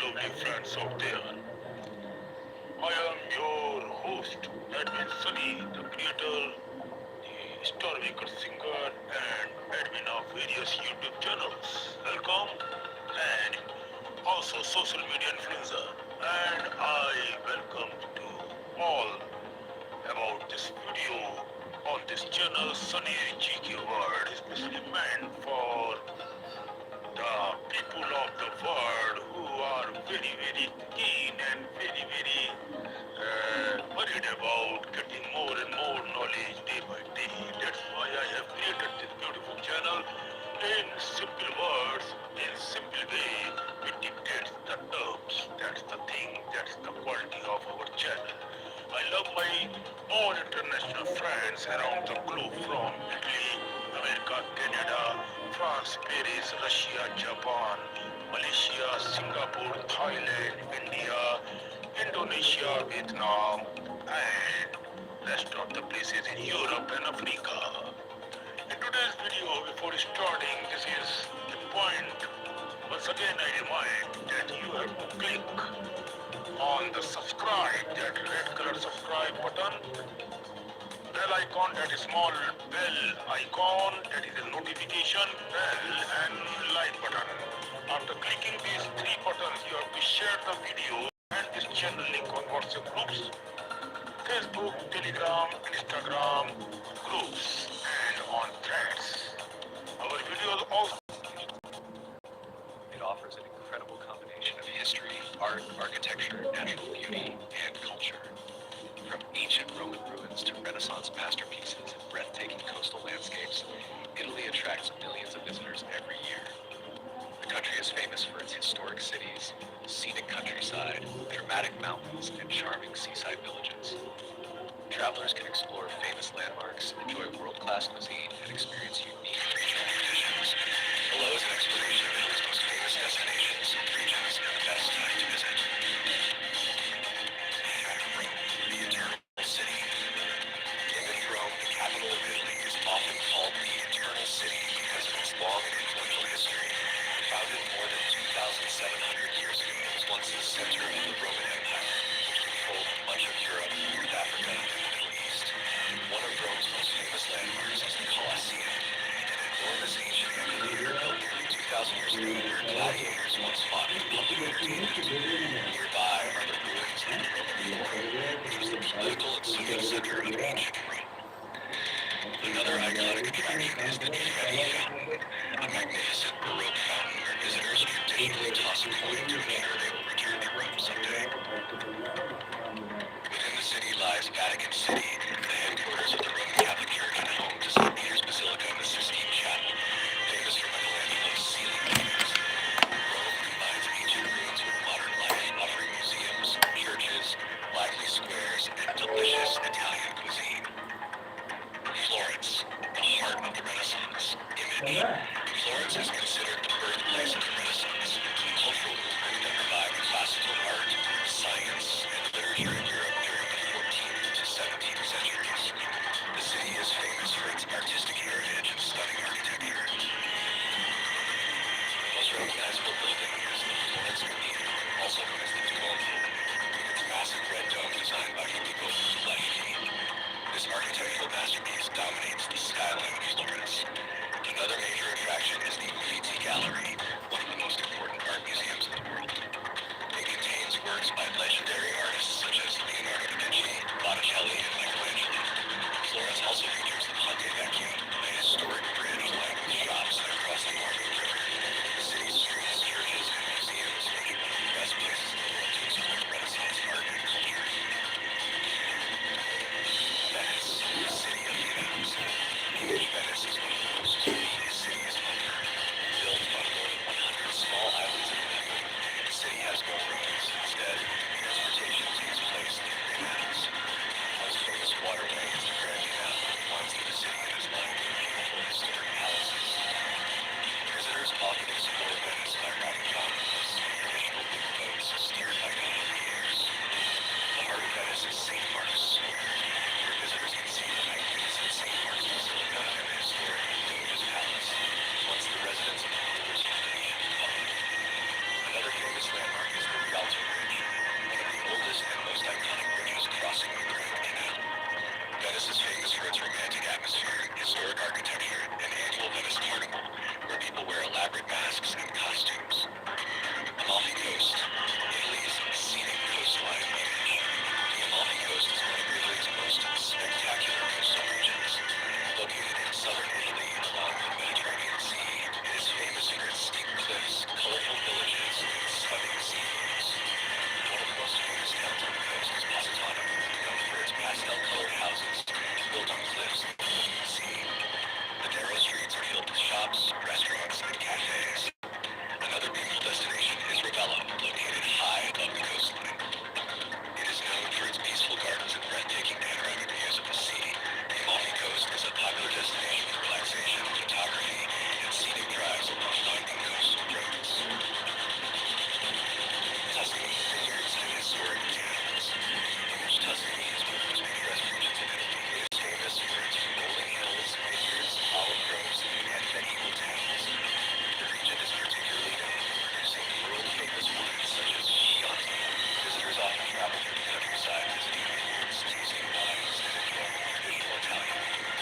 lovely friends out there. I am your host, Edwin Sunny, the creator, the star maker singer, and admin of various YouTube channels. Welcome, and also social media influencer. And I welcome to all about this video on this channel, Sunny GK World, especially meant for the people of the world who are very keen and very worried about getting more and more knowledge day by day. That's why I have created this beautiful channel in simple words, in simple way. It dictates the terms. That's the thing. That's the quality of our channel. I love my all international friends around the globe from Italy, America, Canada, France, Paris, Russia, Japan, Malaysia, Singapore, Thailand, India, Indonesia, Vietnam, and rest of the places in Europe and Africa. In today's video, before starting, this is the point. Once again, I remind that you have to click on the subscribe, that red color subscribe button, bell icon, that is small bell icon, that is a notification bell, and like button. After clicking these three buttons, you have to share the video and this channel link on WhatsApp groups, Facebook, Telegram, Instagram groups, and on threads. Our videos also It offers an incredible combination of history, art, architecture, natural beauty, and culture. From ancient Roman ruins to Renaissance masterpieces and breathtaking coastal landscapes, Italy attracts millions of visitors every year. The country is famous for its historic cities, scenic countryside, dramatic mountains, and charming seaside villages. Travelers can explore famous landmarks, enjoy world-class cuisine, and experience unique regional traditions. Below is an exploration of Italy's most famous destinations, regions, and the best time to visit. Rome, the Eternal City. Given Rome, the capital of Italy, is often called the Eternal City because of its long and influential history. Founded more than 2,700 years ago, it was once the center of the Roman Empire, which controlled much of Europe, North Africa, and the Middle East. One of Rome's most famous landmarks is the Colosseum, an enormous ancient amphitheater built nearly 2,000 years ago where gladiators once fought for public entertainment. Nearby are the ruins of the Roman Forum, which was the political and social center of ancient Rome. Another iconic attraction is the Trevi Fountain, a magnificent Baroque fountain where visitors traditionally toss a coin to ensure they will return to Rome someday. Within the city lies Vatican City, the headquarters of the Roman Catholic Church and home to St. Peter's Basilica and the Sistine Chapel, famous for Michelangelo's ceiling paintings. Rome combines ancient ruins with modern life, offering museums, churches, lively squares, and delicious Italian cuisine. Florence, the heart of the Renaissance. Image. Florence is considered the birthplace of the Renaissance, a cultural movement that revived classical art, science, and literature in Europe during the 14th to 17th centuries. The city is famous for its artistic heritage and stunning architecture. The most recognizable building is the Florence Cathedral, also known as the Duomo, with its massive red dome designed by Filippo Galletti. This architectural masterpiece dominates the skyline of Florence. Another major attraction is the Uffizi Gallery, one of the most important art museums in the world. It contains works by legendary artists such as Leonardo da Vinci, Botticelli, and Michelangelo. Florence also features the Ponte Vecchio, a historic bridge lined with shops across the Marne River. The city's streets, churches, and museums make it one of the best places in the world to explore Renaissance art and culture. Venice, the city of the Venice. Venice is one of the most beautiful cities on famous landmark is the Rialto Bridge, one of the oldest and most iconic bridges crossing the Grand Canal. Venice is famous for its romantic atmosphere, historic architecture, and annual Venice Carnival, where people wear elaborate masks and costumes. Amalfi Coast, Italy's scenic coastline image. The Amalfi Coast is one of Italy's most spectacular coastal regions. Located in southern Italy along the Mediterranean Sea, it is famous for its steep cliffs, colorful villages, and stunning sea views. One of the most famous towns on the coast is Positano, known for its pastel-colored houses built on cliffs overlooking the sea. The narrow streets are filled with shops, restaurants, and cafes. Another beautiful destination is Ravello, located high above the coastline. It is known for its peaceful gardens and breathtaking panoramic views of the sea. The Amalfi Coast is a popular destination for relaxation, photography, and scenic drives along winding coastal roads. Tuscany, vineyards, and historic canals. English Tuscany is one of the most picturesque regions in Italy. It is famous for its rolling hills, vineyards, olive groves, and medieval towns. The region is particularly known for producing world-famous wines such as Chianti. Visitors often travel through the countryside, visiting vineyards, tasting wines, and enjoying traditional Italian food.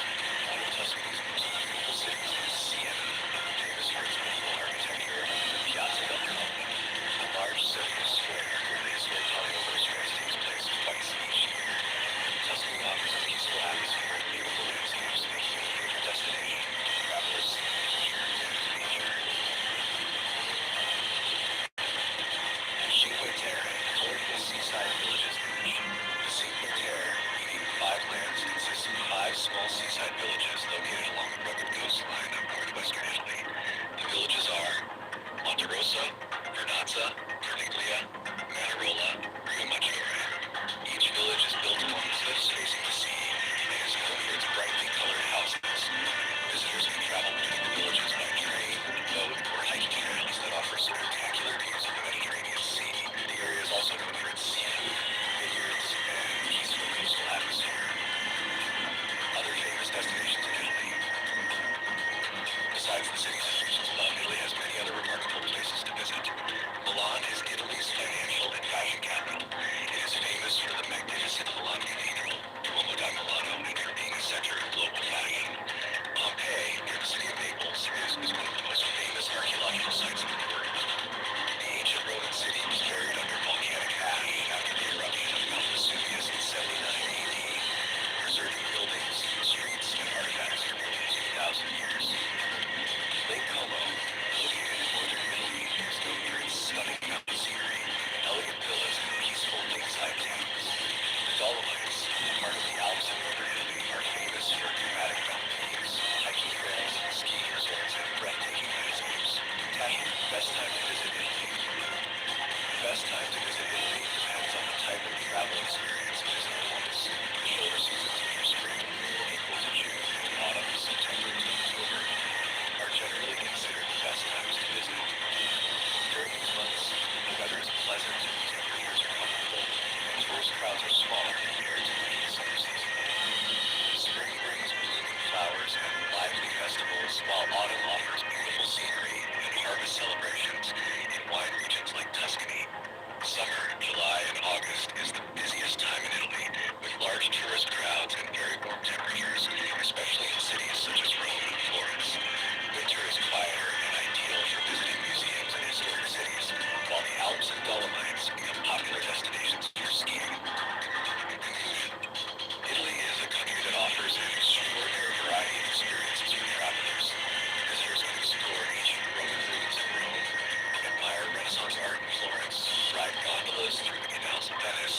One of Tuscany's most beautiful cities is Siena, famous for its medieval architecture along the Piazza del Duomo, a large circular square where the historic Hollywood race takes place twice each year. Tuscany offers a peaceful atmosphere and beautiful landscapes, making it a favorite destination for travelers seeking leisure and nature. Cinque Terre, colorful seaside villages image. The Cinque Terre, meaning five lands, consists of five small seaside villages located along the rugged coastline of northwestern Italy. The villages are Monterosso, Vernazza, Carniglia, Manarola, Riomaggiore. Each village is built along cliffs facing the sea and is known for its brightly colored houses. Visitors can travel between the villages by train, boat, or hiking trails that offer spectacular views of the Mediterranean Sea. The area is also known for its seafood, vineyards, and peaceful coastal atmosphere. Other famous destinations in Italy. Besides the cities and regions above, Italy has many other remarkable places to visit. Milan is Italy's financial and fashion capital. It is famous for the magnificent Milan Cathedral, Duomo da Milano, and for being a center of global fashion. Pompeii, near the city of Naples, is one of the most famous archaeological sites in the world. The ancient Roman city was buried under volcanic ash after the eruption of Mount Vesuvius in 79 AD, preserving buildings, streets, and artifacts for nearly 2,000 years. Lake Como, located in northern Italy, is known for its stunning mountain scenery, elegant villas, and peaceful lakeside towns. The Dolomites, a part of the Alps in northern Italy, are famous for dramatic mountain peaks, hiking trails, skiing resorts, and breathtaking landscapes. Tasha, best time to visit Italy. The best time to visit Italy depends on the type of travel experience a visitor wants. The shoulder seasons near spring, April to June, and autumn, September to October, are generally considered the best times to visit. During these months, the weather is pleasant, temperatures are comfortable, and tourist crowds are smaller compared to the summer season. Spring brings blooming flowers and lively festivals, while autumn offers beautiful scenery and harvest celebrations in wine regions like Tuscany. Summer, July, and August is the busiest time in Italy, with large tourist crowds and very warm temperatures, especially in cities such as Rome and Florence. Winter is quieter and ideal for visiting museums and historic cities, while the Alps and Dolomites become popular destinations for skiing. In conclusion, Italy is a country that offers an extraordinary variety of experiences for travelers. Visitors can explore ancient Roman ruins in Rome, admire Renaissance art in Florence, ride gondolas through the canals of Venice,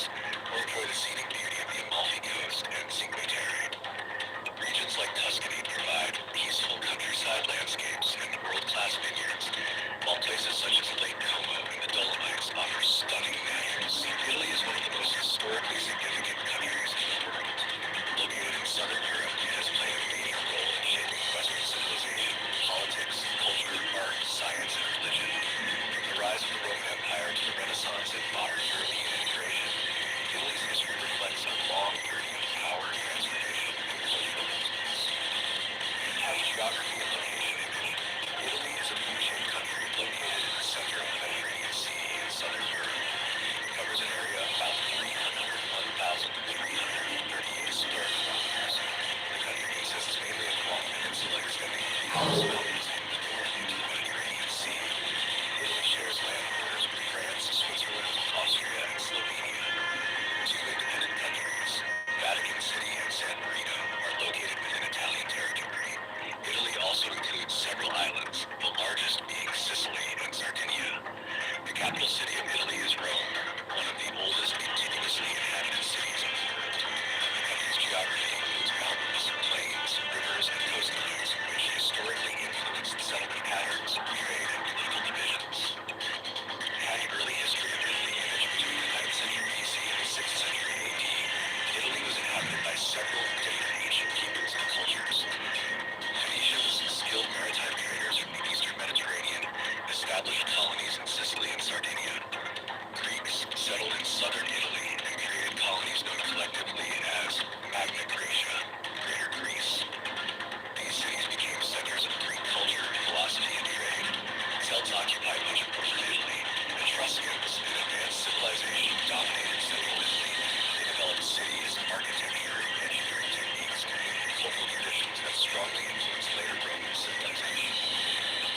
Celts occupied much of northern Italy. Etruscans, an advanced civilization, dominated central Italy. They developed cities, architecture, engineering techniques, and cultural traditions that strongly influenced later Roman civilization.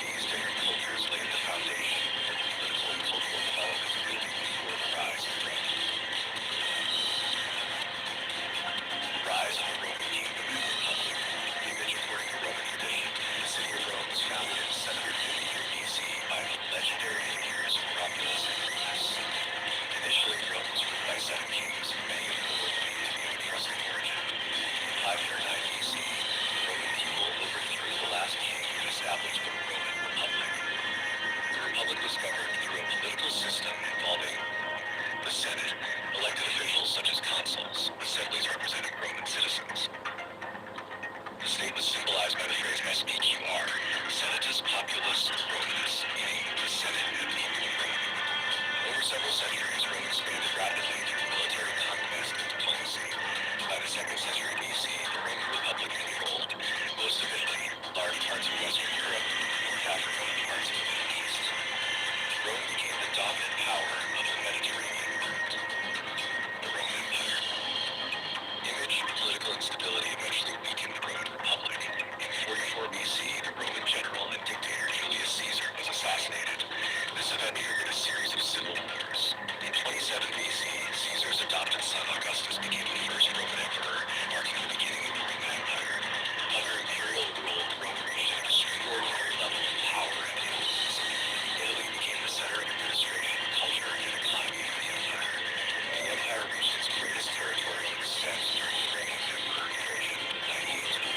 These different cultures laid the foundation for the political and cultural development of Italy before the rise of Rome. Rise of the Roman kingdom and republic. Image according to Roman tradition. The city of Rome was founded in 753 BC by legendary figures Romulus and Remus. Initially, Rome was ruled by 7 kings, many of whom were believed to be of Etruscan origin. In 509 BC, the Roman people overthrew the last king and established the Roman Republic. The Republic was governed through a political system involving the Senate, elected officials such as consuls. Assemblies representing Roman citizens. The state was symbolized by the phrase SPQR, Senatus Populus Romanus, meaning the Senate and people of Rome. Over several centuries, Rome expanded rapidly through military conquest and diplomacy. By the 2nd century BC, the Roman Republic controlled most of Italy, large parts of Western Europe, North Africa, and parts of the Middle East. Rome became the dominant power of the Mediterranean world. The Roman Empire. Image, political instability eventually weakened the Roman Republic. In 44 BC, the Roman general and dictator Julius Caesar was assassinated. This event triggered a series of civil wars. In 27 BC, Caesar's adopted son Augustus became the first Roman emperor, marking the beginning of the Roman Empire. Under imperial rule, Rome reached an extraordinary level of power and influence. Italy became the center of administration, culture, and economy for the empire. The empire reached its greatest territorial extent during the reign of Emperor Trajan, 98 to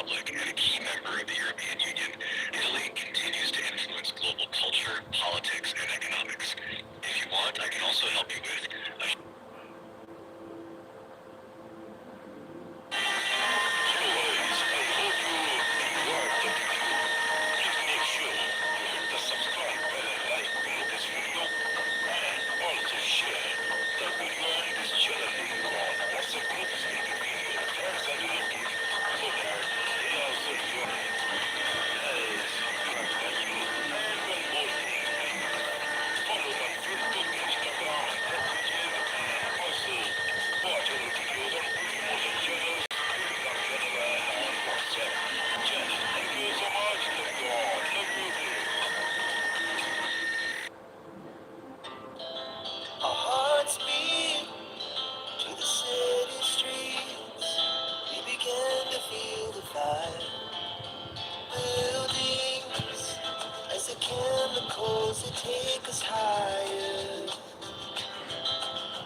Republic and a key member of the European Union, Italy continues to influence global culture, politics, and economics. If you want, I can also help you with a Otherwise, I hope you enjoyed the video. Please make sure you hit the subscribe bell and like below this video, and also share the video and this channel link on WhatsApp groups in between your friends and relatives so that they also join as subscribe like you. And one more thing, please follow my Facebook, Instagram, and pages, and also watch our videos on Dailymotion channels, Telegram channel, and on WhatsApp channel. Thank you so much. Love you all. Love you too. Our hearts beat to the city streets. We began to feel the fire. Buildings as the chemicals that take us higher.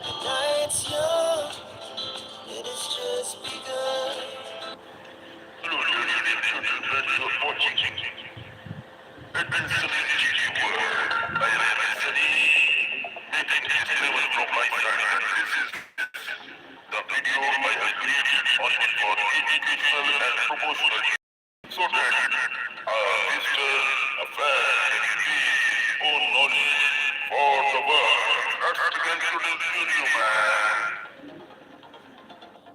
The night's young, it has just begun. Hello, ladies and gentlemen, you're watching Adventure in the World. I am Anthony, making this level from my side, and this is the video I have created only for educational and promotional use, so that a visitor, a fan can increase his own knowledge for the world. Let's begin today's video, man.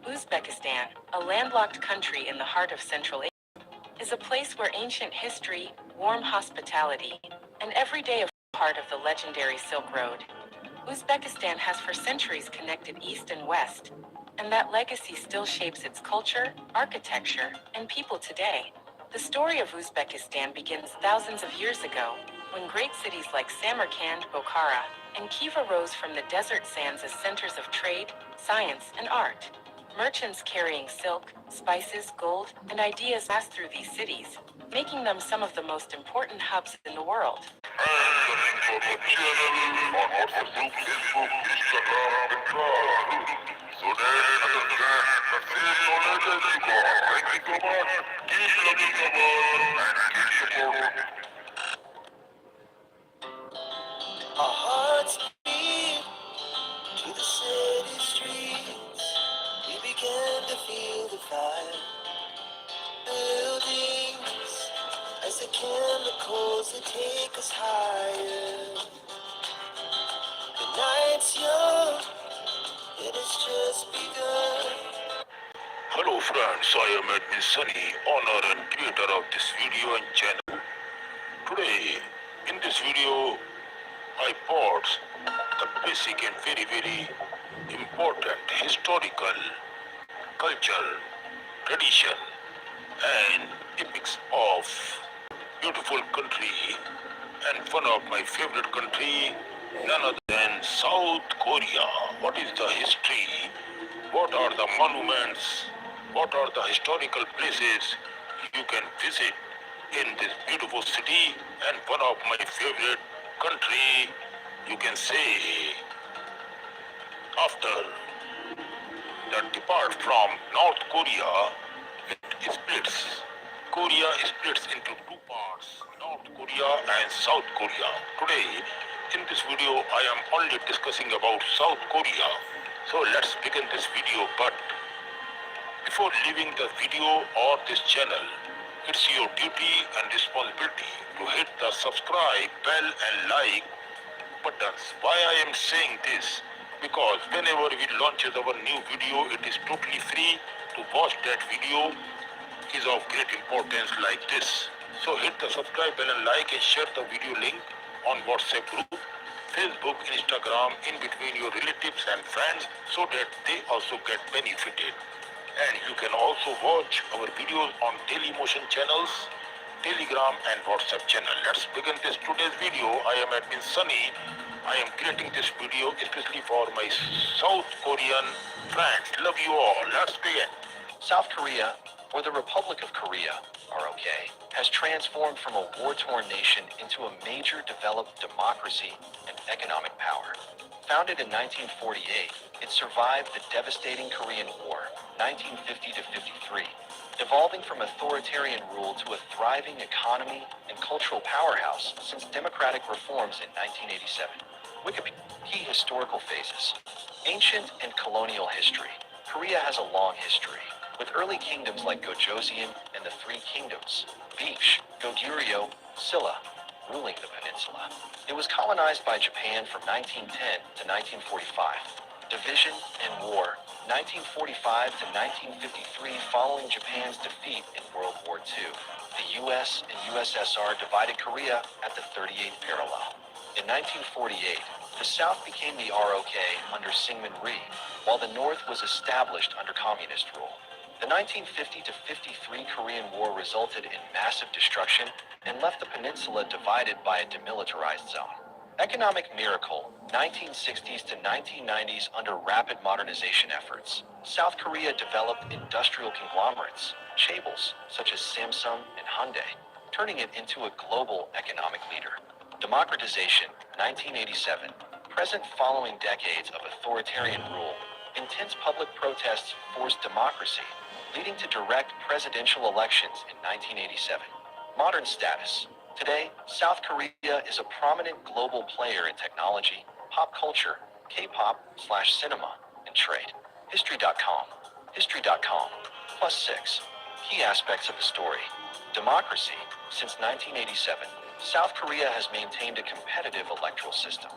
Uzbekistan, a landlocked country in the heart of Central Asia, is a place where ancient history, warm hospitality, and everyday are part of the legendary Silk Road. Uzbekistan has for centuries connected East and West, and that legacy still shapes its culture, architecture, and people today. The story of Uzbekistan begins thousands of years ago, when great cities like Samarkand, Bokhara, and Khiva rose from the desert sands as centers of trade, science, and art. Merchants carrying silk, spices, gold, and ideas passed through these cities, making them some of the most important hubs in the world. And the link for the channel on WhatsApp group, Facebook, Instagram, and Twitter. So that understand the same knowledge as you got. Thank you so much. Keep loving the world and keep supporting. Our hearts beat to the city streets. We began to feel the fire. Buildings as the chemicals that take us higher. The night's young, it has just begun. Hello friends, I am Admin Sunny, owner and creator of this video and channel. Today, in this video, I brought the basic and very important historical, culture, tradition, and epics of beautiful country and one of my favorite country, none other than South Korea. What is the history? What are the monuments? What are the historical places you can visit in this beautiful city and one of my favorite country, you can say, after that depart from North Korea, it splits. Korea splits into two parts, North Korea and South Korea. Today, in this video, I am only discussing about South Korea. So let's begin this video. But before leaving the video or this channel, it's your duty and responsibility to hit the subscribe bell and like buttons. Why I am saying this? Because whenever we launches our new video, it is totally free. To watch that video is of great importance like this. So hit the subscribe bell and like and share the video link on WhatsApp group, Facebook, Instagram, in between your relatives and friends so that they also get benefited. And you can also watch our videos on Dailymotion channels, Telegram and WhatsApp channel. Let's begin this today's video. I am Admin Sunny. I am creating this video especially for my South Korean friends. Love you all. Let's begin. South Korea, or the Republic of Korea, ROK, has transformed from a war-torn nation into a major developed democracy and economic power. Founded in 1948, it survived the devastating Korean War, 1950 to 53, evolving from authoritarian rule to a thriving economy and cultural powerhouse since democratic reforms in 1987. Wikipedia. Key historical phases. Ancient and colonial history. Korea has a long history, with early kingdoms like Gojoseon and the Three Kingdoms, Beach, Goguryeo, Silla, ruling the peninsula. It was colonized by Japan from 1910 to 1945. Division and War, 1945 to 1953, following Japan's defeat in World War II. The U.S. and USSR divided Korea at the 38th parallel. In 1948, the South became the ROK under Syngman Rhee, while the North was established under communist rule. The 1950 to 53 Korean War resulted in massive destruction and left the peninsula divided by a demilitarized zone. Economic miracle, 1960s to 1990s under rapid modernization efforts. South Korea developed industrial conglomerates, chaebols such as Samsung and Hyundai, turning it into a global economic leader. Democratization, 1987. Present following decades of authoritarian rule, intense public protests forced democracy, leading to direct presidential elections in 1987. Modern status. Today, South Korea is a prominent global player in technology, pop culture, K-pop/cinema, and trade. History.com. History.com. +6. Key aspects of the story. Democracy. Since 1987, South Korea has maintained a competitive electoral system.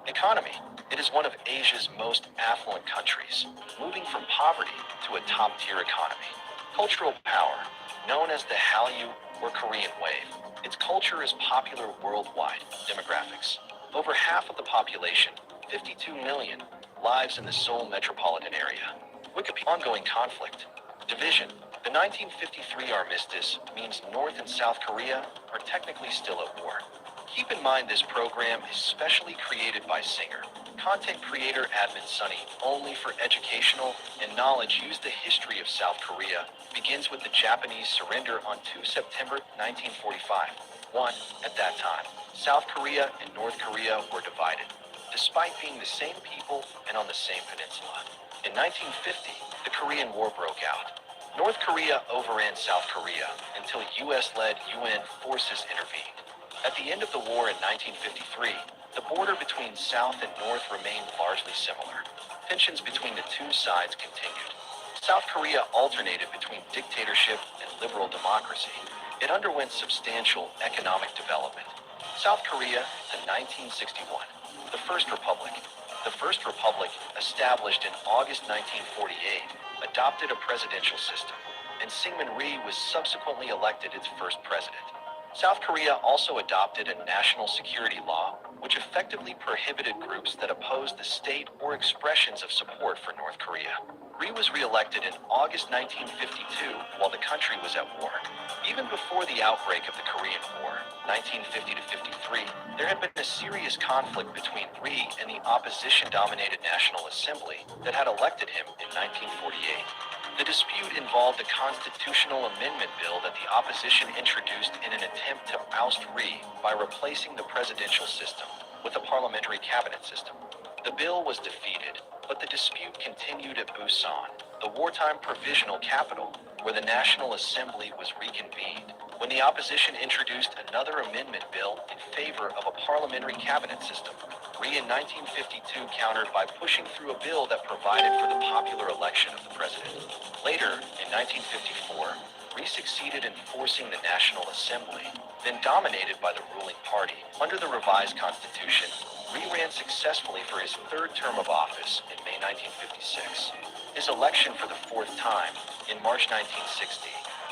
Economy. It is one of Asia's most affluent countries, moving from poverty to a top-tier economy. Cultural power. Known as the Hallyu or Korean Wave, its culture is popular worldwide. Demographics. Over half of the population, 52 million, lives in the Seoul metropolitan area. Wikipedia. Ongoing conflict. Division. The 1953 armistice means North and South Korea are technically still at war. Keep in mind this program is specially created by Singer, content creator admin Sunny, only for educational and knowledge. Use the history of South Korea, begins with the Japanese surrender on 2 September 1945. 1. At that time, South Korea and North Korea were divided, despite being the same people and on the same peninsula. In 1950, the Korean War broke out. North Korea overran South Korea until US-led UN forces intervened. At the end of the war in 1953, the border between South and North remained largely similar. Tensions between the two sides continued. South Korea alternated between dictatorship and liberal democracy. It underwent substantial economic development. South Korea to 1961, the First Republic. The First Republic, established in August 1948, adopted a presidential system, and Syngman Rhee was subsequently elected its first president. South Korea also adopted a national security law, which effectively prohibited groups that opposed the state or expressions of support for North Korea. Rhee was re-elected in August 1952 while the country was at war. Even before the outbreak of the Korean War, 1950 to 53, there had been a serious conflict between Rhee and the opposition-dominated National Assembly that had elected him in 1948. The dispute involved a constitutional amendment bill that the opposition introduced in an attempt to oust Rhee by replacing the presidential system with a parliamentary cabinet system. The bill was defeated, but the dispute continued at Busan, the wartime provisional capital, where the National Assembly was reconvened, when the opposition introduced another amendment bill in favor of a parliamentary cabinet system. Rhee in 1952 countered by pushing through a bill that provided for the popular election of the president. Later, in 1954, Rhee succeeded in forcing the National Assembly, then dominated by the ruling party. Under the revised constitution, Rhee ran successfully for his third term of office in May 1956. His election for the fourth time, in March 1960,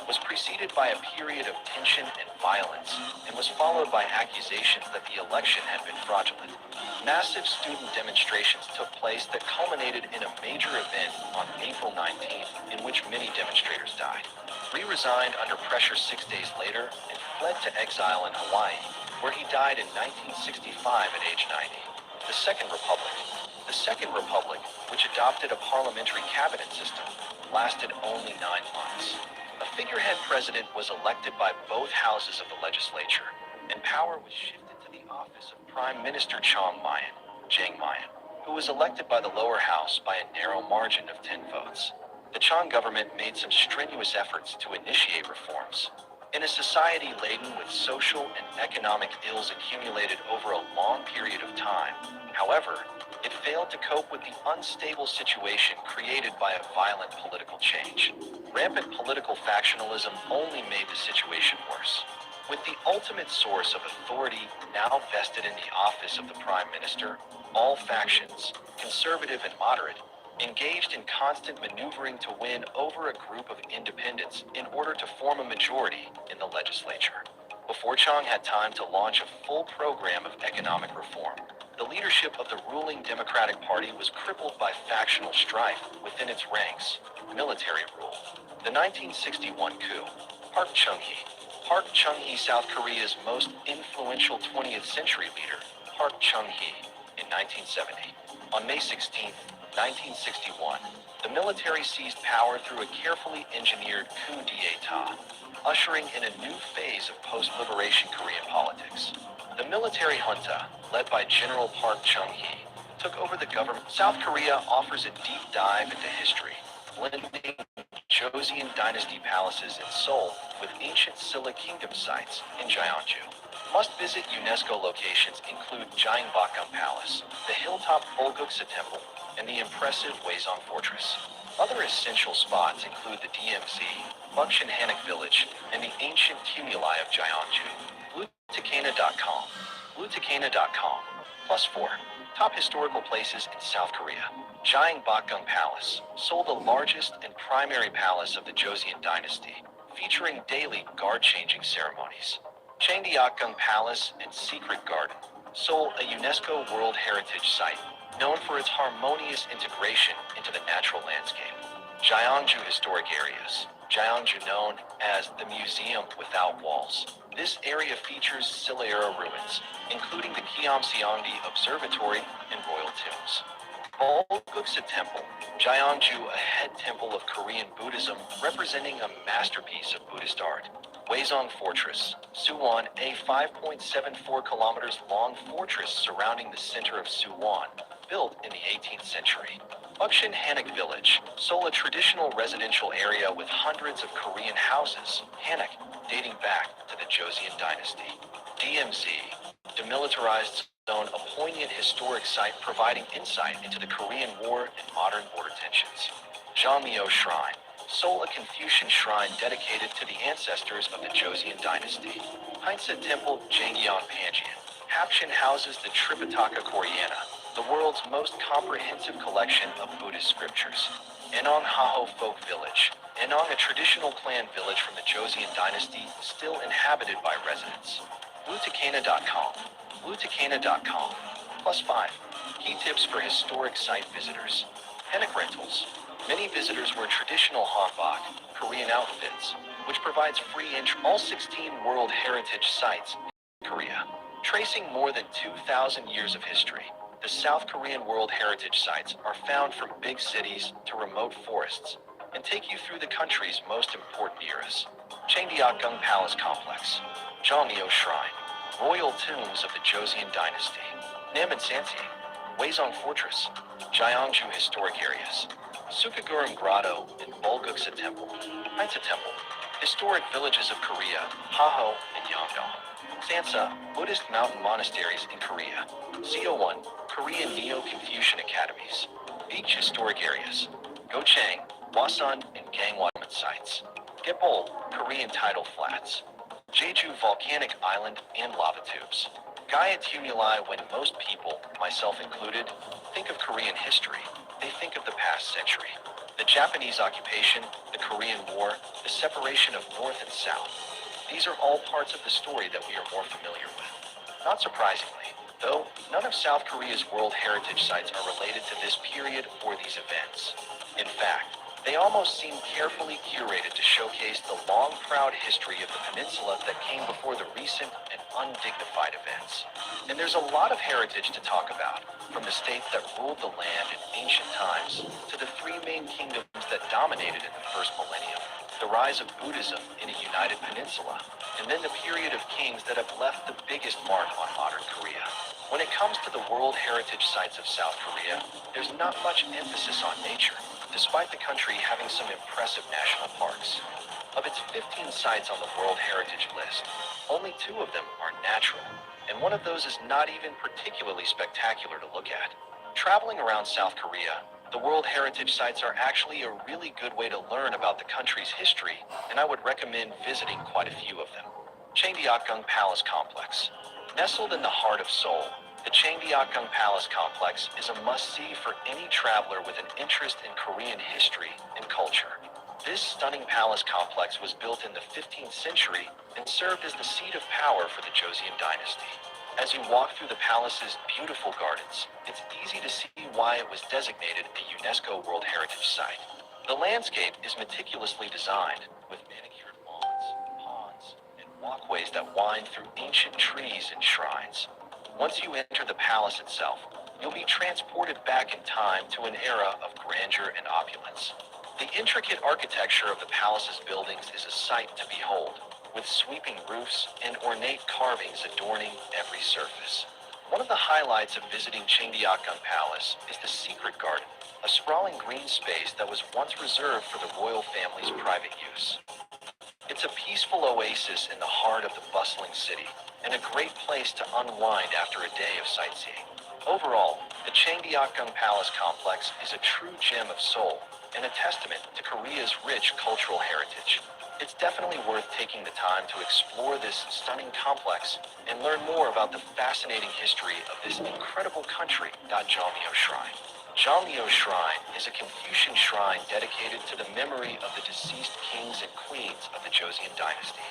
was preceded by a period of tension and violence, and was followed by accusations that the election had been fraudulent. Massive student demonstrations took place that culminated in a major event on April 19th, in which many demonstrators died. Rhee resigned under pressure 6 days later and fled to exile in Hawaii, where he died in 1965 at age 90. The Second Republic. The Second Republic, which adopted a parliamentary cabinet system, lasted only 9 months. A figurehead president was elected by both houses of the legislature, and power was shifted to the office of Prime Minister Chiang Mayan, who was elected by the lower house by a narrow margin of 10 votes. The Chang government made some strenuous efforts to initiate reforms. In a society laden with social and economic ills accumulated over a long period of time, however, it failed to cope with the unstable situation created by a violent political change. Rampant political factionalism only made the situation worse. With the ultimate source of authority now vested in the office of the Prime Minister, all factions, conservative and moderate, engaged in constant maneuvering to win over a group of independents in order to form a majority in the legislature. Before Chang had time to launch a full program of economic reform, the leadership of the ruling Democratic Party was crippled by factional strife within its ranks, military rule. The 1961 coup, Park Chung-hee. Park Chung-hee, South Korea's most influential 20th century leader, Park Chung-hee, in 1970. On May 16, 1961, the military seized power through a carefully engineered coup d'etat, ushering in a new phase of post-liberation Korean politics. The military junta, led by General Park Chung-hee, took over the government. South Korea offers a deep dive into history, blending Joseon dynasty palaces in Seoul with ancient Silla kingdom sites in Jeonju. Must-visit UNESCO locations include Gyeongbokgung Palace, the hilltop Bulguksa Temple, and the impressive Hwasong Fortress. Other essential spots include the DMZ, Bukshin Hanok Village, and the ancient tumuli of Jeonju. Bluetakena.com. Bluetakena.com. +4. Top historical places in South Korea. Gyeongbokgung Palace, Seoul, the largest and primary palace of the Joseon dynasty, featuring daily guard-changing ceremonies. Changdeokgung Palace and Secret Garden, Seoul, a UNESCO World Heritage Site, known for its harmonious integration into the natural landscape. Jeonju Historic Areas, Jeonju known as the Museum Without Walls. This area features Silla-era ruins, including the Gyeongseongdi Observatory and royal tombs. Bulguksa Temple, Jeonju, a head temple of Korean Buddhism representing a masterpiece of Buddhist art. Hwasong Fortress, Suwon, a 5.74 kilometers long fortress surrounding the center of Suwon, built in the 18th century. Bukshin Hanok Village, Seoul, a traditional residential area with hundreds of Korean houses, Hanok, dating back to the Joseon dynasty. DMZ, demilitarized zone, a poignant historic site providing insight into the Korean War and modern border tensions. Jeonmyo Shrine, Seoul, a Confucian shrine dedicated to the ancestors of the Joseon dynasty. Heinsa Temple, Jangyeon Panjian. Hapshin houses the Tripitaka Koreana, the world's most comprehensive collection of Buddhist scriptures. Enong Haho Folk Village. Enong, a traditional clan village from the Joseon dynasty, still inhabited by residents. Bluetakena.com. Bluetakena.com. +5. Key tips for historic site visitors. Hanok rentals. Many visitors wear traditional hanbok, Korean outfits, which provides free entry all 16 World Heritage sites in Korea. Tracing more than 2,000 years of history, the South Korean World Heritage sites are found from big cities to remote forests and take you through the country's most important eras. Changdeokgung Palace Complex, Jeonmyo Shrine, Royal Tombs of the Joseon Dynasty, Namonsansi, Hwasong Fortress, Jeonju Historic Areas, Sukagurung Grotto and Bulguksa Temple, Heinsa Temple, Historic Villages of Korea, Haho and Yongdong, Sansa, Buddhist mountain monasteries in Korea, CO1, Korean Neo-Confucian academies, Beach Historic Areas, Gochang, Hwasun and Gangwon sites, Gepol, Korean tidal flats, Jeju Volcanic Island and lava tubes. Gaia tumuli. When most people, myself included, think of Korean history, they think of the past century. The Japanese occupation, the Korean War, the separation of North and South. These are all parts of the story that we are more familiar with. Not surprisingly, though, none of South Korea's World Heritage sites are related to this period or these events. In fact, they almost seem carefully curated to showcase the long, proud history of the peninsula that came before the recent and undignified events. And there's a lot of heritage to talk about, from the states that ruled the land in ancient times to the three main kingdoms that dominated in the first millennium, the rise of Buddhism in a united peninsula, and then the period of kings that have left the biggest mark on modern Korea. When it comes to the World Heritage sites of South Korea, there's not much emphasis on nature. despite the country having some impressive national parks. Of its 15 sites on the World Heritage List, only 2 of them are natural, and one of those is not even particularly spectacular to look at. Traveling around South Korea, the World Heritage Sites are actually a really good way to learn about the country's history, and I would recommend visiting quite a few of them. Cheonggyeokgung Palace Complex. Nestled in the heart of Seoul, the Cheonggyeokgung Palace Complex is a must-see for any traveler with an interest in Korean history and culture. This stunning palace complex was built in the 15th century and served as the seat of power for the Joseon dynasty. As you walk through the palace's beautiful gardens, it's easy to see why it was designated a UNESCO World Heritage Site. The landscape is meticulously designed, with manicured lawns, ponds, and walkways that wind through ancient trees and shrines. Once you enter the palace itself, you'll be transported back in time to an era of grandeur and opulence. The intricate architecture of the palace's buildings is a sight to behold, with sweeping roofs and ornate carvings adorning every surface. One of the highlights of visiting Cheonggyeokgung Palace is the Secret Garden, a sprawling green space that was once reserved for the royal family's private use. It's a peaceful oasis in the heart of the bustling city, and a great place to unwind after a day of sightseeing. Overall, the Cheonggyeokgung Palace Complex is a true gem of Seoul and a testament to Korea's rich cultural heritage. It's definitely worth taking the time to explore this stunning complex and learn more about the fascinating history of this incredible country. Jeonmyo Shrine. Jeonmyo Shrine is a Confucian shrine dedicated to the memory of the deceased kings and queens of the Joseon dynasty.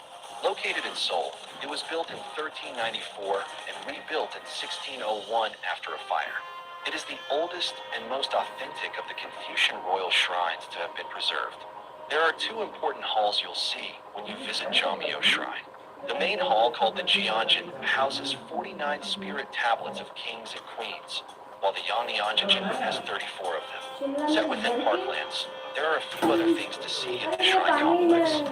Located in Seoul, it was built in 1394 and rebuilt in 1601 after a fire. It is the oldest and most authentic of the Confucian royal shrines to have been preserved. There are 2 important halls you'll see when you visit Jeonmyo Shrine. The main hall, called the Jeonjin, houses 49 spirit tablets of kings and queens, while the Yeongnyeonjin has 34 of them. Set within parklands, there are a few other things to see in the shrine complex.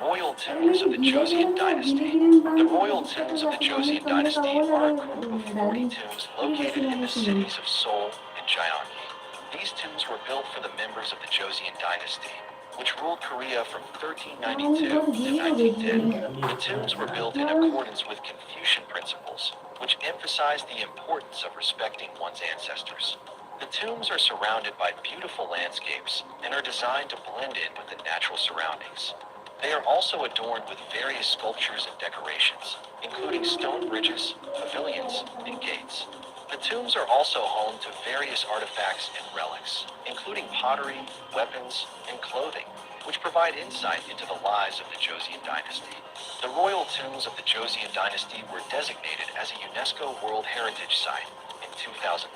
Royal tombs of the Joseon dynasty. The royal tombs of the Joseon dynasty are a group of 40 tombs located in the cities of Seoul and Gyeonggi. These tombs were built for the members of the Joseon dynasty, which ruled Korea from 1392 to 1910. The tombs were built in accordance with Confucian principles, which emphasized the importance of respecting one's ancestors. The tombs are surrounded by beautiful landscapes and are designed to blend in with the natural surroundings. They are also adorned with various sculptures and decorations, including stone bridges, pavilions, and gates. The tombs are also home to various artifacts and relics, including pottery, weapons, and clothing, which provide insight into the lives of the Joseon dynasty. The royal tombs of the Joseon dynasty were designated as a UNESCO World Heritage Site in 2009.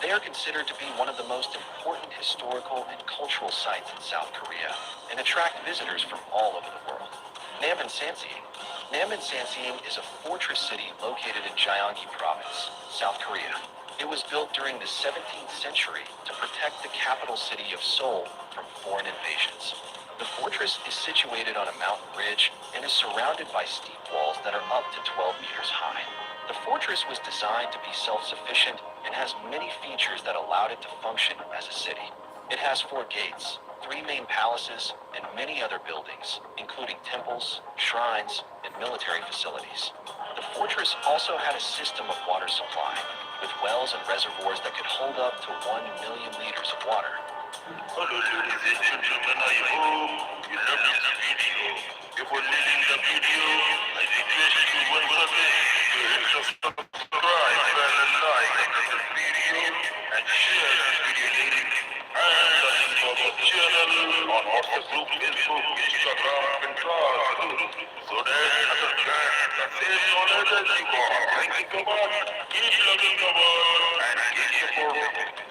They are considered to be one of the most important historical and cultural sites in South Korea and attract visitors from all over the world. Namdaeum. Namdaeum is a fortress city located in Gyeonggi Province, South Korea. It was built during the 17th century to protect the capital city of Seoul from foreign invasions. The fortress is situated on a mountain ridge and is surrounded by steep walls that are up to 12 meters high. The fortress was designed to be self-sufficient and has many features that allowed it to function as a city. It has 4 gates, 3 main palaces, and many other buildings, including temples, shrines, and military facilities. The fortress also had a system of water supply, with wells and reservoirs that could hold up to 1 million liters of water. Hello, ladies and gentlemen. I hope you love this video. Before leaving the video, I request you once again to hit the subscribe and like this video and share this video link and the link of the channel on WhatsApp group, Facebook, Instagram, Pinterest, so that other fans can save knowledge as you go. Thank you so much. Keep loving the world and keep supporting.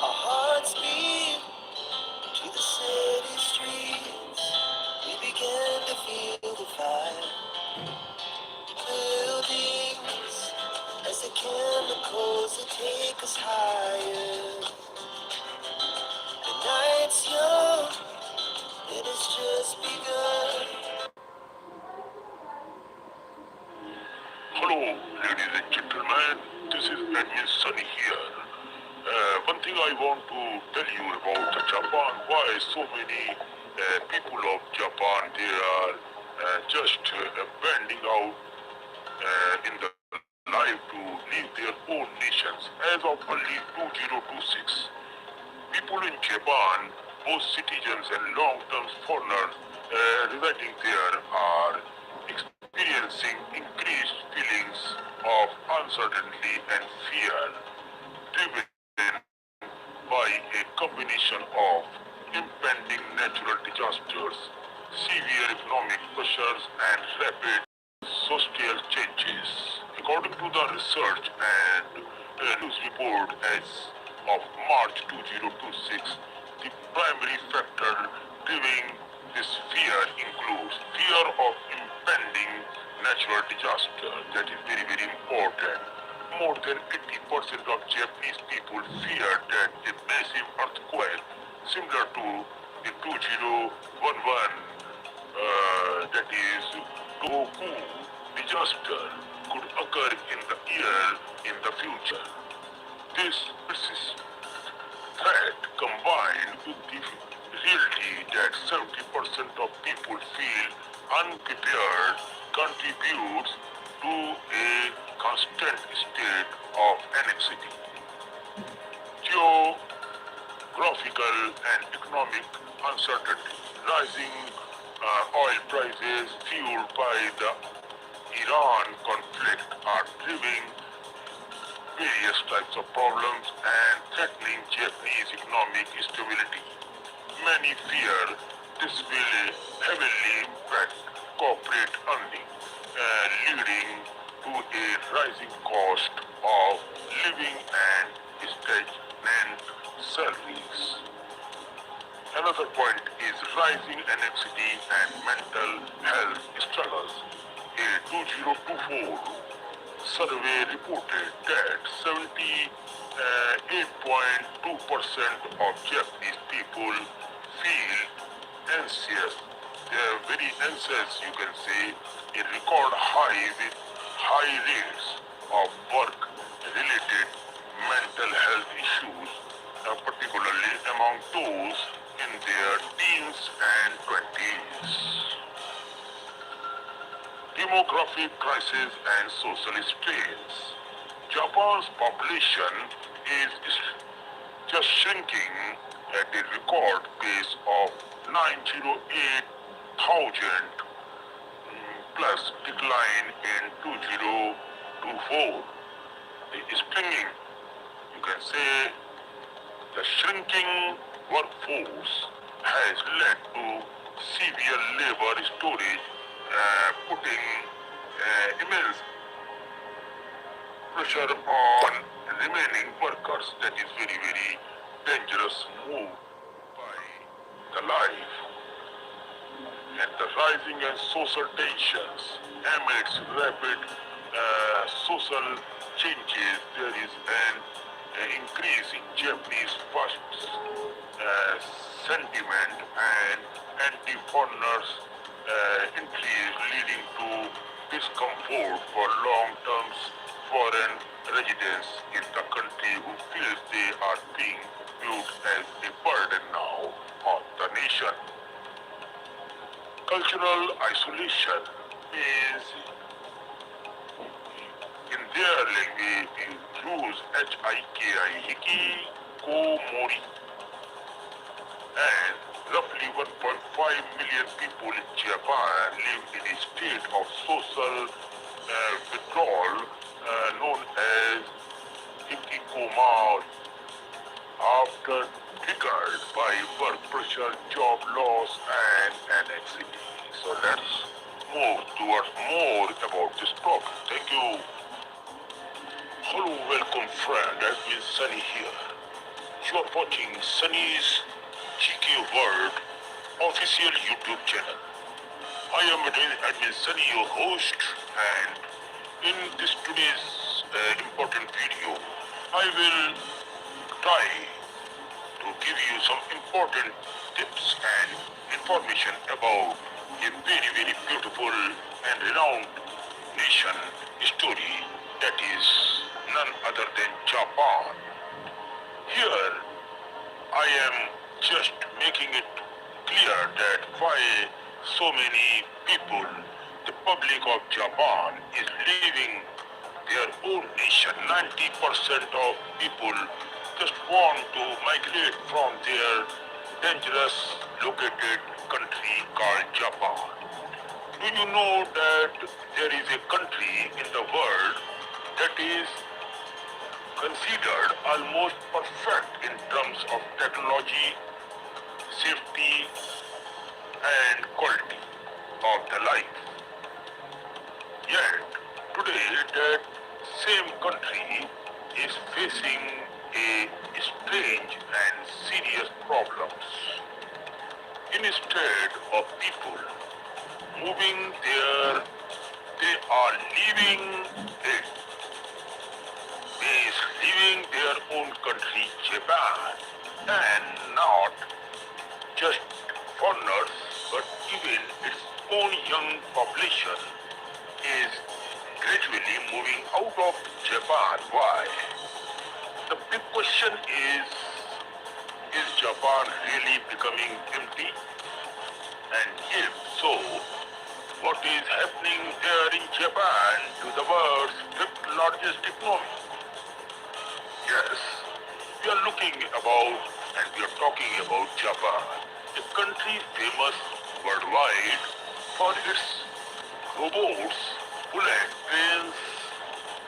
Our hearts beat to the city streets. We began to feel the fire. Buildings as the chemicals that take us higher. The night's young, it has just begun. Hello, ladies and gentlemen. This is Admin Sunny here. One thing thing I want to tell you about the Japan, why so many people of Japan, they are just bending out in the life to leave their own nations. As of early 2026, people in Japan, both citizens and long-term foreigners residing there, are experiencing increased feelings of uncertainty and fear, driven by a combination of impending natural disasters, severe economic pressures, and rapid social changes. According to the research and news report as of March 2026, the primary factor driving this fear includes fear of impending natural disaster. That is very, very important. More than 80% of Japanese people fear that a massive earthquake similar to the 2011, that is Tohoku disaster, could occur in the year in the future. This persistent threat, combined with the reality that 70% of people feel unprepared, contributes to a constant state of anxiety. Geographical and economic uncertainty. Rising oil prices fueled by the Iran conflict are driving various types of problems and threatening Japanese economic stability. Many fear this will heavily impact corporate earnings, leading to a rising cost of living and stagnant salaries. Another point is rising anxiety and mental health struggles. A 2024 survey reported that 78.2% of Japanese people feel anxious. They are very anxious, you can say, a record high with high rates of work-related mental health issues, particularly among those in their teens and 20s. Demographic crisis and social strains. Japan's population is just shrinking at a record pace of 908,000 plus decline in 2024. The springing, you can say, the shrinking workforce has led to severe labor shortage, putting immense pressure on remaining workers. That is very, very dangerous move by the life. And the rising and social tensions amidst rapid social changes, there is an increase in Japanese first sentiment and anti-foreigners increase, leading to discomfort for long-term foreign residents in the country who feel they are being viewed as a burden now on the nation. Cultural isolation is, in their language, use hiki ko mori, and roughly 1.5 million people in Japan live in a state of social withdrawal known as hikikomori, after triggered by work pressure, job loss, and anxiety. So let's move towards more about this topic. Thank you. Hello, welcome friend, admin Sunny here. You are watching Sunny's GK World official YouTube channel. I am admin Sunny, your host, and in this today's important video, I will try to give you some important tips and information about a very, very beautiful and renowned nation story, that is none other than Japan. Here, I am just making it clear that why so many people, the public of Japan, is leaving their own nation. 90% of people just want to migrate from their dangerous located country called Japan. Do you know that there is a country in the world that is considered almost perfect in terms of technology, safety, and quality of the life? Yet, today that same country is facing a strange and serious problems. Instead of people moving there, they are leaving it. Is leaving their own country, Japan, and not just foreigners, but even its own young population is gradually moving out of Japan. Why? The big question is Japan really becoming empty? And if so, what is happening there in Japan to the world's fifth largest economy? Yes, we are looking about and we are talking about Japan, a country famous worldwide for its robots, bullet trains,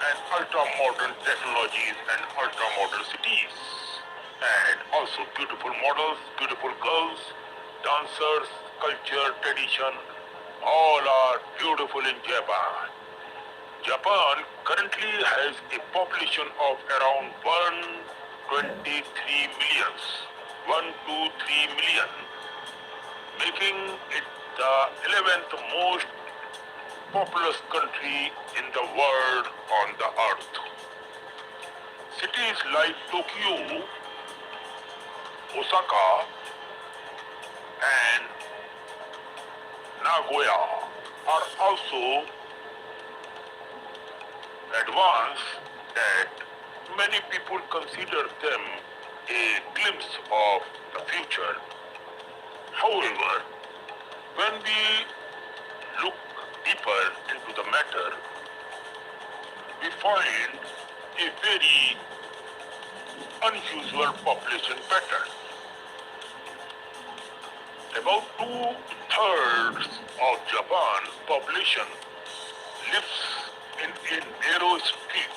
and ultra-modern technologies and ultra-modern cities. And also beautiful models, beautiful girls, dancers, culture, tradition, all are beautiful in Japan. Japan currently has a population of around 123 millions, 123 million, making it the 11th most populous country in the world on the earth. Cities like Tokyo, Osaka, and Nagoya are also advanced that many people consider them a glimpse of the future. However, when we look deeper into the matter, we find a very unusual population pattern. About two-thirds of Japan's population lives in a narrow strip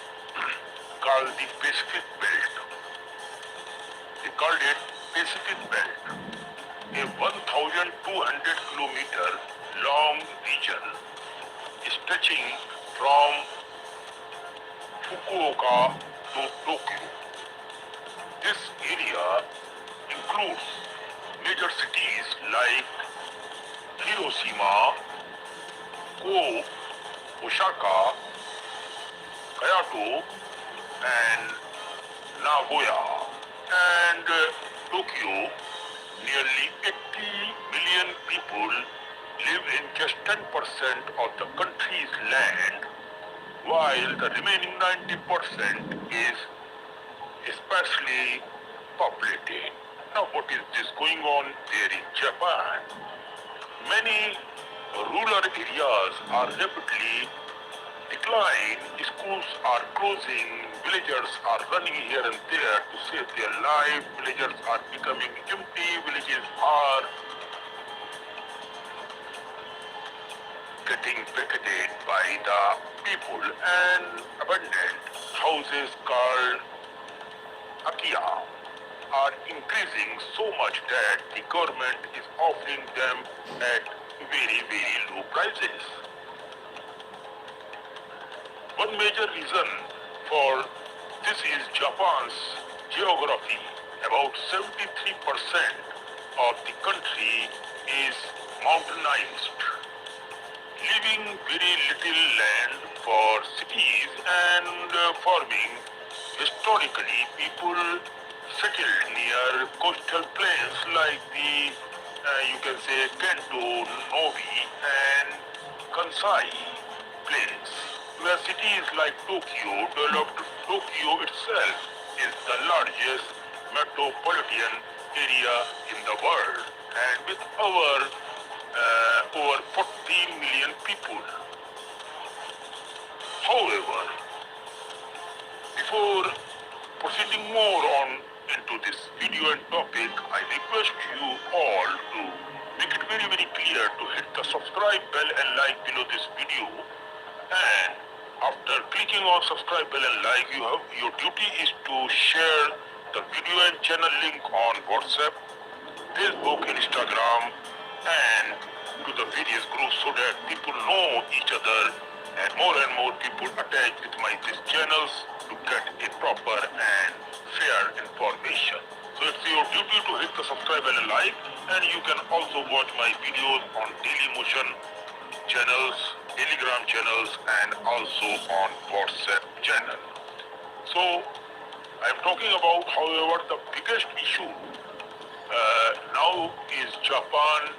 called the Pacific Belt. They called it Pacific Belt, a 1,200-kilometer long region stretching from Fukuoka to Tokyo. This area includes major cities like Hiroshima, Kobe, Osaka, Kyoto, and Nagoya, and Tokyo. Nearly 80 million people live in just 10% of the country's land, while the remaining 90% is sparsely populated. Now, what is this going on there in Japan? Many rural areas are rapidly decline, schools are closing, villagers are running here and there to save their life, villagers are becoming empty, villages are getting vacated by the people, and abandoned houses called Akia are increasing so much that the government is offering them at very, very low prices. One major reason for this is Japan's geography. About 73% of the country is mountainized, leaving very little land for cities and farming. Historically, people settled near coastal plains like the, you can say, Kento, Novi, and Kansai plains, where cities like Tokyo developed. Tokyo itself is the largest metropolitan area in the world, and with over 40 million people. However, before proceeding more on into this video and topic, I request you all to make it very clear to hit the subscribe bell and like below this video. And after clicking on subscribe bell and like, your duty is to share the video and channel link on WhatsApp, Facebook, Instagram, and to the various groups so that people know each other and more people attach with these channels to get a proper and fair information. So it's your duty to hit the subscribe bell and like, and you can also watch my videos on Daily Motion channels, Telegram channels, and also on WhatsApp channel. So I'm talking about, however, the biggest issue now is Japan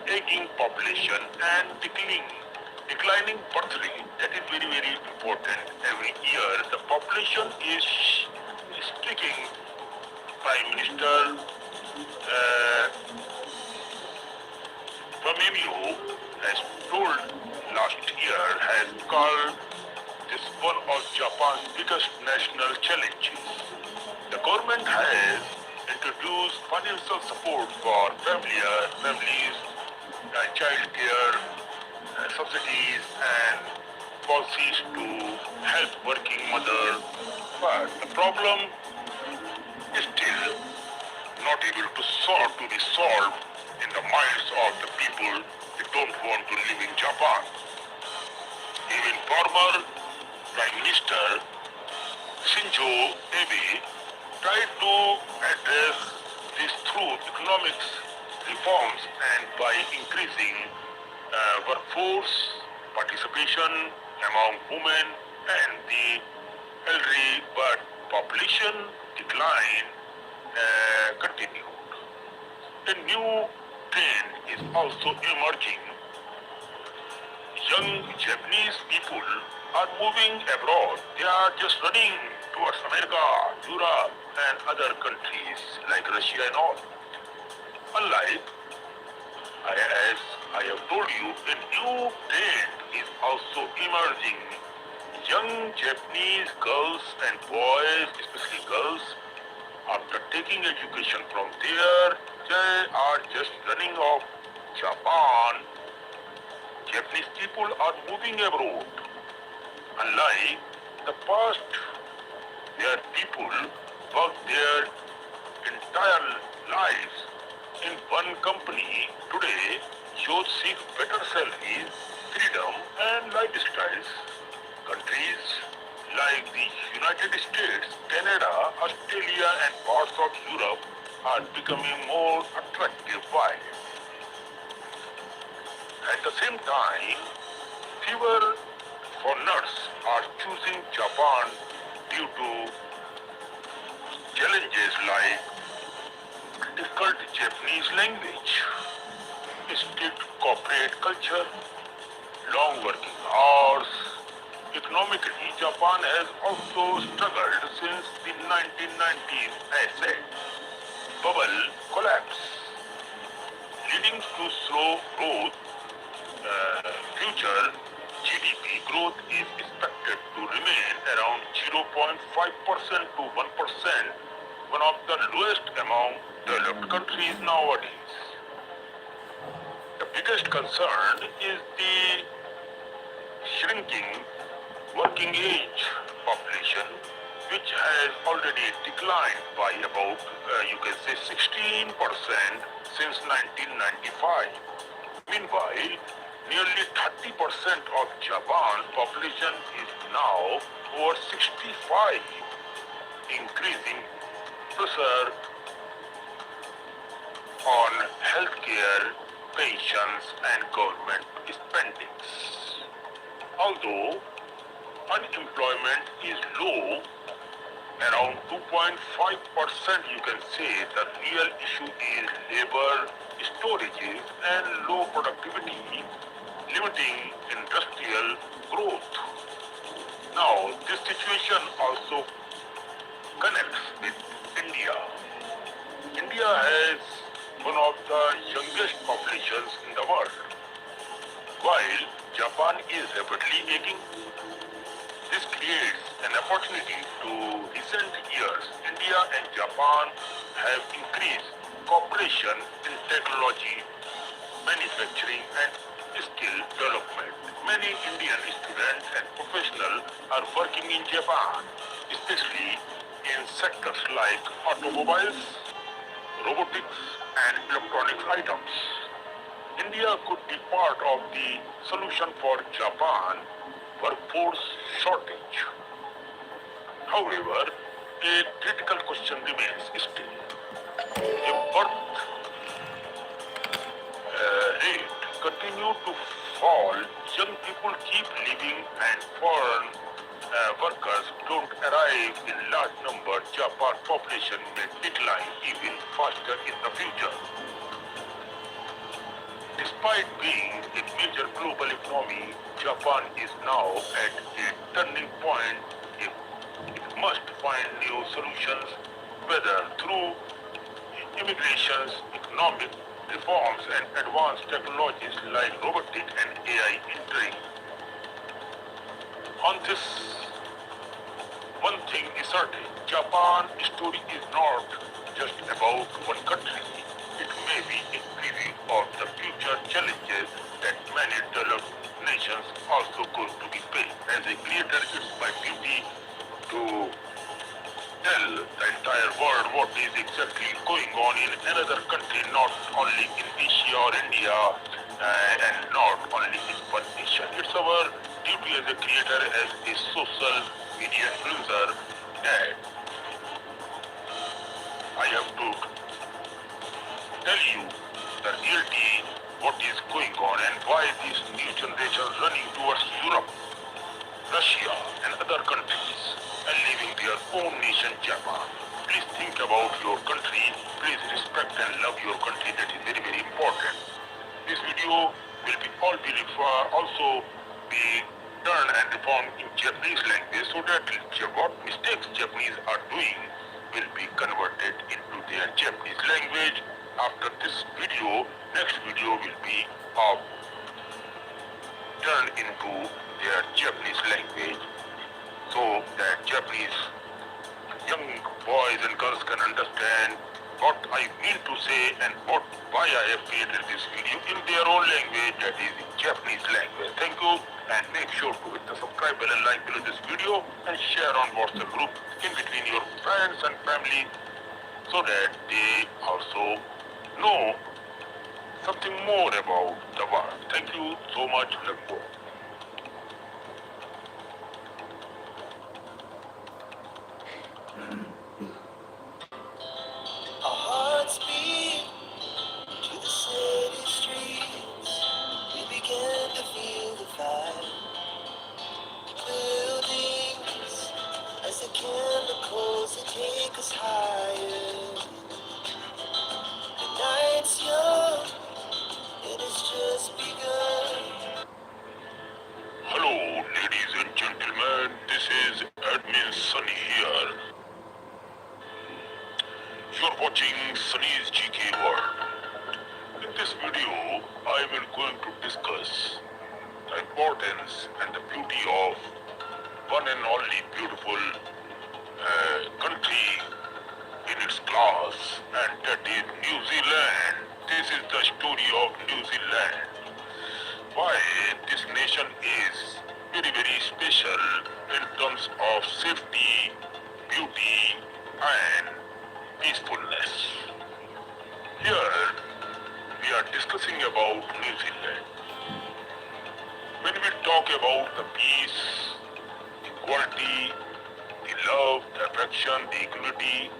aging population and declining birth rate. That is very important. Every year the population is striking. Prime Minister Fumio has told last year, has called this one of Japan's biggest national challenges. The government has introduced financial support for families, child care, subsidies and policies to help working mothers. But the problem is still not able to be solved in the minds of the people who don't want to live in Japan. Even former Prime Minister Shinzo Abe tried to address this through economics reforms and by increasing workforce participation among women and the elderly, but population decline continued. A new trend is also emerging. Young Japanese people are moving abroad. They are just running towards America, Europe, and other countries like Russia and all. Unlike, as I have told you, a new trend is also emerging. Young Japanese girls and boys, especially girls, after taking education from there, they are just running off Japan. Japanese people are moving abroad. Unlike the past, where people work their entire lives in one company, today youth seek better salaries, freedom and lifestyles. Countries like the United States, Canada, Australia and parts of Europe are becoming more attractive. Why? At the same time, fewer foreigners are choosing Japan due to challenges like difficult Japanese language, strict corporate culture, long working hours. Economically, Japan has also struggled since the 1990s asset bubble collapse, leading to slow growth. Future GDP growth is expected to remain around 0.5% to 1%, one of the lowest among developed countries nowadays. The biggest concern is the shrinking working age population, which has already declined by about, you can say, 16% since 1995. Meanwhile, nearly 30% of Japan's population is now over 65, increasing pressure on healthcare, pensions and government spendings. Although unemployment is low, around 2.5%, you can say the real issue is labor storages and low productivity, limiting industrial growth. Now, this situation also connects with India. India has one of the youngest populations in the world. While Japan is rapidly aging, this creates an opportunity to recent years. India and Japan have increased cooperation in technology, manufacturing and skill development. Many Indian students and professionals are working in Japan, especially in sectors like automobiles, robotics and electronic items. India could be part of the solution for Japan workforce shortage. However, a critical question remains still. If birth rate continue to fall, young people keep leaving and foreign workers don't arrive in large numbers, Japan population may decline even faster in the future. Despite being a major global economy, Japan is now at a turning point. It must find new solutions, whether through immigrations, economic reforms, and advanced technologies like robotics and AI entering. On this, one thing is certain, Japan's story is not just about one country. It may be a preview of the future challenges that many developed nations also going to be faced. As a creator, it's my duty to tell the entire world what is exactly going on in another country, not only in Asia or India, and not only in one nation. It's our duty as a creator, as a social media influencer, that I have to tell you the reality, what is going on and why this new generation is running towards Europe, Russia and other countries and leaving their own nation, Japan. Please think about your country. Please respect and love your country. That is very, very important. This video will be also be done and reformed in Japanese language so that what mistakes Japanese are doing will be converted into their Japanese language. After this video, next video will be turned into their Japanese language so that Japanese young boys and girls can understand what I mean to say and why I have created this video in their own language, that is in Japanese language. Thank you, and make sure to hit the subscribe bell and like below this video and share on WhatsApp group in between your friends and family so that they also know something more about the world. Thank you so much. Let's go. Our hearts beat to the city streets. We began to feel the vibe. Buildings as the chemicals that take us higher. The night's young, it has just begun. Hello, ladies and gentlemen. This is Admin Sunny here. You're watching Sunny's GK World. In this video, I will going to discuss the importance and the beauty of one and only beautiful country in its class, and that is New Zealand. This is the story of New Zealand. Why this nation is very, very special in terms of safety, beauty, and peacefulness. Here, we are discussing about New Zealand. When we talk about the peace, equality, the love, the affection, the equality,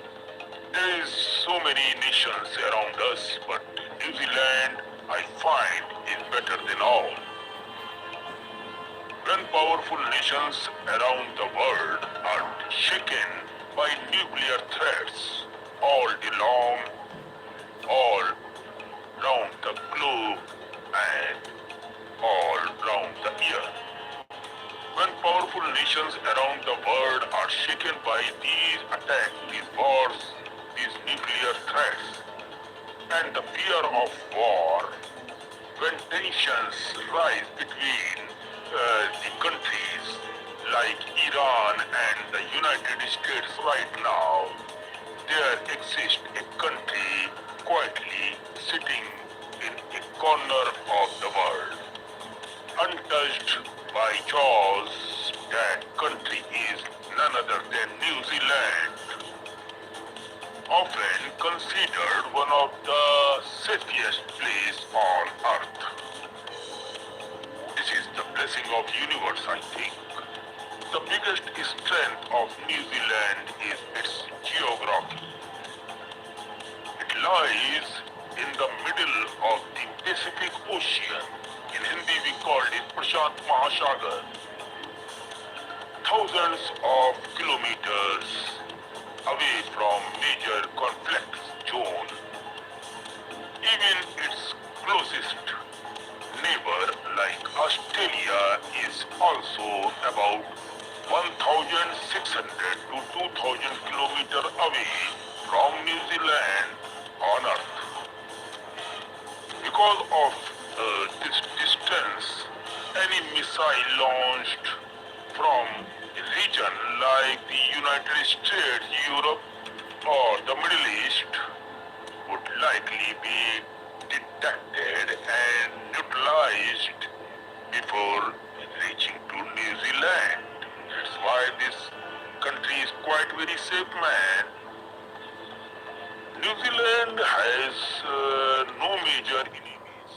there is so many nations around us, but New Zealand, I find, is better than all. When powerful nations around the world are shaken by nuclear threats all day long, all round the globe and all round the year. When powerful nations around the world are shaken by these attacks, these wars, right now, there exists a country quietly sitting in a corner of the world, untouched by chores. That country is none other than New Zealand, often considered one of the safest places on earth. This is the blessing of universe, I think. The biggest strength of New Zealand is its geography. It lies in the middle of the Pacific Ocean. In Hindi we call it Prashant Mahasagar. Thousands of kilometers away from major conflict zone. Even its closest neighbor like Australia is also about 1,600 to 2,000 kilometers away from New Zealand on Earth. Because of this distance, any missile launched from a region like the United States, Europe, or the Middle East would likely be detected and neutralized before reaching to New Zealand. That's why this country is quite very safe, man. New Zealand has no major enemies.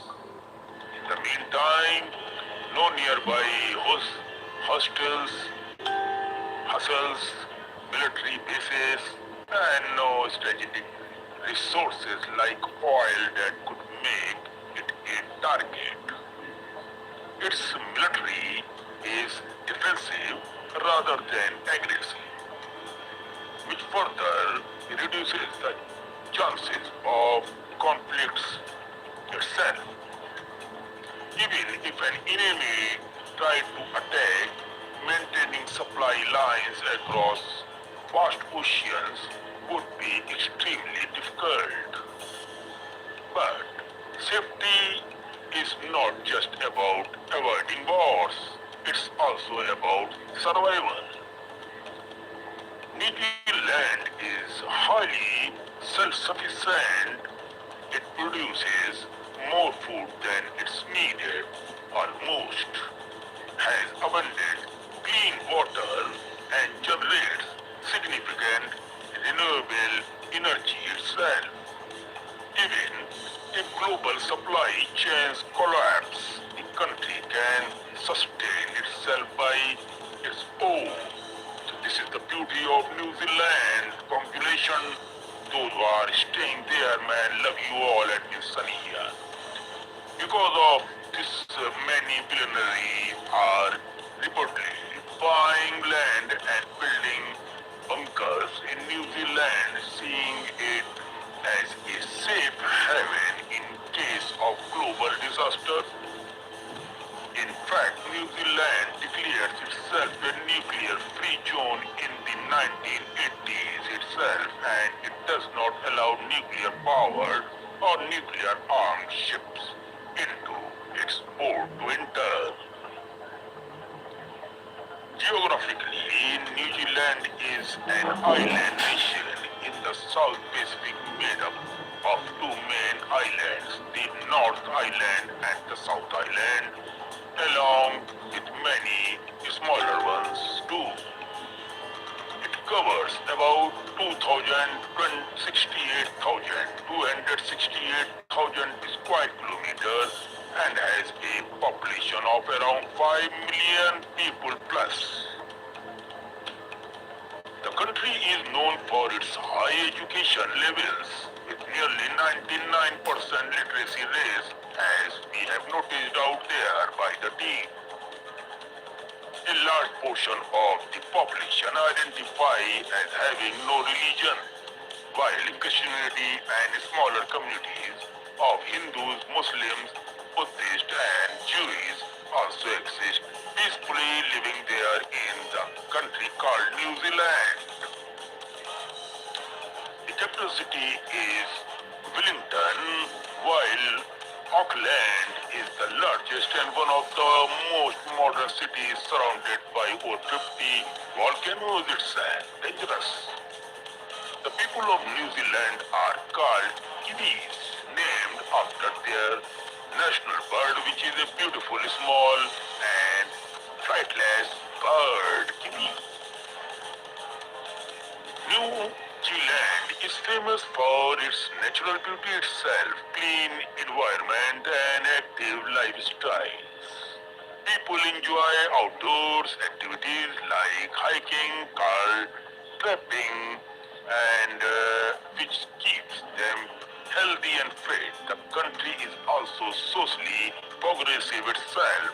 In the meantime, no nearby hostels, hustles, military bases, and no strategic resources like oil that could make it a target. Its military is defensive rather than aggressive, which further reduces the chances of conflicts itself. Even if an enemy tried to attack, maintaining supply lines across vast oceans would be extremely difficult. But safety is not just about avoiding wars, it's also about survival. New Zealand is highly self-sufficient. It produces more food than it's needed, almost, has abundant clean water, and generates significant renewable energy itself. Even if global supply chains collapse, the country can sustain itself by its own. So this is the beauty of New Zealand population. Those who are staying there, man, love you all and it's sunny here. Because of this, many billionaires are reportedly buying land and building bunkers in New Zealand, seeing it as a safe haven in case of global disaster. In fact, New Zealand declared itself a nuclear-free zone in the 1980s itself, and it does not allow nuclear-powered or nuclear-armed ships into its port to enter. Geographically, New Zealand is an island nation in the South Pacific made up of two main islands, the North Island and the South Island, along with many smaller ones too. It covers about 268,268,000 square kilometers and has a population of around 5 million people plus. The country is known for its high education levels with nearly 99% literacy rate, as we have noticed out there by the team. A large portion of the population identify as having no religion, while Christianity and smaller communities of Hindus, Muslims, Buddhists and Jews also exist, peacefully living there in the country called New Zealand. The capital city is Wellington, while Auckland is the largest and one of the most modern cities surrounded by over 50 volcanoes. It's dangerous. The people of New Zealand are called Kiwis, named after their national bird, which is a beautiful, small and flightless bird, kiwi. New Zealand is famous for its natural beauty itself, clean environment and active lifestyles. People enjoy outdoors activities like hiking, car trapping, and which keeps them healthy and fit. The country is also socially progressive itself.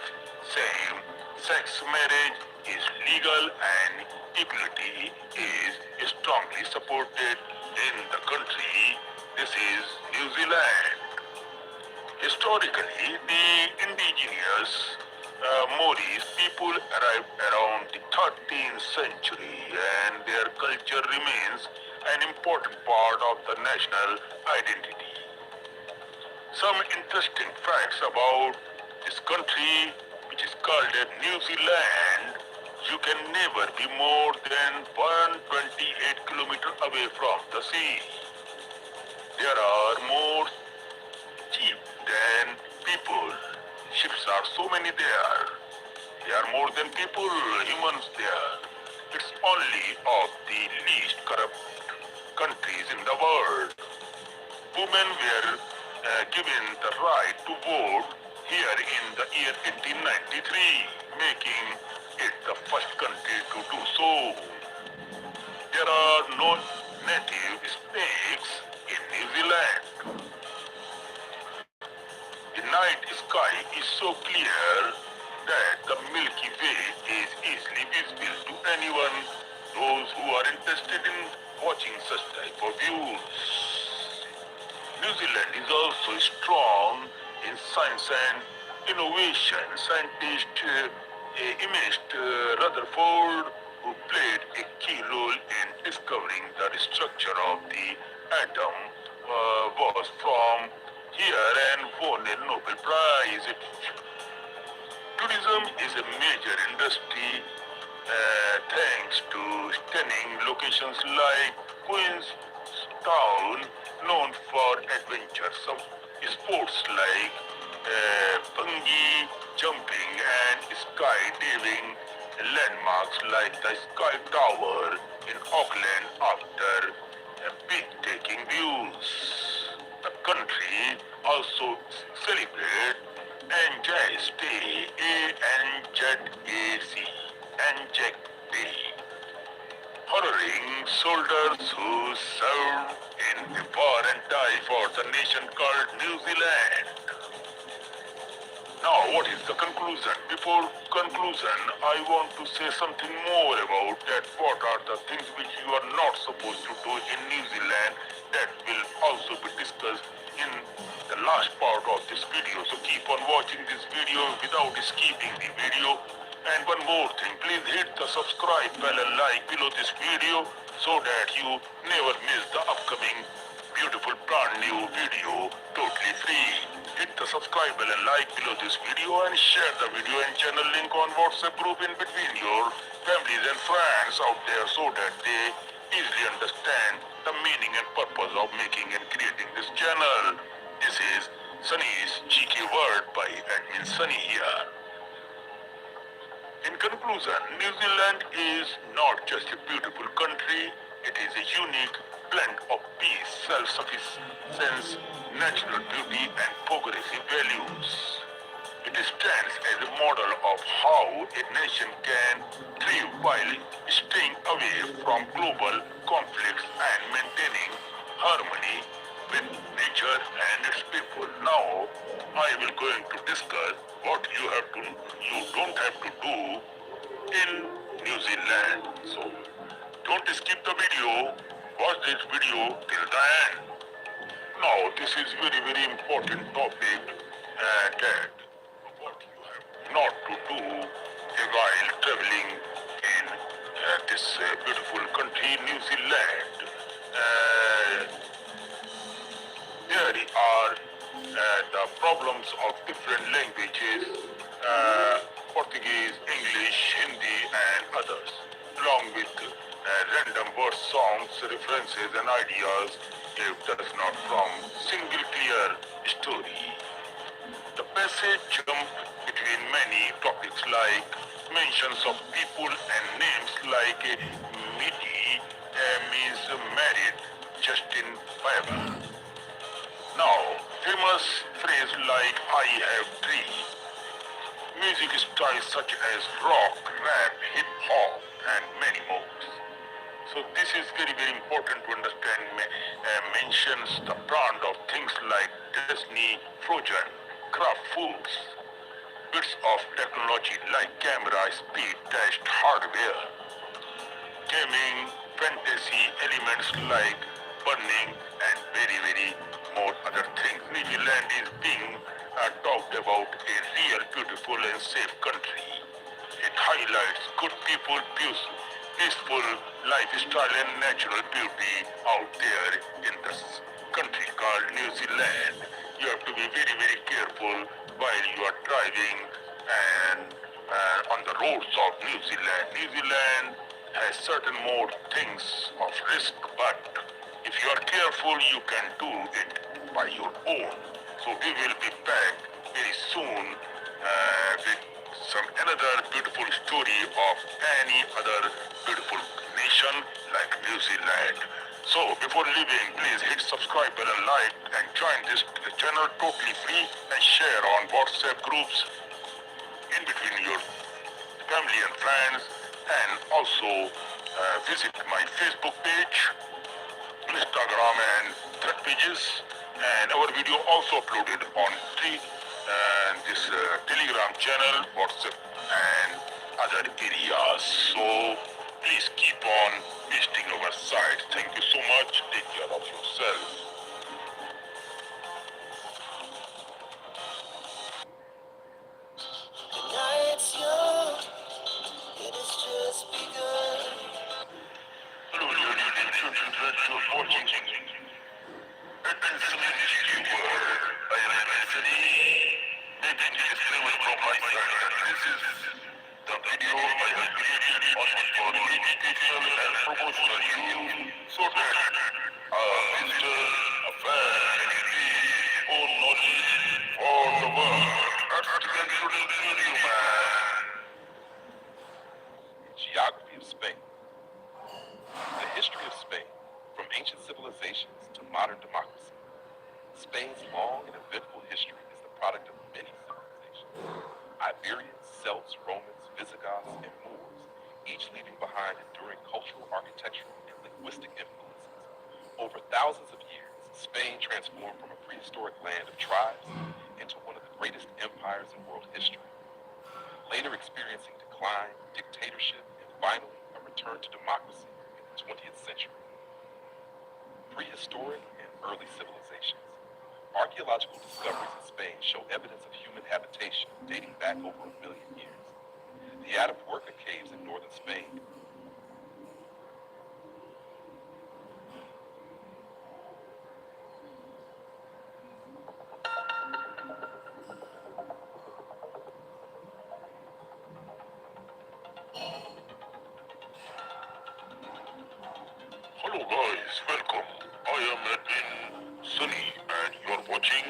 Same-sex marriage is legal and equality is strongly supported in the country. This is New Zealand. Historically, the indigenous Maoris people arrived around the 13th century and their culture remains an important part of the national identity. Some interesting facts about this country, which is called New Zealand, you can never be more than 128 kilometers away from the sea. There are more cheap than people. Ships are so many there. There are more than people, humans there. It's only of the least corrupt countries in the world. Women were given the right to vote here in the year 1893, making it the first country to do so. There are no native snakes in New Zealand. The night sky is so clear that the Milky Way is easily visible to anyone, those who are interested in watching such type of views. New Zealand is also strong in science and innovation. Scientist Ernest Rutherford, who played a key role in discovering the structure of the atom, was from here and won a Nobel Prize. Tourism is a major industry thanks to stunning locations like Queenstown, known for adventure. Some sports like bungee jumping and skydiving, landmarks like the Sky Tower in Auckland after breathtaking views. The country also celebrates Anzac Day, A-N-Z-A-C, Anzac Day, honoring soldiers who served in the war and died for the nation called New Zealand. Now, what is the conclusion? Before conclusion, I want to say something more about that. What are the things which you are not supposed to do in New Zealand that will also be discussed in the last part of this video. So keep on watching this video without skipping the video. And one more thing, please hit the subscribe bell and like below this video so that you never miss the upcoming beautiful brand new video totally free. Hit the subscribe bell and like below this video and share the video and channel link on WhatsApp group in between your families and friends out there so that they easily understand the meaning and purpose of making and creating this channel. This is Sunny's GK Word by Admin Sunny here. In conclusion, New Zealand is not just a beautiful country, it is a unique blend of peace, self-sufficiency, natural beauty and progressive values. It stands as a model of how a nation can thrive while staying away from global conflicts and maintaining harmony with nature and its people. Now, I will going to discuss what you don't have to do in New Zealand. So, don't skip the video. Watch this video till the end. Now, this is very important topic that what you have not to do while traveling in this beautiful country, New Zealand. There are the problem different languages, Portuguese, English, Hindi, and others, along with random word songs, references, and ideas if does not from single clear story. The passage jump between many topics like mentions of people and names like Midi means married Justin Bieber. Now, famous phrase like I have dreams, music styles such as rock, rap, hip hop, and many more. So this is very, very important to understand. Mentions the brand of things like Disney, Frozen, Kraft Foods, bits of technology like camera, speed, test, hardware, gaming, fantasy elements like burning, and very, very more other things. New Zealand is being talked about a real, beautiful, and safe country. It highlights good people, peaceful lifestyle, and natural beauty out there in this country called New Zealand. You have to be very, very careful while you are driving and on the roads of New Zealand. New Zealand has certain more things of risk, but if you are careful, you can do it by your own. So we will be back very soon with some another beautiful story of any other beautiful nation like New Zealand. So before leaving, please hit subscribe button, like, and join this channel totally free, and share on WhatsApp groups in between your family and friends, and also visit my Facebook page, Instagram, and thread pages, and our video also uploaded on this Telegram channel, WhatsApp, and other areas. So please keep on visiting our site. Thank you so much. Take care of yourself. Night's young, it has just begun. Hello, ladies and gentlemen, you're watching Itinerary World. I am Anthony, making this disclaimer from my side that this is the video I have created only for educational and promotional use, so that a visitor, a fan, can receive more knowledge for the world. That's the concluding video, man. Geography of Spain. The history of Spain, from ancient civilizations to modern democracy. Spain's long and eventful history is the product of many civilizations. Iberians, Celts, Romans, Visigoths, and Moors, each leaving behind enduring cultural, architectural, and linguistic influences. Over thousands of years, Spain transformed from a prehistoric land of tribes into one of the greatest empires in world history. Later experiencing decline, dictatorship, and finally a return to democracy in the 20th century. Prehistoric and early civilizations. Archaeological discoveries in Spain show evidence of human habitation dating back over 1 million years. The Atapuerca caves in northern Spain. Hello guys, welcome. I am Edwin Sunny, and you're watching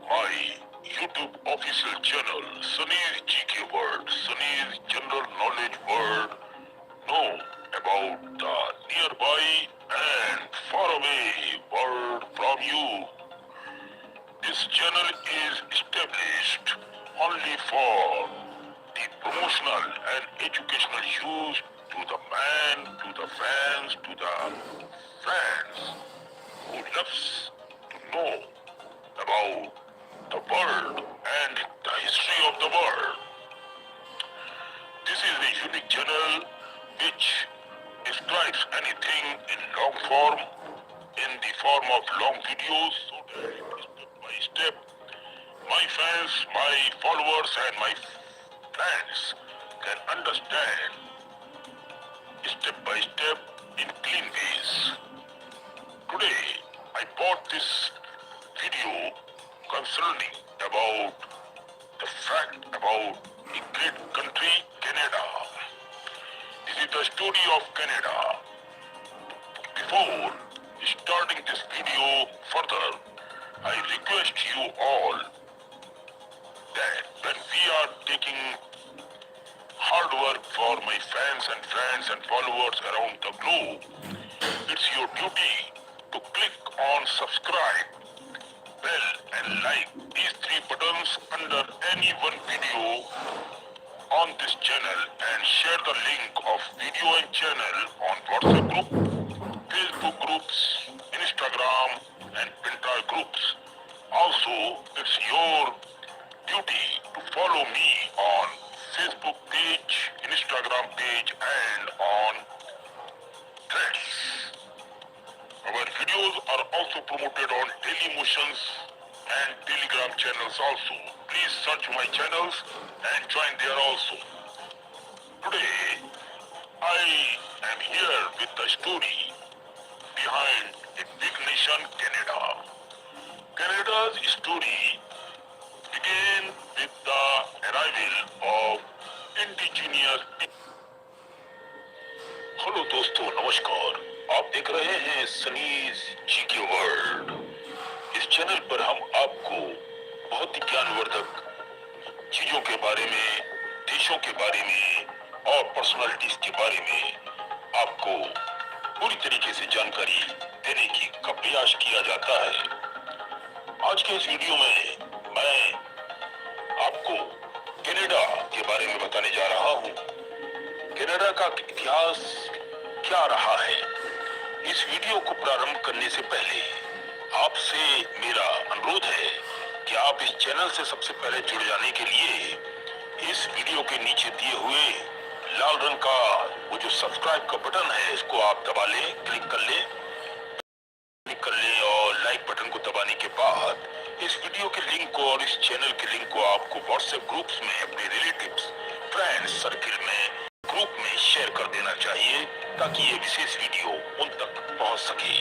my YouTube official channel, Sunny's GK World, Sunny's General Knowledge World. Know about the nearby and faraway world from you. This channel is established only for the promotional and educational use to the man, to the fans, to the friends who loves to know about the world and the history of the world. This is a unique channel which describes anything in long form, in the form of long videos, so that step by step, my fans, my followers, and my friends can understand step by step in clean ways. Today, I bought this video concerning about before starting this video further, I request you all that when we are taking hard work for my fans and friends and followers around the globe, it's your duty to click on subscribe, bell and like these three buttons under any one video on this channel and share the link of video and channel on WhatsApp group, Facebook groups, Instagram and Pinterest groups. Also, it's your duty to follow me on Facebook page, Instagram page and on Threads. Our videos are also promoted on Daily Motions and Telegram channels also. Please search my channels and join there also. Today, I am here with the story behind a big nation, Canada. Canada's story began with the arrival of indigenous people. Hello दोस्तों, नमस्कार। आप देख रहे हैं Sunny's जी के world. इस channel पर हम आपको बहुत ही ज्ञानवर्धक चीजों के बारे में, देशों के बारे में और पर्सनालिटीज के बारे में आपको पूरी तरीके से जानकारी देने का प्रयास किया जाता है। आज के इस वीडियो में मैं आपको कनाडा के बारे में बताने जा रहा हूँ। कनाडा का इतिहास क्या रहा है। इस वीडियो को प्रारंभ करने से पहले आपसे मेरा अनुरोध है कि आप इस चैनल से सबसे पहले जुड़ जाने के लिए इस वीडियो के नीचे दिए हुए लाल रंग का वो जो सब्सक्राइब का बटन है, इसको आप दबा लें, क्लिक कर लें और लाइक बटन को दबाने के बाद इस वीडियो के लिंक को और इस चैनल के लिंक को आपको व्हाट्सएप ग्रुप्स में, अपने रिलेटिव्स, फ्रेंड्स सर्किल में, ग्रुप में शेयर कर देना चाहिए ताकि ये विशेष वीडियो उन तक पहुंच सके।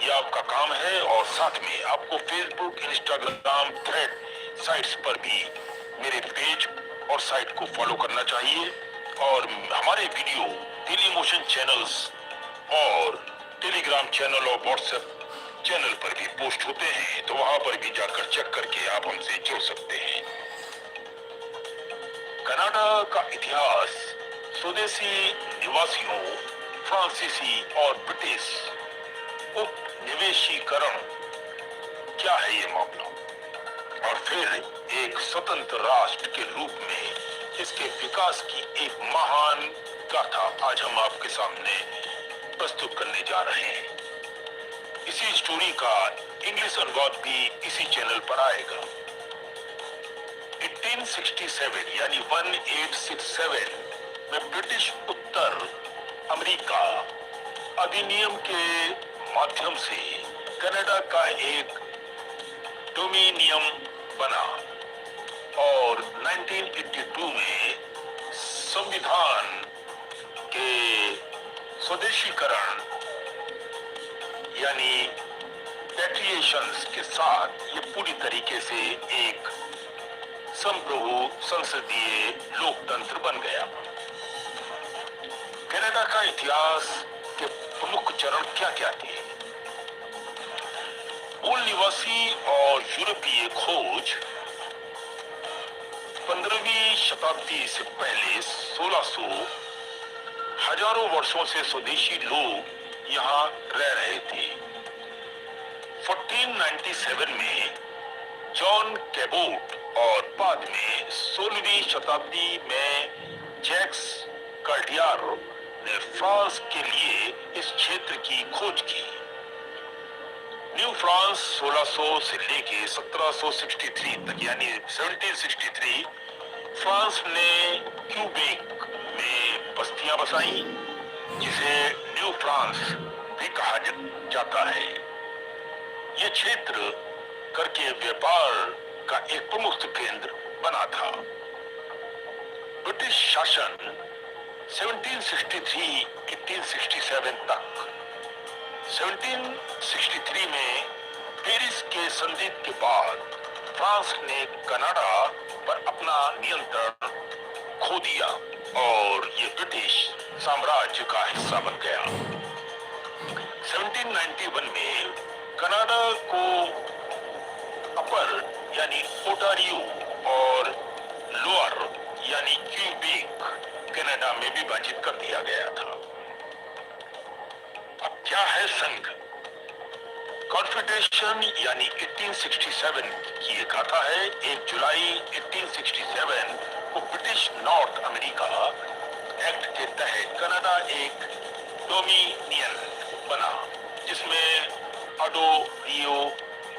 ये आपका काम है। और साथ में आपको फेसबुक, इंस्टाग्राम, थ्रेड साइट्स पर भी मेरे पेज और साइट को फॉलो करना चाहिए। और हमारे वीडियो डेली मोशन चैनल्स और टेलीग्राम चैनल और व्हाट्सएप चैनल पर भी पोस्ट होते हैं, तो वहां पर भी जाकर चेक करके आप हमसे जुड़ सकते हैं। कनाडा का इतिहास स्वदेशी निवासियों, फ्रांसीसी और ब्रिटिश उपनिवेशीकरण क्या है ये मामला, और फिर एक स्वतंत्र राष्ट्र के रूप में इसके विकास की एक महान गाथा आज हम आपके सामने प्रस्तुत करने जा रहे हैं। इसी स्टोरी का इंग्लिश अनुवाद भी इसी चैनल पर आएगा। 1867 यानी 1867 में ब्रिटिश उत्तर अमेरिका अधिनियम के माध्यम से कनाडा का एक डोमिनियन बना और 1982 में संविधान के स्वदेशीकरण यानी पैट्रिएशंस के साथ ये पूरी तरीके से एक संप्रभु संसदीय लोकतंत्र बन गया। कनाडा का इतिहास के प्रमुख चरण क्या क्या थे? मूल निवासी और यूरोपीय खोज 15वीं शताब्दी से पहले 1600 हजारों वर्षों से स्वदेशी लोग यहाँ रह रहे थे। 1497 में जॉन कैबोट और बाद में 16वीं शताब्दी में जैक्स कार्टियर ने फ्रांस के लिए इस क्षेत्र की खोज की। न्यू फ्रांस 1600 से लेके 1763 तक यानी 1763 फ्रांस ने क्यूबेक में बस्तियां बसाई, जिसे न्यू फ्रांस भी कहा जाता है। यह क्षेत्र करके व्यापार का एक प्रमुख केंद्र बना था। ब्रिटिश शासन 1763-1867 तक। 1763 में पेरिस के संधि के बाद फ्रांस ने कनाडा पर अपना नियंत्रण खो दिया और ये ब्रिटिश साम्राज्य का हिस्सा बन गया। 1791 में कनाडा को अपर यानी ओटारियो और लोअर यानी क्यूबेक कनाडा में विभाजित कर दिया गया था। अब क्या है संघ? कॉन्फेडरेशन यानी 1867 की एक गाथा है। 1 जुलाई 1867 को ब्रिटिश नॉर्थ अमेरिका एक्ट के तहत कनाडा एक डोमिनियन बना, जिसमें अडो, रियो,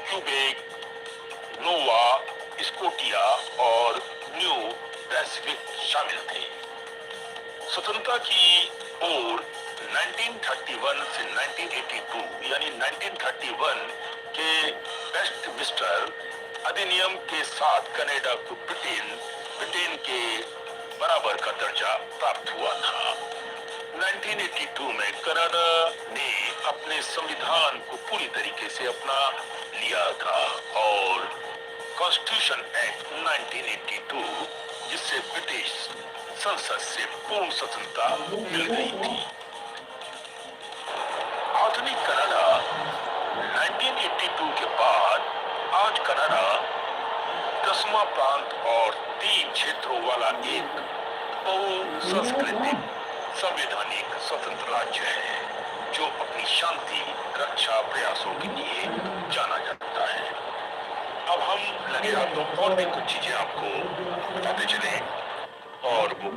क्यूबेक, नोवा स्कोटिया और न्यू पैसिफिक शामिल थे। स्वतंत्रता की ओर 1931 से 1982 यानी 1931 के वेस्टमिंस्टर अधिनियम के साथ कनाडा को ब्रिटेन के बराबर का दर्जा प्राप्त हुआ था। 1982 में कनाडा ने अपने संविधान को पूरी तरीके से अपना लिया था और कॉन्स्टिट्यूशन एक्ट 1982, जिससे ब्रिटिश संसद से पूर्ण स्वतंत्रता मिल गई थी। आधुनिक कनाडा 1982 के बाद आज कनाडा 10वां प्रांत और 3 क्षेत्रों वाला एक बहुसांस्कृतिक संवैधानिक स्वतंत्र राज्य है, जो अपनी शांति रक्षा प्रयासों के लिए जाना जाता है। अब हम लगे हाथों और भी कुछ चीजें आपको बताते चले, और वो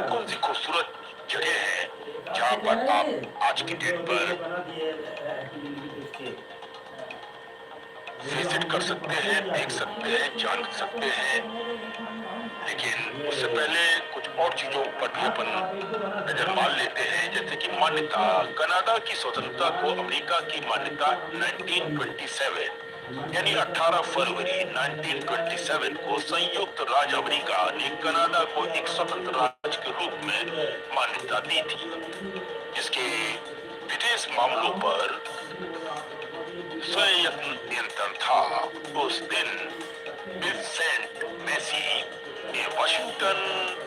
कौन सी खूबसूरत जगह है जहाँ पर आप आज की डेट पर विजिट कर सकते हैं, देख सकते हैं, जान सकते हैं। लेकिन उससे पहले कुछ और चीजों पर भी अपन नजर मार लेते हैं, जैसे कि मान्यता। कनाडा की स्वतंत्रता को अमेरिका की मान्यता 1927 यानी 18 फरवरी 1927 को संयुक्त राज्य अमेरिका ने कनाडा को एक स्वतंत्र राज्य के रूप में मान्यता दी थी, जिसके विदेश मामलों पर स्वयं नियंत्रण था। उस दिन विंसेंट मेसी ने वाशिंगटन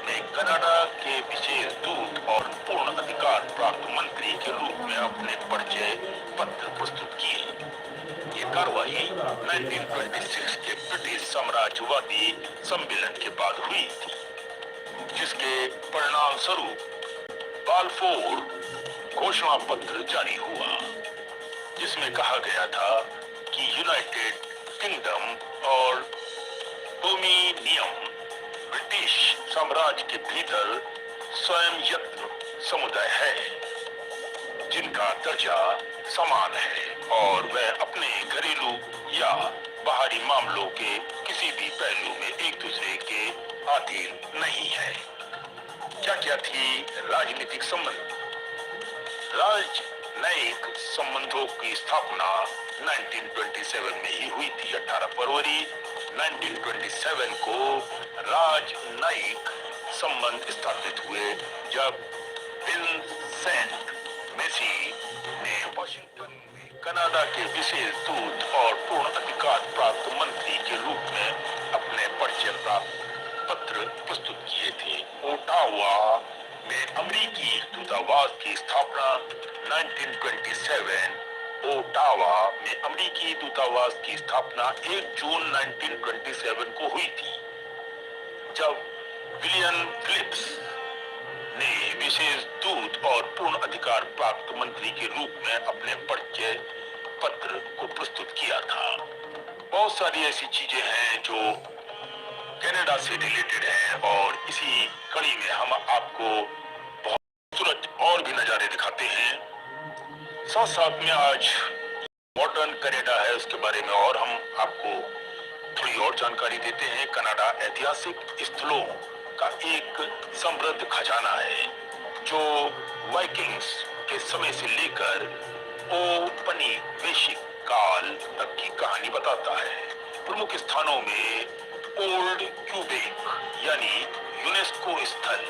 में कनाडा के विशेष दूत और पूर्ण अधिकार प्राप्त मंत्री के रूप में अपने परिचय पत्र प्रस्तुत किए। ये कार्रवाई 1926 के ब्रिटिश साम्राज्यवादी सम्मेलन के बाद हुई थी, जिसके परिणाम स्वरूप बालफोर घोषणा पत्र जारी हुआ, जिसमें कहा गया था कि यूनाइटेड किंगडम और डोमिनियन ब्रिटिश साम्राज्य के भीतर स्वायत्त समुदाय है, जिनका दर्जा समान है और वह अपने घरेलू या बाहरी मामलों के किसी भी पहलू में एक दूसरे के अधीन नहीं है। क्या क्या थी राजनीतिक संबंध? राजनयिक संबंधों की स्थापना 1927 में ही हुई थी। 18 फरवरी 1927 को राजनयिक संबंध स्थापित हुए, जब विंसेंट मेसी ने वाशिंगटन में कनाडा के विशेष दूत और पूर्ण अधिकार प्राप्त मंत्री के रूप में अपने परिचय प्राप्त पत्र प्रस्तुत किए थे। ओटावा में अमेरिकी दूतावास की स्थापना 1927 ओटावा में अमेरिकी दूतावास की स्थापना 1 जून 1927 को हुई थी, जब विलियम फिलिप्स ने विशेष दूत और पूर्ण अधिकार प्राप्त मंत्री के रूप में अपने परिचय पत्र को प्रस्तुत किया था। बहुत सारी ऐसी चीजें हैं जो कनाडा से रिलेटेड हैं, और इसी कड़ी में हम आपको बहुत खूबसूरत और भी नजारे दिखाते हैं। साथ साथ में आज मॉडर्न कनाडा है, उसके बारे में और हम आपको थोड़ी और जानकारी देते हैं। कनाडा ऐतिहासिक स्थलों का एक समृद्ध खजाना है, जो वाइकिंग्स के समय से लेकर औपनिवेशिक काल तक की कहानी बताता है। प्रमुख स्थानों में ओल्ड क्यूबेक यानी यूनेस्को स्थल,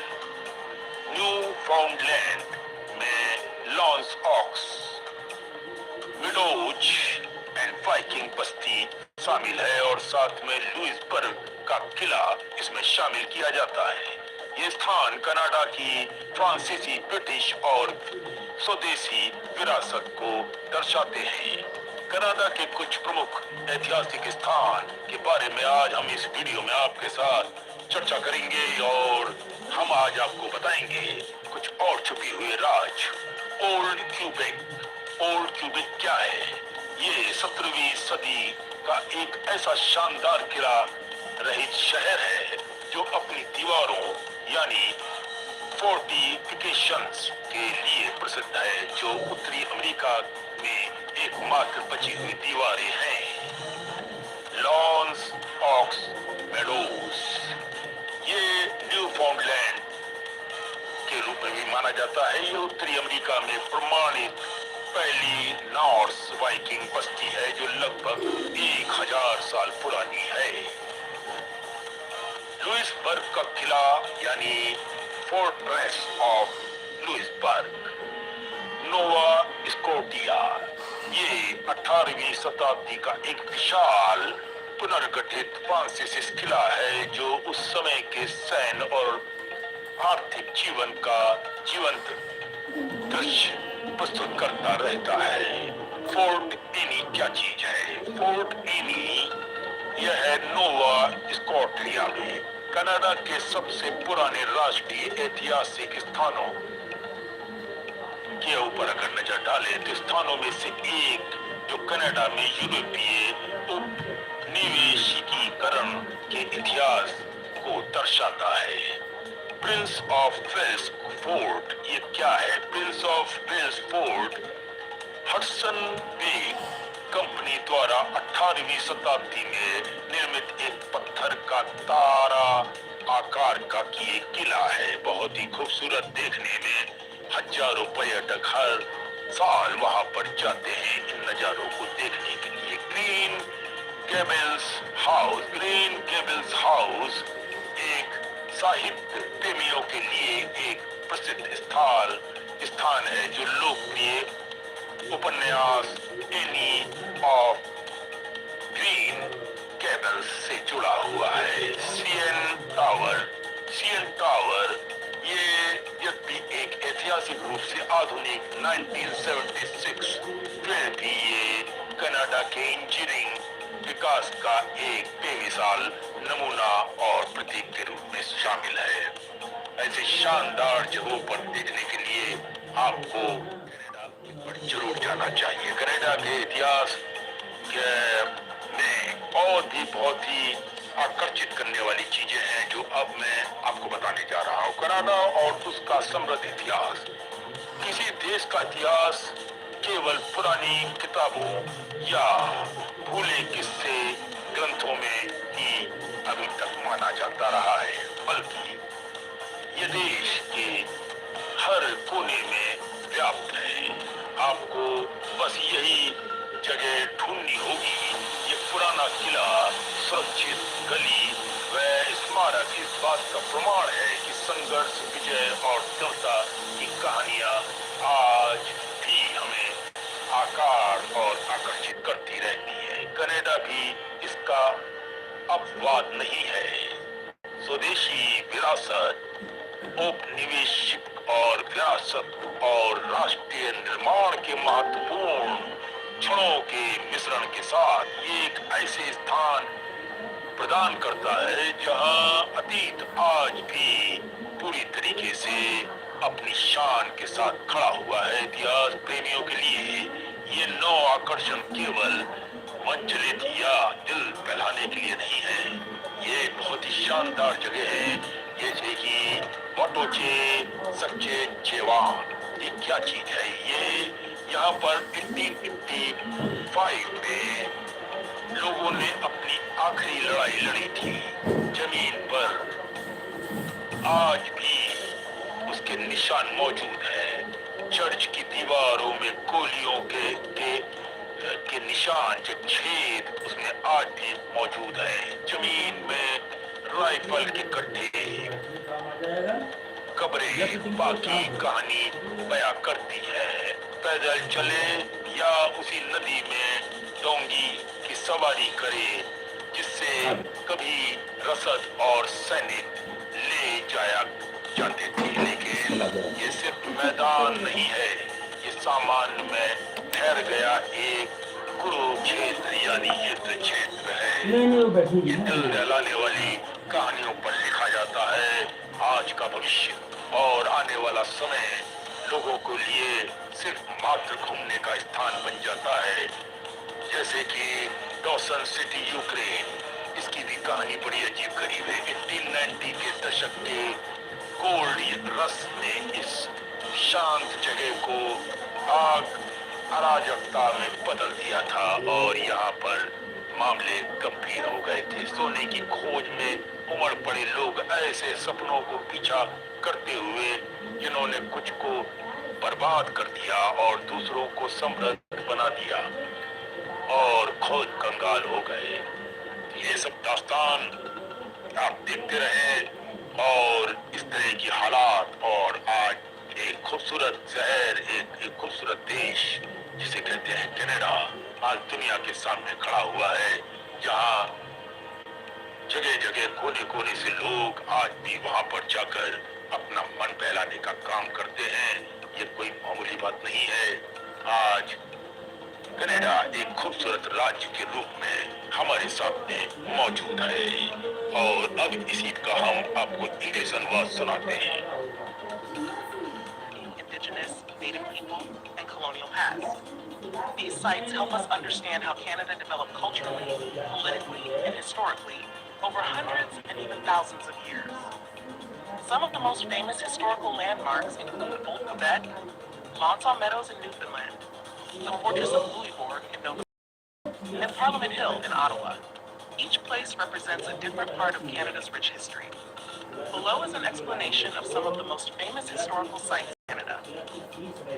न्यू फाउंडलैंड में लॉन्स ऑक्स, विडोज एंड वाइकिंग बस्ती शामिल है, और साथ में लुइसबर्ग का किला इसमें शामिल किया जाता है। ये स्थान कनाडा की फ्रांसीसी, ब्रिटिश और स्वदेशी विरासत को दर्शाते हैं। कनाडा के कुछ प्रमुख ऐतिहासिक स्थान के बारे में आज हम इस वीडियो में आपके साथ चर्चा करेंगे और हम आज आपको बताएंगे कुछ और छुपी हुए राज। Old Quebec. ओल्ड क्यूबेक क्या है? ये 17वीं सदी का एक ऐसा शानदार किला रहित शहर है जो अपनी दीवारों यानी फोर्टिफिकेशंस के लिए प्रसिद्ध है, जो उत्तरी अमेरिका में एकमात्र बची हुई दीवारें हैं। L'Anse, aux, Meadows. ये न्यूफाउंडलैंड के रूप में भी माना जाता है। ये उत्तरी अमेरिका में प्रमाणित पहली नॉर्स वाइकिंग बस्ती है जो लगभग 1000 साल पुरानी है। लुइसबर्ग का किला यानी fortress of Louisbourg. Nova Scotia. ये 18वीं शताब्दी का एक विशाल पुनर्गठित फ्रांसीसी किला है जो उस समय के सैन्य और आर्थिक जीवन का जीवंत दृश्य प्रस्तुत करता रहता है। फोर्ट एनी क्या चीज है? फोर्ट एनी यह है नोवा स्कॉटिया में कनाडा के सबसे पुराने राष्ट्रीय ऐतिहासिक स्थानों के ऊपर अगर नजर डालें तो स्थानों में से एक जो कनाडा में यूरोपीय उपनिवेशीकरण के इतिहास को दर्शाता है। Prince of Wales Fort. ये क्या है? Prince of Wales Fort Hudson Bay Company द्वारा 18वीं शताब्दी में निर्मित एक पत्थर का तारा आकार का एक किला है। बहुत ही खूबसूरत देखने में। हजारों पर्यटक हर साल वहां पर जाते हैं इन नजारों को देखने के लिए। Green Gables house. Green Gables house एक साहित्य प्रेमियों के लिए एक प्रसिद्ध स्थान है जो लोकप्रिय उपन्यास एनी ऑफ ग्रीन गेबल्स से जुड़ा हुआ है। CN tower. सीएन टावर ये भी एक ऐतिहासिक रूप से आधुनिक 1976 फिर भी ये कनाडा के इंजीनियरिंग विकास का एक बेमिसाल नमूना और प्रतीक के रूप में शामिल है। ऐसे शानदार जगहों पर देखने के लिए आपको जरूर जाना चाहिए। कनाडा के इतिहास में और भी बहुत ही आकर्षित करने वाली चीजें हैं जो अब मैं आपको बताने जा रहा हूँ। कनाडा और उसका समृद्ध इतिहास। किसी देश का इतिहास केवल पुरानी किताबों या भूले किस्से ग्रंथों में ही अभी तक माना जाता रहा है, बल्कि ये देश के हर कोने में व्याप्त है। आपको बस यही जगह ढूंढनी होगी। ये पुराना किला, सुरक्षित गली व स्मारक इस बात का प्रमाण है कि संघर्ष, विजय और दृढ़ता की कहानियां आज भी हमें आकार और आकर्षित करती रहती है। कनाडा भी इसका अपवाद नहीं है। स्वदेशी विरासत, औपनिवेशिक और विरासत और राष्ट्रीय निर्माण के महत्वपूर्ण क्षणों के मिश्रण के साथ ये एक ऐसे स्थान प्रदान करता है जहां अतीत आज भी पूरी तरीके से अपनी शान के साथ खड़ा हुआ है। इतिहास प्रेमियों के लिए ये नौ आकर्षण केवल मंचलित या दिल बहलाने के लिए नहीं है। ये बहुत ही शानदार जगह है, जैसे कि मोटोचे सच्चे चेवान। ये क्या चीज है? ये यहाँ पर 1855 में लोगों ने अपनी आखिरी लड़ाई लड़ी थी। जमीन पर आज भी उसके निशान मौजूद हैं। चर्च की दीवारों में गोलियों के निशान, जो छेद उसमें आज भी मौजूद है। जमीन में राइफल के गड्ढे, कब्रें बाकी कहानी बयां करती है। पैदल चले या उसी नदी में डोंगी की सवारी करे जिससे कभी रसद और सैनिक ले जाया जाते थे, लेकिन ये सिर्फ मैदान नहीं है, ये सामान्य में ठहर गया एक कुरुक्षेत्र यानी युद्ध क्षेत्र है। ये दिल दहलाने वाली कहानियों पर लिखा जाता है आज का भविष्य और आने वाला समय लोगों के लिए सिर्फ मात्र घूमने का स्थान बन जाता है। जैसे कि डॉसन सिटी यूक्रेन, इसकी भी कहानी बड़ी अजीब गरीब है। 1890 के दशक के गोल्ड रश ने इस शांत जगह को आग अराजकता में बदल दिया था और यहाँ पर मामले गंभीर हो गए थे। सोने की खोज में उमड़ पड़े लोग ऐसे सपनों को पीछा करते हुए जिन्होंने कुछ को बर्बाद कर दिया और दूसरों को समृद्ध बना दिया और खुद कंगाल हो गए। ये सब दास्तान आप देखते रहे और इस तरह की हालात और आज एक खूबसूरत शहर, एक खूबसूरत देश जिसे कहते हैं कनाडा, आज दुनिया के सामने खड़ा हुआ है, जहाँ जगह जगह कोने कोने से लोग आज भी वहां पर जाकर अपना मन बहलाने का काम करते हैं। ये कोई मामूली बात नहीं है। आज कनाडा एक खूबसूरत राज्य के रूप में हमारे सामने मौजूद है और अब इसी का हम आपको इंग्लिश अनुवाद सुनाते हैं। Indigenous, Native people, and colonial past. These sites help us understand how Canada developed culturally, politically, and historically over hundreds and even thousands of years. Some of the most famous historical landmarks include Old Quebec, Montauk Meadows in Newfoundland, the Fortress of Louisbourg in Nova Scotia, and Parliament Hill in Ottawa. Each place represents a different part of Canada's rich history. Below is an explanation of some of the most famous historical sites in Canada.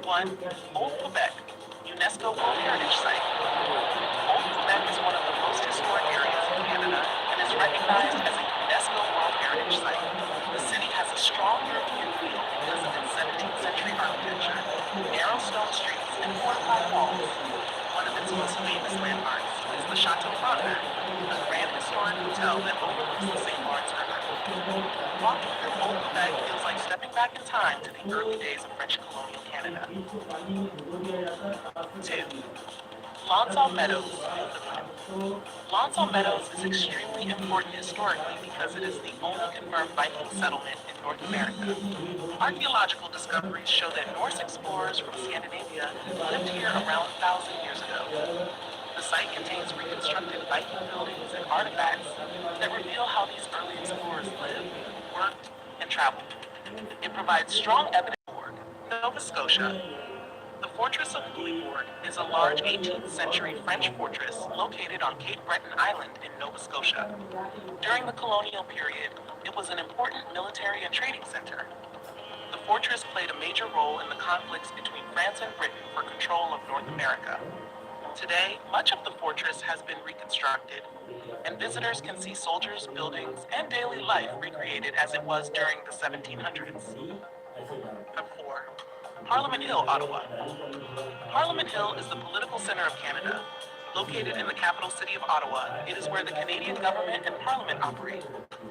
1. Old Quebec, UNESCO World Heritage Site. Old Quebec is one of the most historic areas in Canada and is recognized as a UNESCO World Heritage Site. The city has a strong European feel because of its 17th century architecture, narrow stone streets, and fortified walls. One of its most famous landmarks is the Chateau Frontenac, a grand historic hotel that overlooks the St. Lawrence River. Walking through Old Quebec feels like stepping back in time to the early days of French colonial Canada. 2. Lansall Meadows, Newfoundland. Lansall Meadows is extremely important historically because it is the only confirmed Viking settlement in North America. Archaeological discoveries show that Norse explorers from Scandinavia lived here around 1,000 years ago. The site contains reconstructed Viking buildings and artifacts that reveal how these early explorers lived, worked, and traveled. It provides strong evidence for Nova Scotia. The Fortress of Louisbourg is a large 18th century French fortress located on Cape Breton Island in Nova Scotia. During the colonial period, it was an important military and trading center. The fortress played a major role in the conflicts between France and Britain for control of North America. Today, much of the fortress has been reconstructed, and visitors can see soldiers, buildings, and daily life recreated as it was during the 1700s. Number 4. Parliament Hill, Ottawa. Parliament Hill is the political center of Canada. Located in the capital city of Ottawa, it is where the Canadian government and Parliament operate.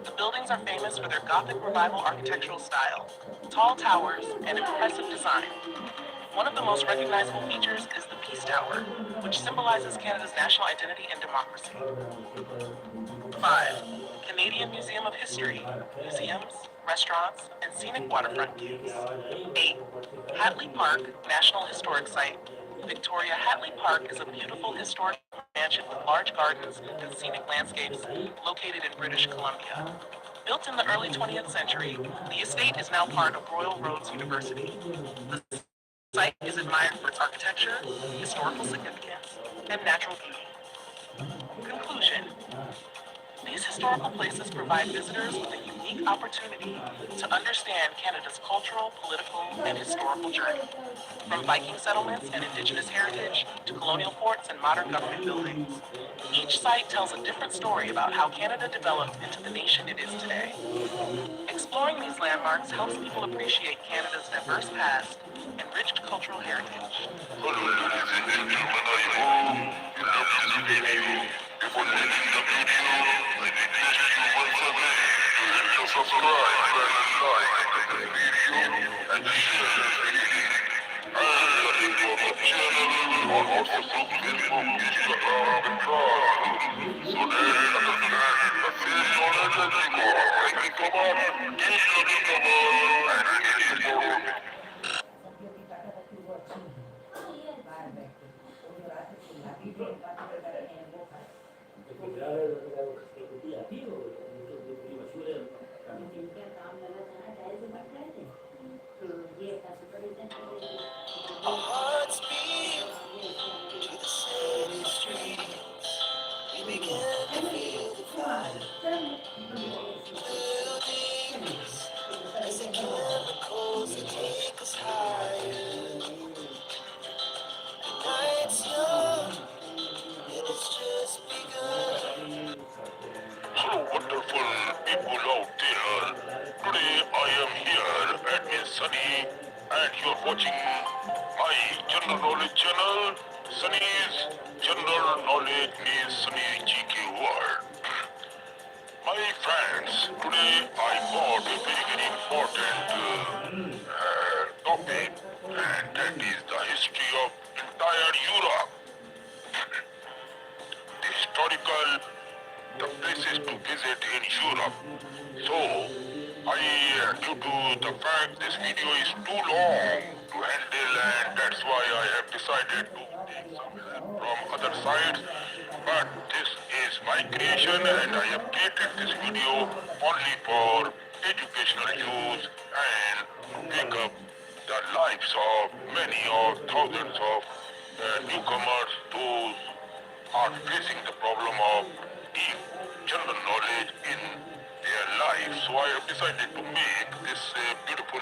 The buildings are famous for their Gothic Revival architectural style, tall towers, and impressive design. One of the most recognizable features is the Peace Tower, which symbolizes Canada's national identity and democracy. 5. Canadian Museum of History, museums, restaurants, and scenic waterfront views. 8. Hatley Park, National Historic Site. Victoria Hatley Park is a beautiful historic mansion with large gardens and scenic landscapes located in British Columbia. Built in the early 20th century, the estate is now part of Royal Roads University. The site is admired for its architecture, historical significance, and natural beauty. Conclusion. These historical places provide visitors with a unique opportunity to understand Canada's cultural, political, and historical journey. From Viking settlements and Indigenous heritage to colonial forts and modern government buildings, each site tells a different story about how Canada developed into the nation it is today. Exploring these landmarks helps people appreciate Canada's diverse past and rich cultural heritage. subscribe and like the video and share this video. And follow the channel on WhatsApp, Facebook, Instagram, and Twitter. So that understand the same knowledge as you got. Thank you so much. Keep looking the world and keep supporting. Our hearts beat to the city streets. We begin to feel the fire. Buildings as the chemicals that take us higher. The night's young and it's just begun. Hello, wonderful people out there. Today I am here at Miss Sunny, and you're watching my general knowledge channel, Sunny's General Knowledge Miss Sunny GK World. My friends, today I brought a very, very important topic, and that is the history of entire Europe. The historical, the places to visit in Europe. So, due to the fact this video is too long to handle, and that's why I have decided to take some help from other sides. But this is my creation, and I have created this video only for educational use and to pick up the lives of many or thousands of newcomers, those are facing the problem of deep general knowledge in their lives. So I have decided to make this beautiful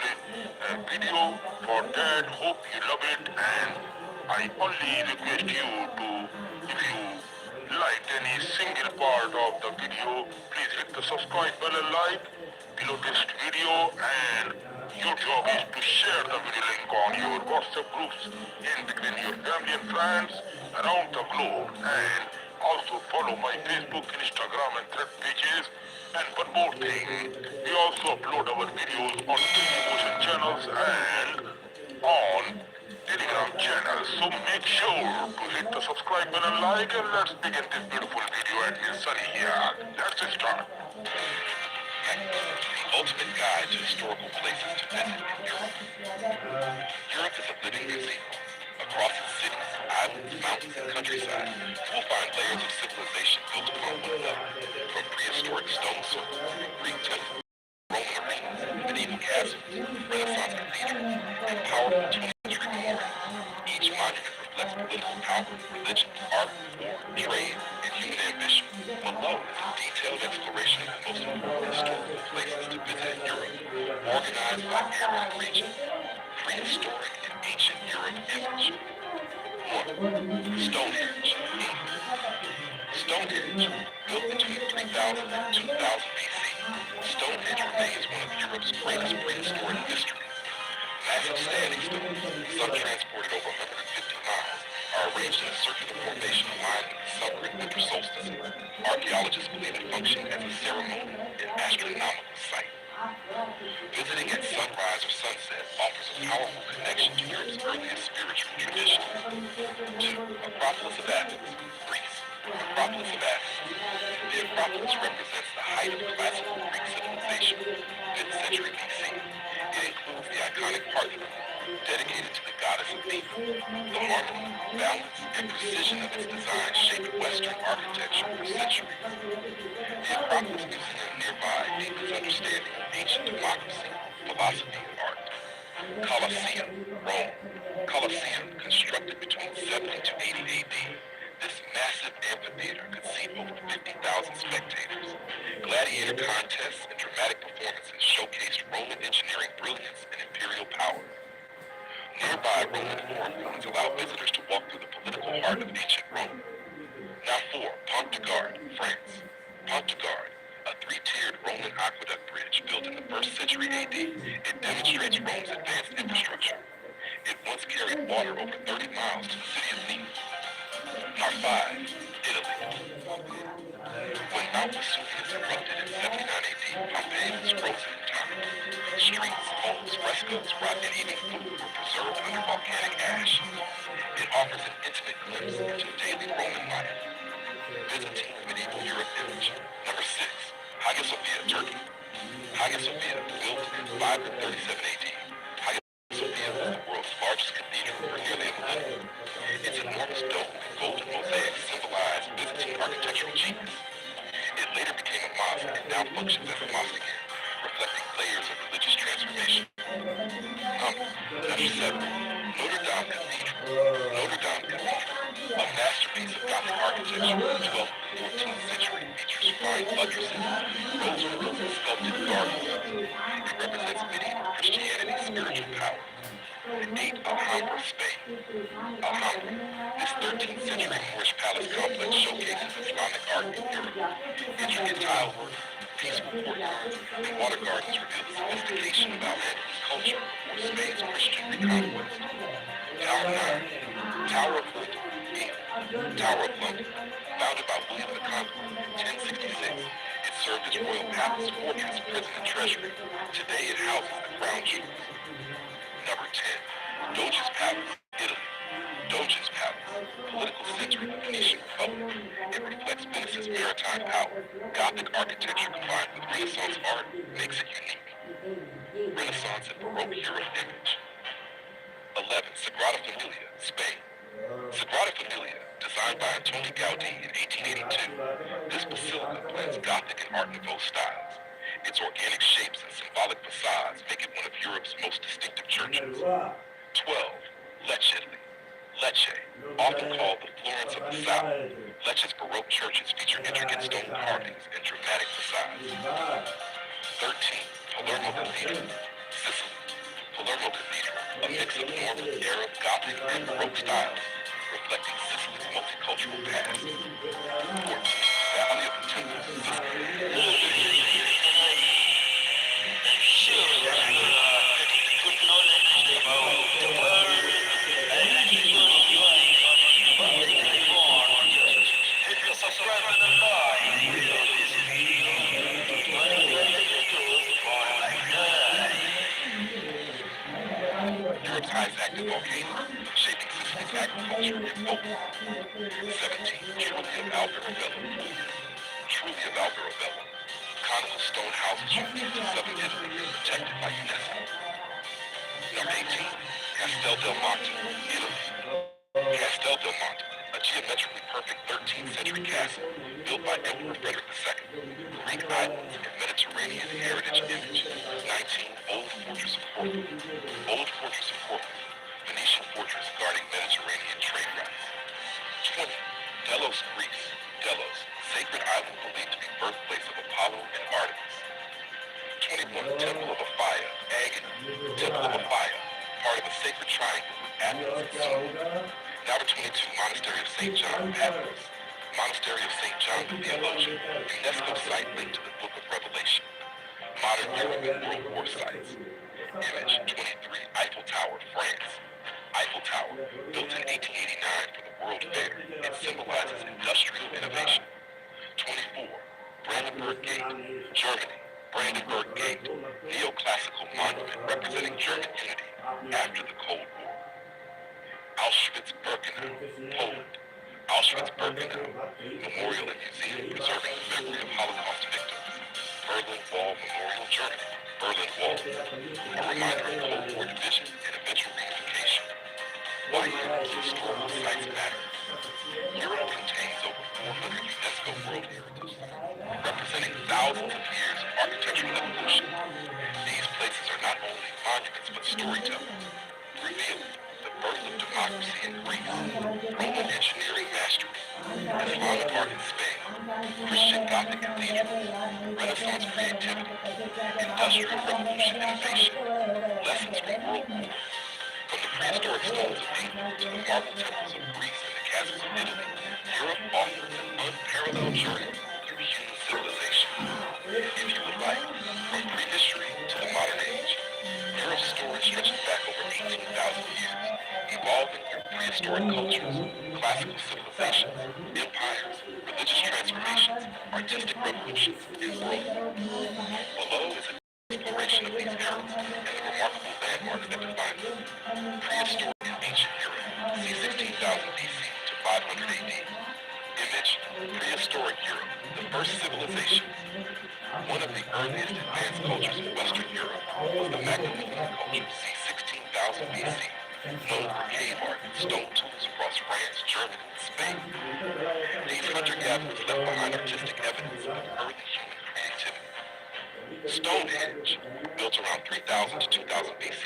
video for that. Hope you love it, and I only request you to, if you liked any single part of the video, please hit the subscribe button, like below this video, and your job is to share the video link on your WhatsApp groups in between your family and friends around the globe, and also follow my Facebook, Instagram, and Thread pages. And one more thing, we also upload our videos on Motion channels and on Telegram channels. So make sure to hit the subscribe button, like, and let's begin this beautiful video at Miss Sunny here. Let's start. The ultimate guide to historical places to visit in Europe. Europe is a living museum. Across its cities, islands, mountains, and countryside, you will find layers of civilization built upon one another, from prehistoric stone circles, Greek temples, Roman arenas, medieval castles, Renaissance cathedrals, and powerful 20th century memorials. Each monument reflects political power, religion, art, war, trade, and human ambition. Below is a detailed exploration of the most important historical places to visit in Europe, organized by era and region. Prehistoric and ancient Europe image. 1. Stonehenge, England. Stonehenge, built between 3000 and 2000 BC, Stonehenge remains one of Europe's greatest prehistoric mysteries. Massive standing stones, some transported over 150 miles, are arranged in a circular formation aligned with the summer and winter solstices. Archaeologists believe it functioned as a ceremonial and astronomical site. Visiting at sunrise or sunset offers a powerful connection to Europe's earliest spiritual traditions. 2. Acropolis of Athens, Greece. Acropolis of Athens. The Acropolis represents the height of classical Greek civilization, 5th century BC. It includes the iconic Parthenon, dedicated to the goddess Athena. The harmony, balance, and precision of its design shaped Western architecture for centuries. The Acropolis Museum nearby deepens understanding of ancient democracy, philosophy, and art. Colosseum, Rome. Colosseum, constructed between 70 to 80 AD. This massive amphitheater could seat over 50,000 spectators. Gladiator contests and dramatic performances showcased Roman engineering brilliance and imperial power. Nearby Roman forum ruins allow visitors to walk through the political heart of ancient Rome. Now 4. Pont de Garde, France. Pont de Garde, a three-tiered Roman aqueduct bridge built in the 1st century AD. It demonstrates Rome's advanced infrastructure. It once carried water over 30 miles to the city of Nice. Now 5. Italy. When Mount Mount Vesuvius erupted in 79 AD. Pompeii was frozen in time. Streets, homes, frescoes, rock, and even food were preserved under volcanic ash. It offers an intimate glimpse into daily Roman life. Byzantine medieval Europe image. Number 6. Hagia Sophia, Turkey. Hagia Sophia, built in 537 AD. Hagia Sophia was the world's largest cathedral for nearly a millennium. Its enormous dome and golden mosaics symbolize Byzantine architectural genius. It later became a mosque and now functions as a mosque again, reflecting layers of religious transformation. Number 7. Notre Dame Cathedral. Notre Dame Cathedral, a masterpiece of Gothic architecture in the 12th and 14th century, features fine buttresses, rosework, and sculpted gardens. It represents medieval Christianity's spiritual power. 8. Alhambra, Spain. Alhambra, this 13th century Moorish palace complex showcases Islamic art in Europe. Intricate tile work, peaceful courtyards, and water gardens reveal the sophistication of Al-Andalus culture before Spain's Christian reconquest. Tower 9. Tower of London, England. Tower of London, founded by William the Conqueror in 1066. It served as royal palace, fortress, prison, and treasury. Today it houses the crown jewels. Number 10. Doge's Palace, Italy. Doge's Palace, political center of the Venetian Republic. It reflects Venice's maritime power. Gothic architecture combined with Renaissance art makes it unique. Renaissance and Baroque Europe image. 11. Sagrada Familia, Spain. Sagrada Familia, designed by Antoni Gaudí in 1882. This basilica blends Gothic and Art Nouveau styles. Its organic shapes and symbolic facades make it one of Europe's most distinctive churches. 12. Lecce, Italy. Lecce, often called the Florence of the South. Lecce's Baroque churches feature intricate stone carvings and dramatic facades. 13. Palermo Cathedral, Sicily. Palermo Cathedral, a mix of Norman, Arab, Gothic, and Baroque styles, reflecting Sicily's multicultural past. 14. Valley of the Temple, Sicily. Europe's highest active volcano, shaping Sicily's agriculture and folklore. 17. Truly of Alberobello. Truly of Alberobello. Conical stone houses unique to southern Italy and protected by UNESCO. Number 18. Castel del Monte, Italy. Castel del Monte, a geometrically perfect 13th century castle built by Emperor Frederick II. Greek islands and Mediterranean heritage image. 19. Old Fortress of Corfu. Old Fortress of Corfu, Venetian fortress guarding Mediterranean trade routes. 20. Delos, Greece. Delos, sacred island believed to be birthplace of Apollo and Artemis. 21. Temple of Apphia, Agana. Temple of Apphia, part of a sacred triangle with Athens and Singh. Number 22. Monastery of St. John, Patmos. Monastery of St. John the Theologian, UNESCO site linked to the Book of Revelation. Modern Europe and World War sites. Image 23. Eiffel Tower, France. Eiffel Tower, built in 1889 for the World Fair, it symbolizes industrial innovation. 24. Brandenburg Gate, Germany. Brandenburg Gate, neoclassical monument representing German unity after the Cold War. Auschwitz-Birkenau, Poland. Auschwitz-Birkenau, memorial and museum preserving the memory of Holocaust victims. Berlin Wall Memorial, Germany. Berlin Wall, a reminder of Cold War division and eventual reunification. Why Europe's historical sites matter. Europe contains over 400 UNESCO World Heritage Sites, representing thousands of years of architectural evolution. These places are not only monuments but storytelling, revealing the birth of democracy in Greece, Roman engineering mastery, Islamic art in Spain, Christian Gothic cathedrals, Renaissance creativity, Industrial Revolution innovation, lessons from World War. From the prehistoric stones of England to the marble temples of Greece and the castles of Italy, Europe offers an unparalleled journey through human civilization. If you would like, from prehistory to the modern age, Europe's story stretches back over 18,000 years, evolving through prehistoric cultures, classical civilizations, Empires, religious transformations, artistic revolutions, and world wars. Below is an exploration of these eras and the remarkable landmarks that define them. Prehistoric and ancient Europe, c. 16,000 BC to 500 AD. Image, prehistoric Europe, the first civilizations. One of the earliest advanced cultures in Western Europe was the Magna culture, c. 16,000 BC, known for cave art and stone tools across France, Germany, and Spain. These hunter-gatherers left behind artistic evidence of early human creativity. Stonehenge, built around 3000 to 2000 BC,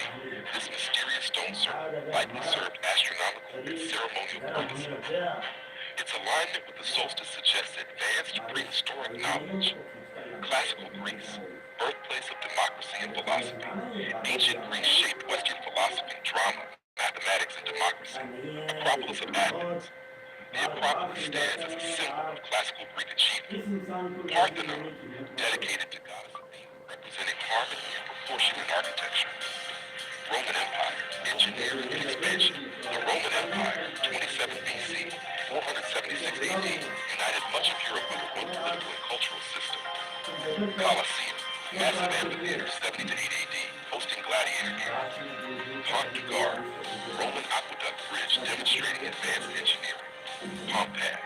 this mysterious stone circle likely served astronomical and ceremonial purposes. Its alignment with the solstice suggests advanced prehistoric knowledge. Classical Greece, birthplace of democracy and philosophy. Ancient Greece shaped Western philosophy, drama, mathematics, and democracy. Acropolis of Athens. The Acropolis stands as a symbol of classical Greek achievement. Parthenon, dedicated to goddess Athena, representing harmony and proportion in architecture. Roman Empire, engineering and expansion. The Roman Empire, 27 BC, 476 AD, united much of Europe under one political and cultural system. Colosseum, massive amphitheater, 70 to 8 AD, hosting gladiator games. Pont du Gard, Roman aqueduct bridge demonstrating advanced engineering. Pompeii,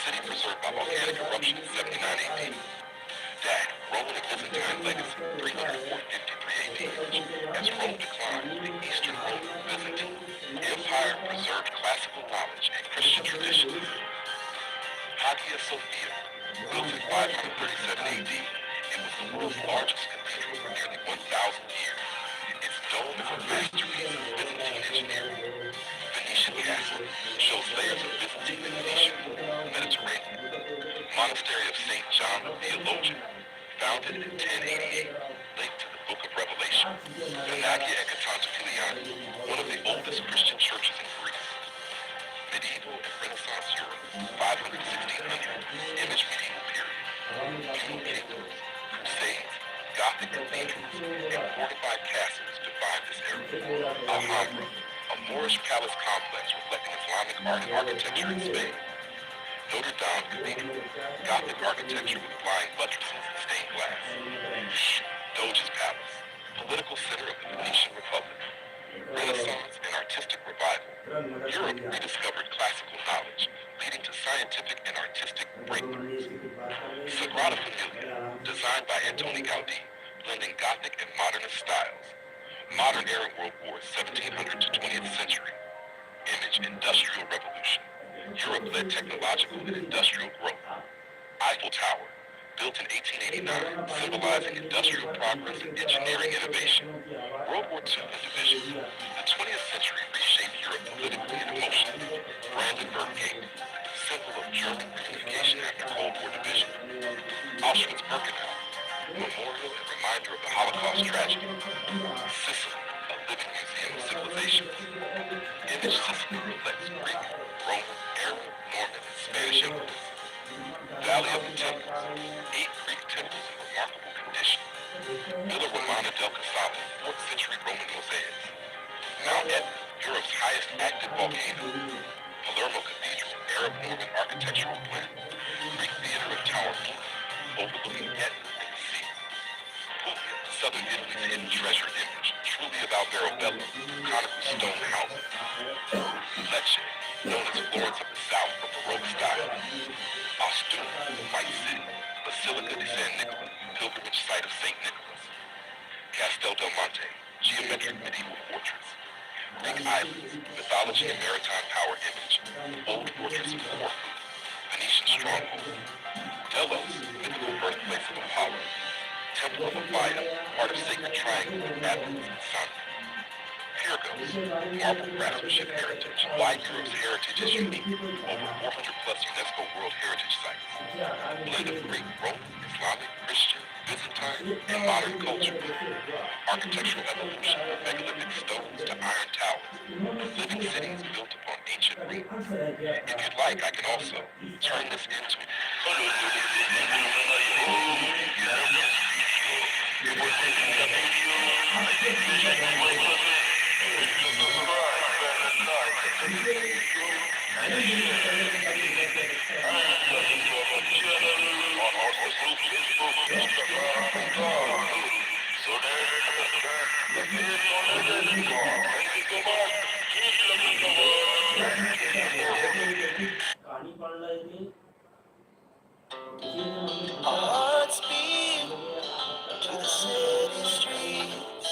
city preserved by volcanic eruption in 79 AD. Dag, Roman and Byzantine legacy, 304-53 AD. As Rome declined, the Eastern Roman Byzantine Empire preserved classical knowledge and Christian traditions. Hagia Sophia, built in 537 AD, it was the world's largest cathedral for nearly 1,000 years. Its dome is a masterpiece of Byzantine engineering. Venetian castle shows layers of Byzantine and Venetian, Mediterranean. Monastery of St. John the Theologian, founded in 1088, linked to the Book of Revelation. Panagia Ekatantopiliani, one of the oldest Christian churches in Greece. Medieval and Renaissance Europe, 500 to 1600, image medieval period. Feudal kingdoms, crusades, Gothic cathedrals, and fortified castles define this era. Alhambra, a Moorish palace complex reflecting Islamic art and architecture in Spain. Notre Dame Cathedral, Gothic architecture with flying buttresses and stained glass. Doge's Palace, political center of the Venetian Republic. Renaissance and artistic revival. Europe rediscovered classical knowledge, leading to scientific and artistic breakthroughs. Sagrada Familia, designed by Antoni Gaudí, blending Gothic and modernist styles. Modern era World War, 1700 to 20th century. Image, Industrial Revolution. Europe led technological and industrial growth. Eiffel Tower, built in 1889, symbolizing industrial progress and engineering innovation. World War II and division. The 20th century reshaped Europe politically and emotionally. Brandenburg Gate, symbol of German reunification after Cold War division. Auschwitz-Birkenau, memorial and reminder of the Holocaust tragedy. Sicily, a living museum of civilizations. Image Sicily reflects Greek, Roman, Arab, Norman, and Spanish influence. Valley of the Temples, 8 Greek temples in remarkable condition. Villa Romana del Casale, 4th century Roman mosaics. Mount Etna, Europe's highest active volcano. Palermo Cathedral, Arab Norman architectural blend. Greek theater of Taormina, overlooking Etna and the sea. Puglia, southern Italy's hidden treasure image, truly about Verobello, conical stone houses. Lecce, known as Florence of the South for Baroque style. Ostum, White City, Basilica di San Nicola, pilgrimage site of St. Nicholas. Castel del Monte, geometric medieval fortress. Greek islands, mythology and maritime power image. Old fortress of Corfu, Venetian stronghold. Delos, mythical birthplace of Apollo. Temple of Apphia, part of sacred triangle of Athens and Santa. Pyrgos, marble craftsmanship heritage. Why Europe's heritage is unique. Over 400 plus UNESCO World Heritage Sites. Blend of Greek, Roman, Islamic, Christian, Byzantine, and modern culture. Architectural evolution from megalithic stones to iron towers. Living cities built upon ancient ruins. If you'd like, I can also turn this into like the video and share and listen to our channel on WhatsApp group, Facebook, Instagram, so that you can get knowledge and inform. Thank you so much. Keep loving the world and keep supporting. Our hearts beat to the city streets.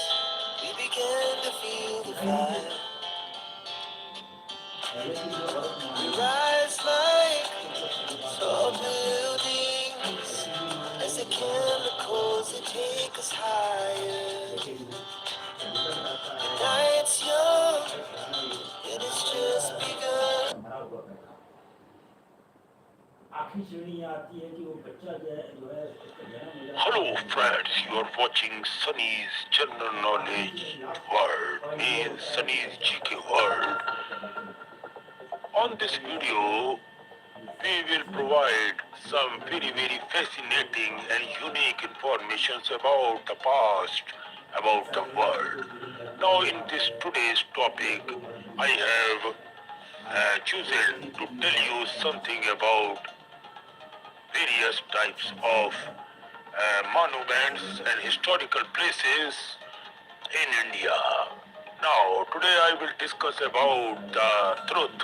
We began to feel the fire. We rise like tall buildings as the chemicals that take us higher. The night's young and it's just begun. Hello friends, you are watching Sunny's General Knowledge World, means Sunny's GK World. On this video, we will provide some very fascinating and unique informations about the past, about the world. Now in this today's topic, I have chosen to tell you something about various types of monuments and historical places in India. Now, today I will discuss about the truth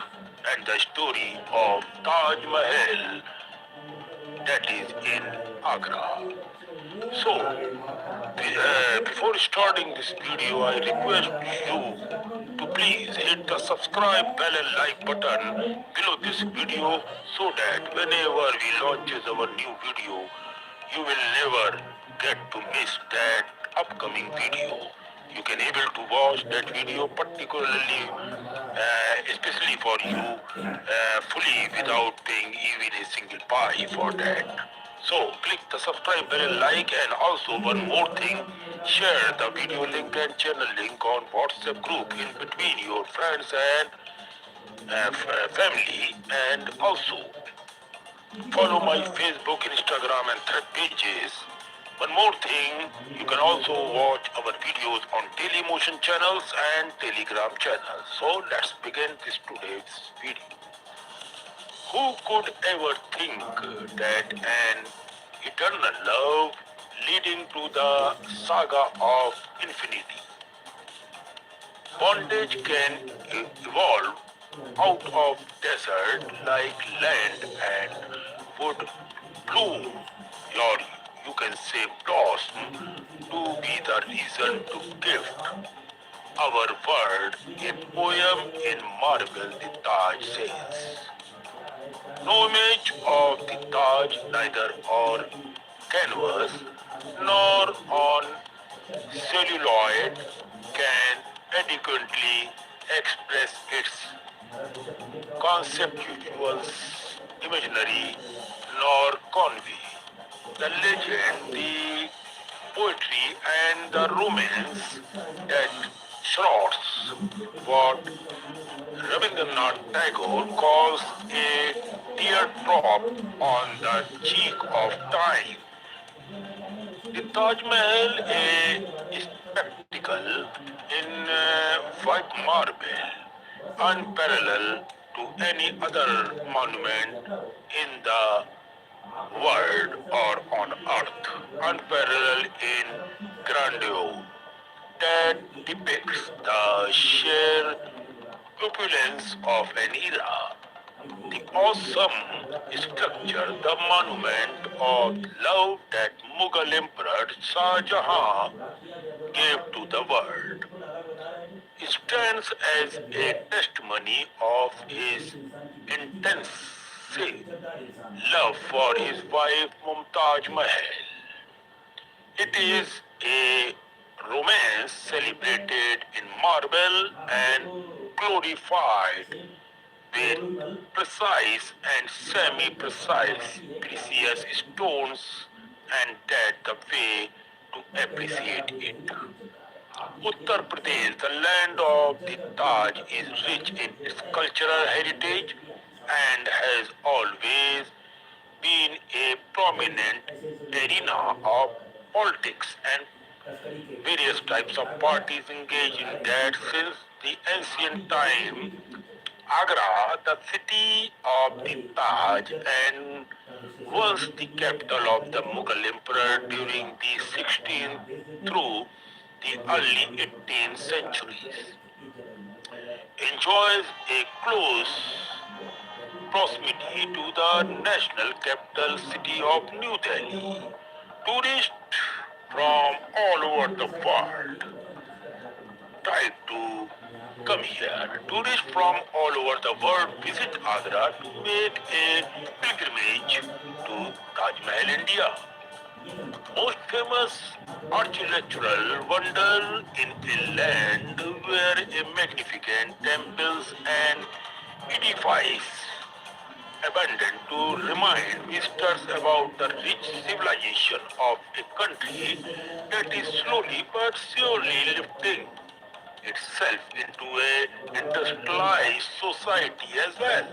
and the story of Taj Mahal that is in Agra. So, before starting this video, I request you to please hit the subscribe bell and like button below this video so that whenever we launches our new video, you will never get to miss that upcoming video. You can able to watch that video particularly, especially for you, fully without paying even a single pie for that. So click the subscribe bell, like, and also one more thing, share the video link and channel link on WhatsApp group in between your friends and family, and also follow my Facebook, Instagram, and thread pages. One more thing, you can also watch our videos on Daily Motion channels and Telegram channels. So let's begin this today's video. Who could ever think that an eternal love leading to the saga of infinity? Bondage can evolve out of desert like land and would bloom, or you can say blossom, to be the reason to gift our world a poem in marble, the Taj says. No image of the Taj, neither on canvas nor on celluloid, can adequately express its conceptual imaginary nor convey the legend, the poetry and the romance that shrouds what Rabindranath Tagore calls a teardrop on the cheek of time. The Taj Mahal, a spectacle in white marble, unparalleled to any other monument in the world or on earth, unparalleled in grandeur, that depicts the sheer opulence of an era. The awesome structure, the monument of love that Mughal Emperor Shah Jahan gave to the world, stands as a testimony of his intense love for his wife Mumtaz Mahal. It is a romance celebrated in marble and glorified with precise and semi-precise precious stones, and that the way to appreciate it. Uttar Pradesh, the land of the Taj, is rich in its cultural heritage and has always been a prominent arena of politics, and various types of parties engage in that since the ancient time, Agra, the city of the Taj and once the capital of the Mughal emperor during the 16th through the early 18th centuries, enjoys a close proximity to the national capital city of New Delhi. Tourists from all over the world try to come here. Tourists from all over the world visit Agra to make a pilgrimage to Taj Mahal, India. Most famous architectural wonder in a land where a magnificent temples and edifices abandoned to remind visitors about the rich civilization of a country that is slowly but surely lifting itself into a industrialized society as well.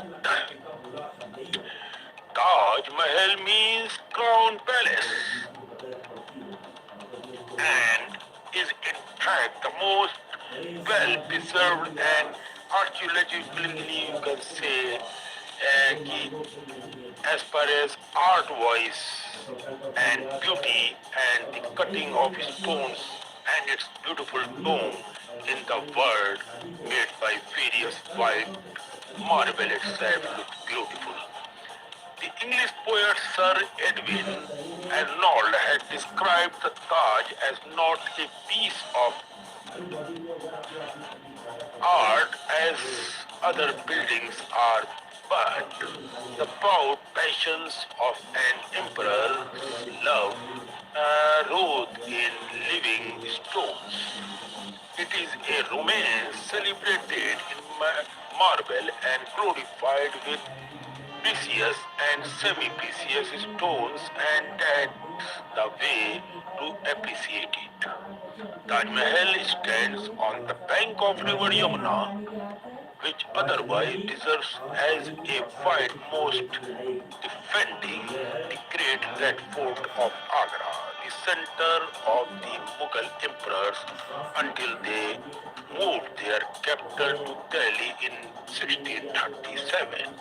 Taj Mahal means crown palace and is in fact the most well preserved and archaeologically you can say as far as art wise and beauty and the cutting of stones and its beautiful dome in the world made by various white marble itself looks beautiful. The English poet Sir Edwin Arnold had described the Taj as not a piece of art as other buildings are, but the proud passions of an emperor's love wrote in living stones. It is a romance celebrated in marble and glorified with precious and semi-precious stones, and that's the way to appreciate it. Taj Mahal stands on the bank of river Yamuna, which otherwise deserves as a wide most defending the great Red Fort of Agra, the center of the Mughal emperors until they moved their capital to Delhi in 1637.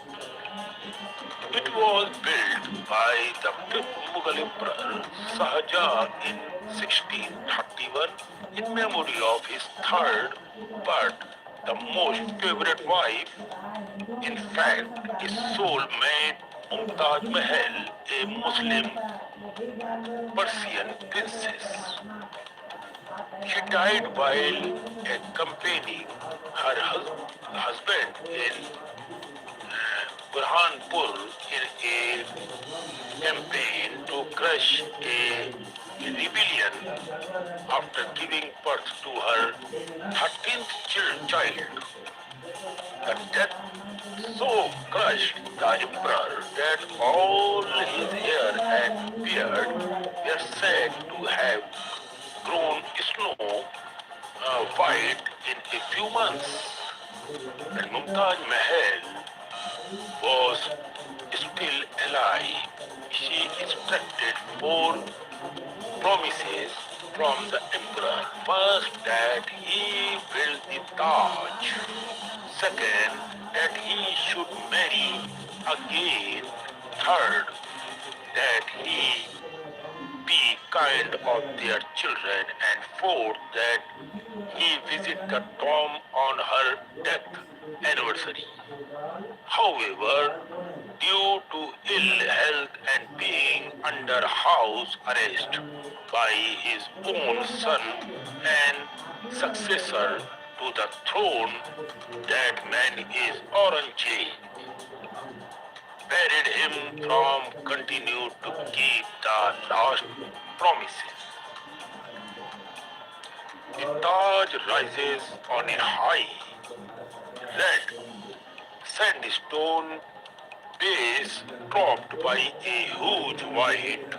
It was built by the fifth Mughal emperor Shahjahan in 1631 in memory of his third but the most favorite wife. In fact, his soulmate Mumtaz Mahal, a Muslim Persian princess. She died while accompanying her husband in Burhanpur in a campaign to crush a rebellion after giving birth to her 13th child. The death so crushed the emperor that all his hair and beard were said to have grown snow white in a few months. And Mumtaz Mahal was still alive. She extracted four promises from the emperor. First, that he build the Taj. Second, that he should marry again. Third, that he be kind of their children. And fourth, that he visit the tomb on her death anniversary. However, due to ill health and being under house arrest by his own son and successor to the throne, that man is Aurangzeb, buried him from continue to keep the last promises. The Taj rises on a high, red sandstone base topped by a huge white.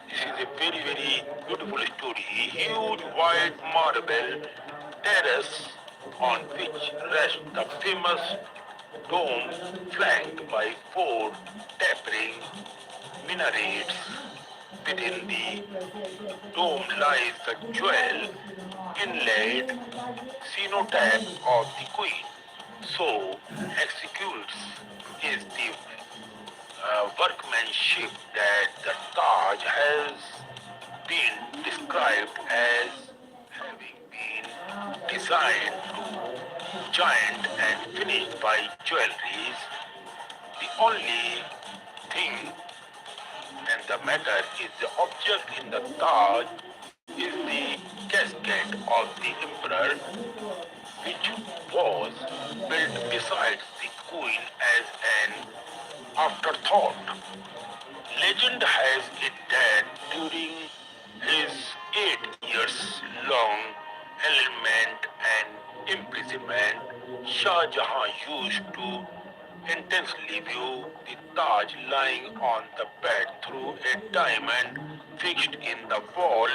This is a very beautiful story. Huge white marble terrace on which rests the famous dome flanked by four tapering minarets Within the dome lies the jewel inlaid cenotaph of the queen. So executes is the workmanship that the Taj has been described as having been designed to giant and finished by jewelries. The only thing and the matter is the object in the Taj is the casket of the emperor, which was built besides the queen as an afterthought. Legend has it that during his 8 years long alienment and imprisonment, Shah Jahan used to intensely view the Taj lying on the bed through a diamond fixed in the wall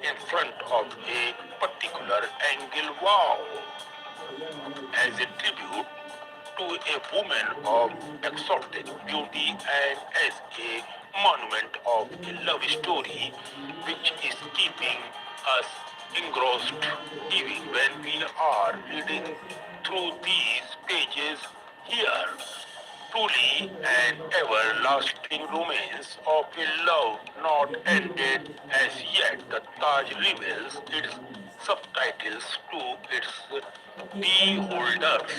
in front of a particular angle. Wow! As a tribute to a woman of exotic beauty and as a monument of a love story which is keeping us engrossed even when we are reading through these pages here. Truly an everlasting romance of a love not ended as yet. The Taj reveals its subtitles to its beholders.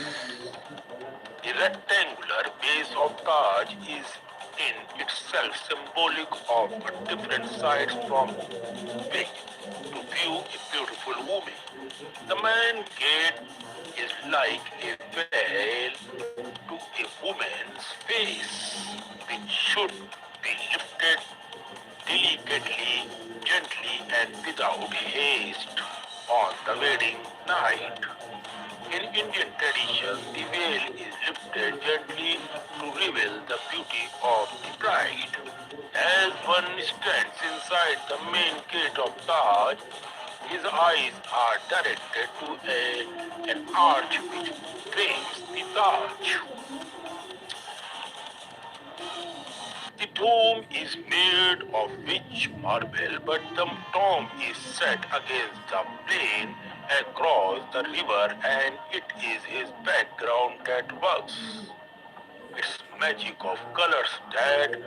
The rectangular base of Taj is in itself symbolic of different sides from which to view a beautiful woman. The main gate is like a veil to a woman's face, which should be lifted delicately, gently, and without haste on the wedding night. In Indian tradition, the veil is lifted gently to reveal the beauty of the bride. As one stands inside the main gate of Taj, his eyes are directed to an arch which frames the Taj. The dome is made of rich marble, but the dome is set against the plain across the river, and it is his background that works. Its magic of colors that,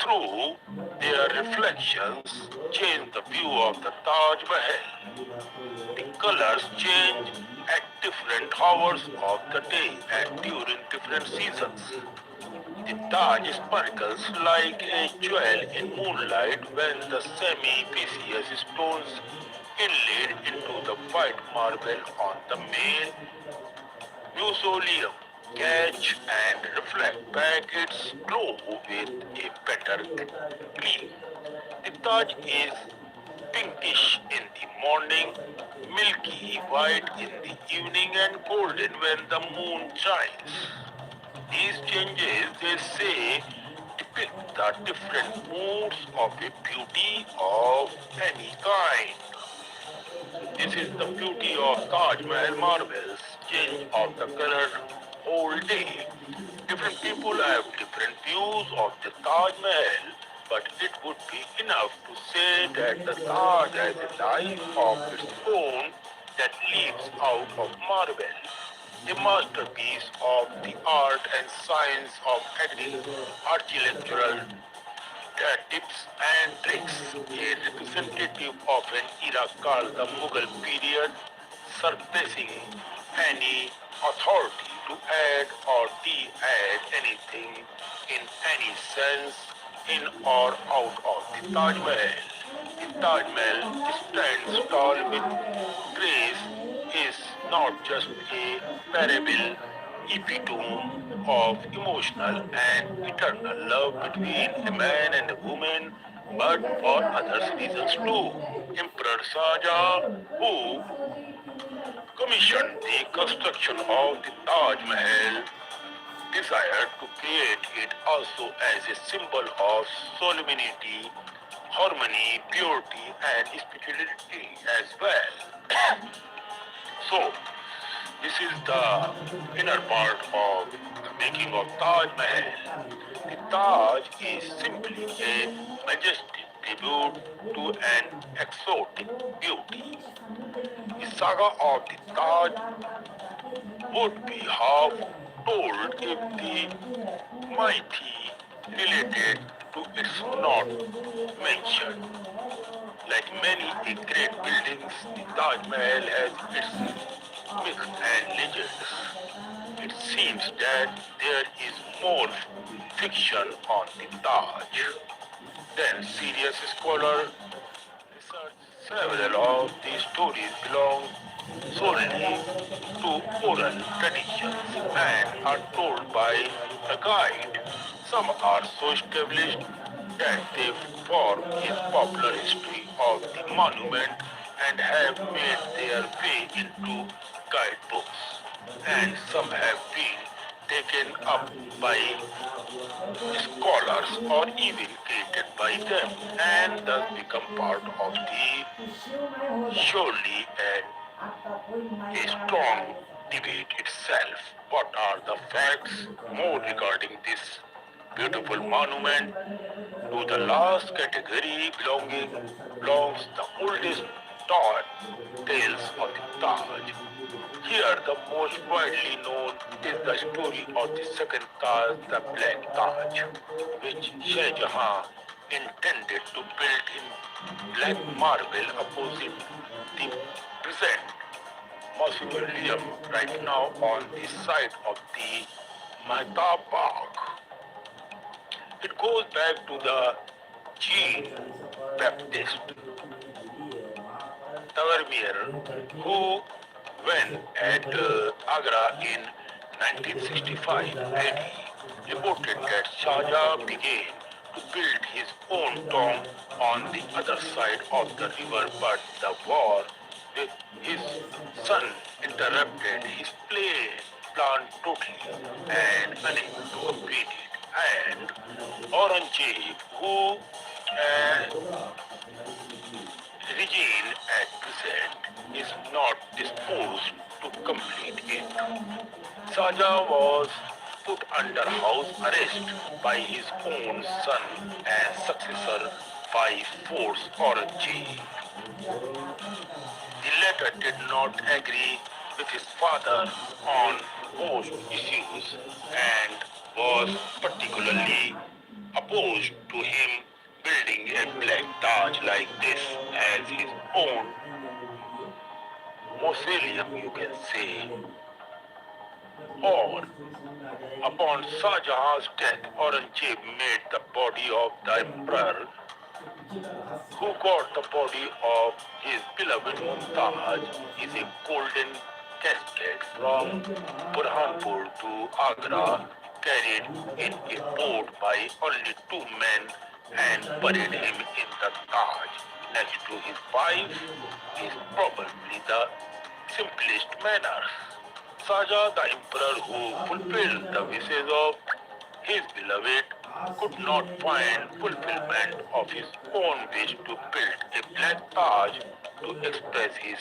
through their reflections, change the view of the Taj Mahal. The colors change at different hours of the day and during different seasons. The Taj sparkles like a jewel in moonlight when the semi-precious stones inlaid into the white marble on the main mausoleum catch and reflect back its glow with a better gleam. The Taj is pinkish in the morning, milky white in the evening, and golden when the moon shines. These changes, they say, depict the different moods of a beauty of any kind. This is the beauty of Taj Mahal marbles, change of the color whole day. Different people have different views of the Taj Mahal, but it would be enough to say that the Taj has a life of its own that leaps out of marble, a masterpiece of the art and science of adding architectural tips and tricks, a representative of an era called the Mughal period, surpassing any authority to add or de-add anything in any sense in or out of the Taj Mahal. The Taj Mahal stands tall with grace is not just a parable epitome of emotional and eternal love between a man and a woman, but for other reasons too. Emperor Shah who commissioned the construction of the Taj Mahal, desired to create it also as a symbol of solemnity, harmony, purity, and spirituality as well. So, this is the inner part of the making of Taj Mahal. The Taj is simply a majestic tribute to an exotic beauty. The saga of the Taj would be half told if the mighty related to its not mentioned. Like many great buildings, the Taj Mahal has its myths and legends. It seems that there is more fiction on the Taj than serious scholar research. Several of these stories belong solely to oral traditions and are told by a guide. Some are so established that they form his popular history of the monument and have made their way into guidebooks. And some have been taken up by scholars or even created by them and thus become part of the surely a strong debate itself. What are the facts more regarding this beautiful monument? To the last category belongs the oldest tales of the Taj. Here, the most widely known is the story of the second Taj, the Black Taj, which Shah Jahan intended to build in black marble opposite the present mausoleum right now on the site of the Mehtab Bagh. It goes back to the Jean Baptist Tavernier, who, when at Agra in 1965 AD, reported that Shah Jahan began to build his own tomb on the other side of the river, but the war with his son interrupted his plan totally and unable to complete it. And Aurangzeb, who regime at present is not disposed to complete it. Saja was put under house arrest by his own son and successor by force Aurangzeb. The latter did not agree with his father on most issues and was particularly opposed to him building a black Taj like this as his own mausoleum, you can say. Or, upon Shah Jahan's death, Aurangzeb made the body of the emperor who got the body of his beloved Mumtaz is a golden casket from Burhanpur to Agra, carried in a boat by only two men and buried him in the Taj next to his wife is probably the simplest manner. Saja, the emperor who fulfilled the wishes of his beloved, could not find fulfillment of his own wish to build a black Taj to express his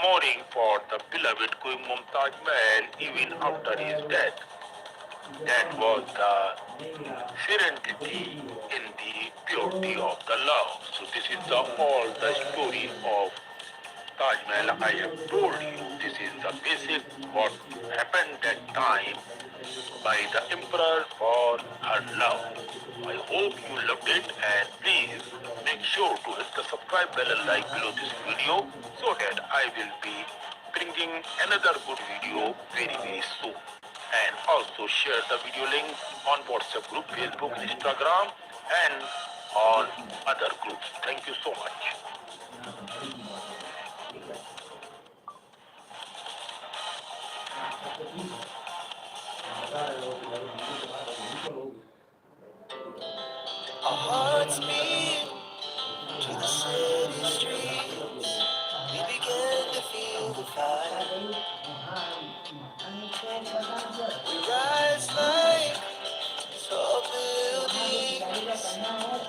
mourning for the beloved Queen Mumtaz Mahal even after his death. That was the serenity in the purity of the love. So this is all the story of Taj Mahal I have told you. This is the basic what happened that time by the emperor for her love. I hope you loved it and please make sure to hit the subscribe bell and like below this video so that I will be bringing another good video very soon. And also share the video link on WhatsApp group, Facebook, Instagram and on other groups. Thank you so much. Our hearts beat to the city streets. We began to feel the fire. We rise like tall buildings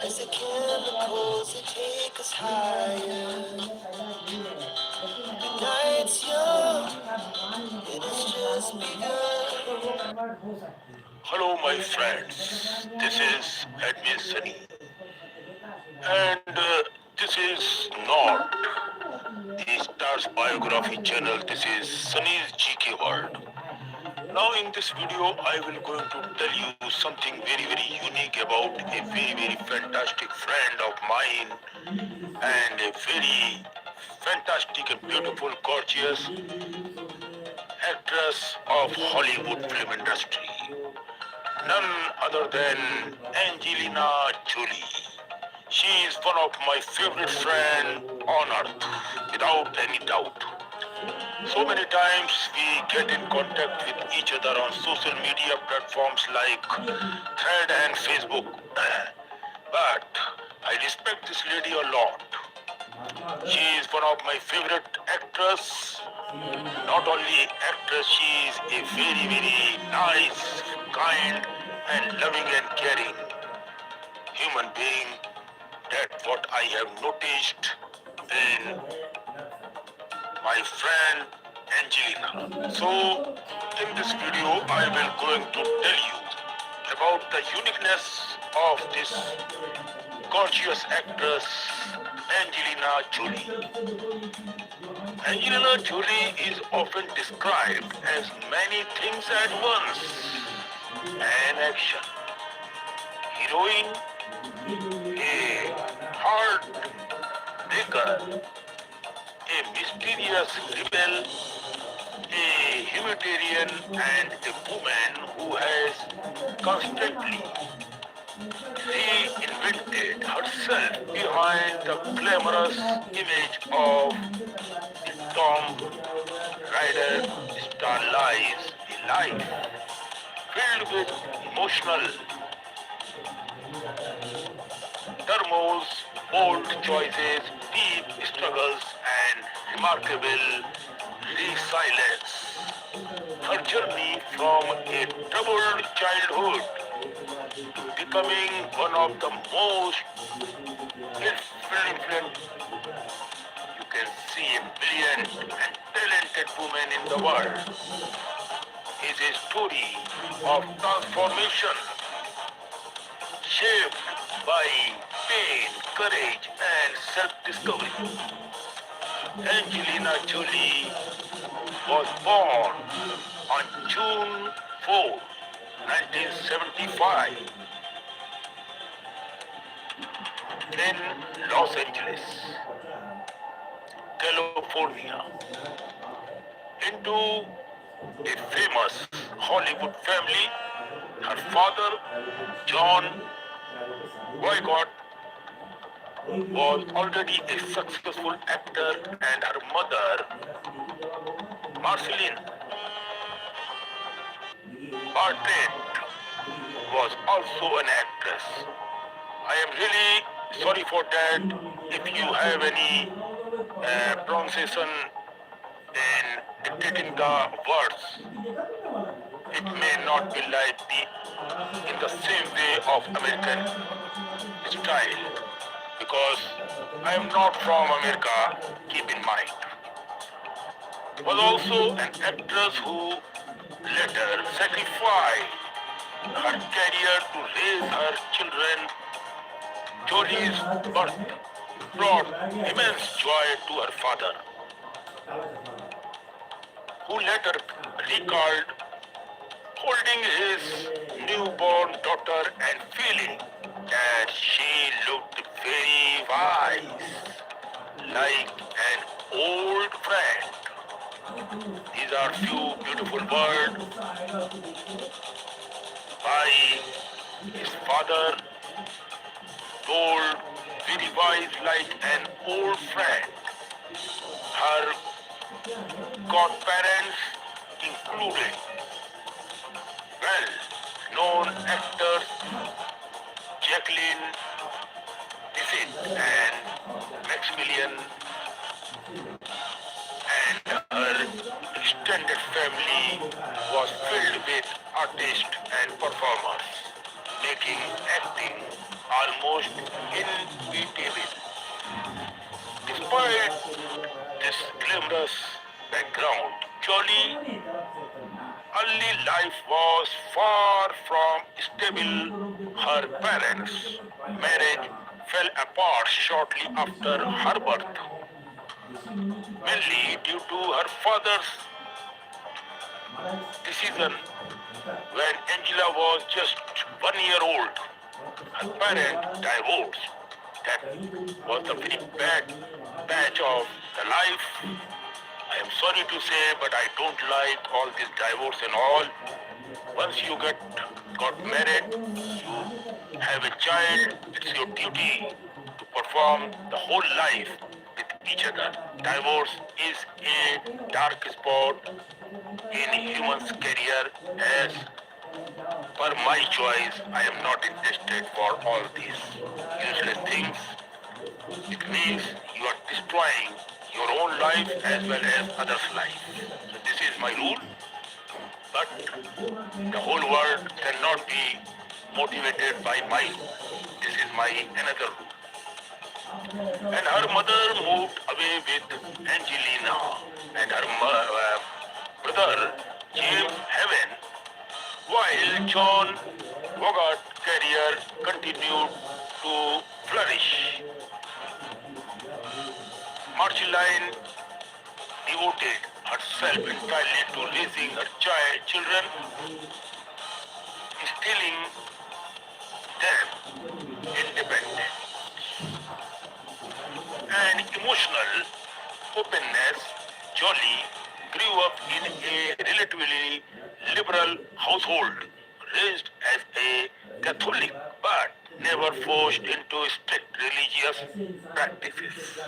as the chemicals that take us higher. The night's young, it has just begun. Hello my friends, this is Admin Sunny. And this is not the Star's biography channel. This is Sunny's GK World. Now in this video, I will going to tell you something very unique about a very fantastic friend of mine and a very fantastic and beautiful, gorgeous actress of Hollywood film industry. None other than Angelina Jolie. She is one of my favorite friends on earth, without any doubt. So many times we get in contact with each other on social media platforms like Thread and Facebook. But I respect this lady a lot. She is one of my favorite actresses. Not only actress, she is a very nice, kind and loving and caring human being. That's what I have noticed in my friend Angelina. So in this video I will going to tell you about the uniqueness of this gorgeous actress Angelina Jolie. Angelina Jolie is often described as many things at once. An action heroine, a heartbreaker, a mysterious rebel, a humanitarian, and a woman who has constantly reinvented herself behind the glamorous image of the Tom Rider star lives a life filled with emotional turmoils, bold choices, deep struggles, and remarkable resilience. Her journey from a troubled childhood to becoming one of the most influential, you can see, a brilliant and talented woman in the world is a story of transformation shaped by pain, courage, and self-discovery. Angelina Jolie was born on June 4, 1975 in Los Angeles, California, into a famous Hollywood family. Her father, John Boycott, was already a successful actor, and her mother, Marceline Bartlett, was also an actress. I am really sorry for that. If you have any pronunciation in dictating the words, it may not be like in the same way of American style, because I am not from America, keep in mind. Was also an actress who later sacrificed her career to raise her children. Jolie's birth brought immense joy to her father, who later recalled holding his newborn daughter and feeling that she looked very wise, like an old friend. These are few beautiful words by his father, told very wise like an old friend. Her godparents included well-known actors Jacqueline Bisset and Maximilian, and her extended family was filled with artists and performers, making acting almost inevitable. Despite this glamorous background, Jolie early life was far from stable. Her parents' marriage fell apart shortly after her birth, mainly due to her father's decision when Angela was just 1 year old. Her parents divorced. That was the very bad patch of the life. I am sorry to say, but I don't like all this divorce and all. Once you got married, you have a child, it's your duty to perform the whole life with each other. Divorce is a dark spot in human's career. As per my choice, I am not interested for all these useless things. It means you are destroying your own life as well as others' life. So this is my rule, but the whole world cannot be motivated by my rule. This is my another rule. And her mother moved away with Angelina, and her brother James Heaven, while John Bogart's career continued to flourish. Marceline devoted herself entirely to raising her children, instilling them independence and emotional openness. Jolie grew up in a relatively liberal household, raised as a Catholic but never forced into strict religious practices.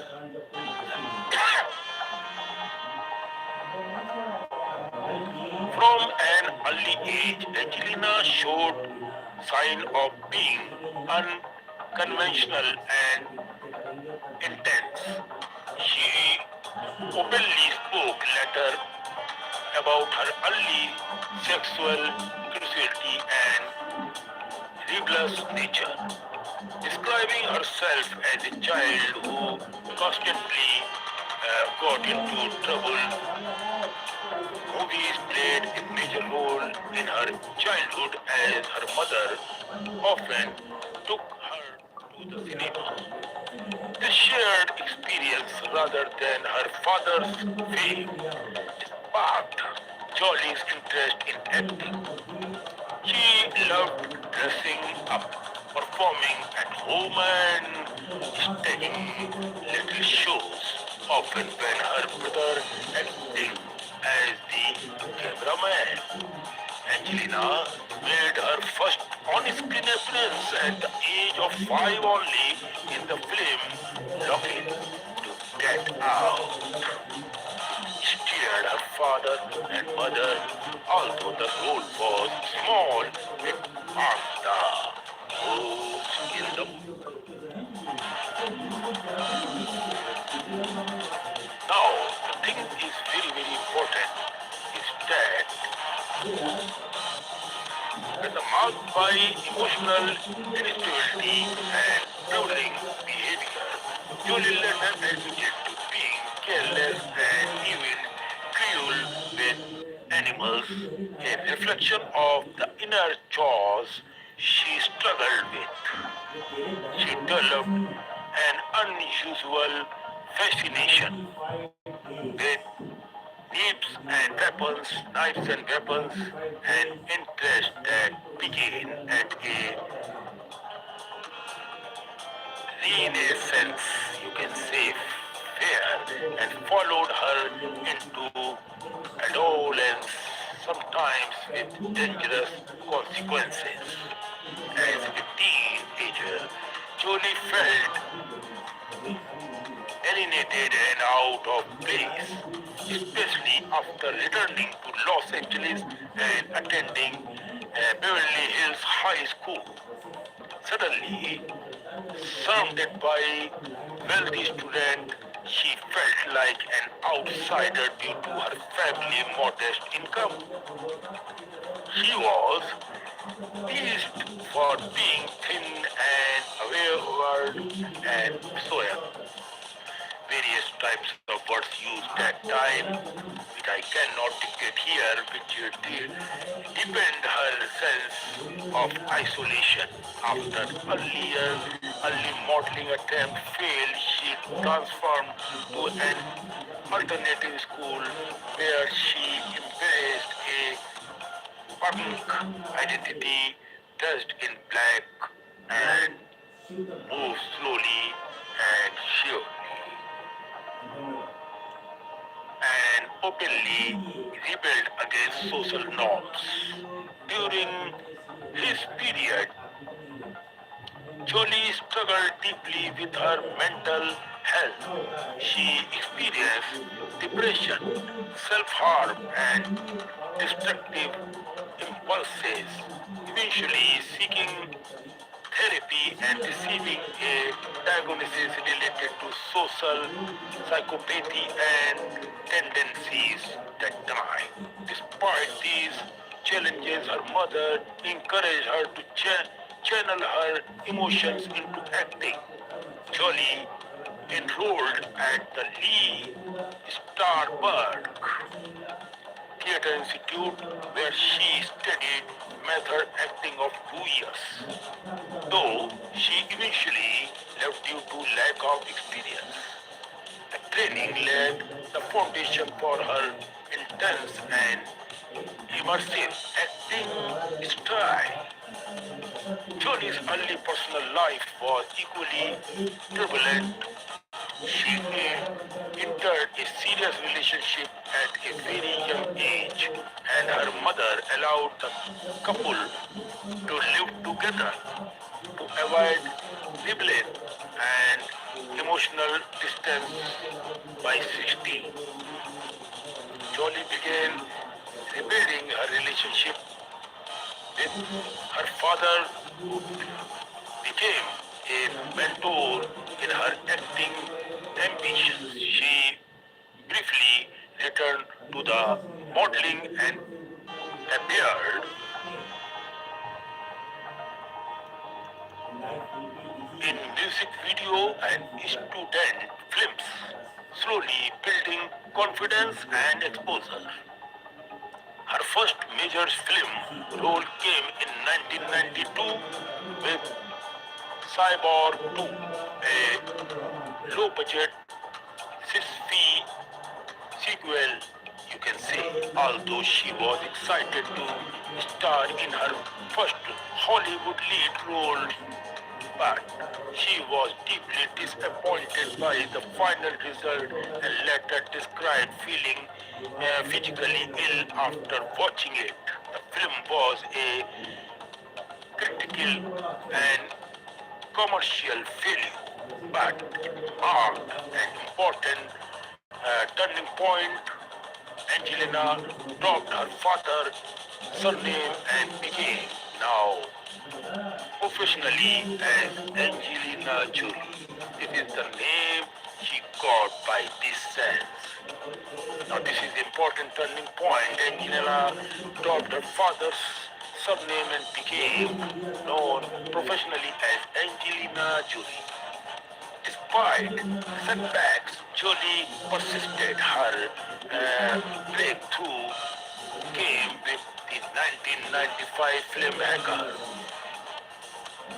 From an early age, Angelina showed signs of being unconventional and intense. She openly spoke later about her early sexual curiosity and rebellious nature, describing herself as a child who constantly got into trouble. Movies played a major role in her childhood as her mother often took her to the cinema. This shared experience rather than her father's fame sparked Jolie's interest in acting. She loved dressing up, performing at home and staging little shows, often when her brother acting as the cameraman. Angelina made her first on-screen appearance at the age of 5 only in the film Looking to Get Out. Steered her father and mother, although the role was small, it marked the moves in the. Now, the thing is very important is that is marked by emotional instability and troubling behavior. Julie later admitted to being careless and even cruel with animals, a reflection of the inner chores she struggled with. She developed an unusual fascination with knives and weapons, an interest that began at a renaissance, you can say, fair, and followed her into adolescence, sometimes with dangerous consequences. As a teenager, Jolie felt alienated and out of place, especially after returning to Los Angeles and attending Beverly Hills High School. Suddenly, surrounded by wealthy students, she felt like an outsider due to her family's modest income. She was teased for being thin and wayward and so on. Various types of words used that time, which I cannot dictate here, which deepened her sense of isolation after earlier early modeling attempt failed, she transferred to an alternative school where she embraced a punk identity dressed in black and moved slowly and surely and openly rebelled against social norms. During his period, Jolie struggled deeply with her mental health. She experienced depression, self-harm, and destructive impulses, eventually seeking therapy and receiving a diagnosis related to social psychopathy and tendencies that die. Despite these challenges, her mother encouraged her to channel her emotions into acting. Jolie enrolled at the Lee Starberg Theatre Institute where she studied method acting of 2 years, though she eventually left due to lack of experience. The training laid the foundation for her intense and immersive acting style. Jolie's early personal life was equally turbulent. She entered a serious relationship at a very young age, and her mother allowed the couple to live together to avoid rebellion and emotional distance. By 16, Jolie began rebuilding her relationship with her father, who became a mentor in her acting ambitions. She briefly returned to the modeling and appeared in music video and student films, slowly building confidence and exposure. Her first major film role came in 1992 with Cyborg 2, a low-budget sci-fi sequel, you can say. Although she was excited to star in her first Hollywood lead role, but she was deeply disappointed by the final result and later described feeling physically ill after watching it. The film was a critical and commercial failure, but it marked an important turning point. Angelina dropped her father's surname and became now professionally as Angelina Jolie. This is the name she got by this sense. Now this is important turning point. Angelina dropped her father's surname and became known professionally as Angelina Jolie. Despite setbacks, Jolie persisted. Her breakthrough came with the 1995 film Hacker,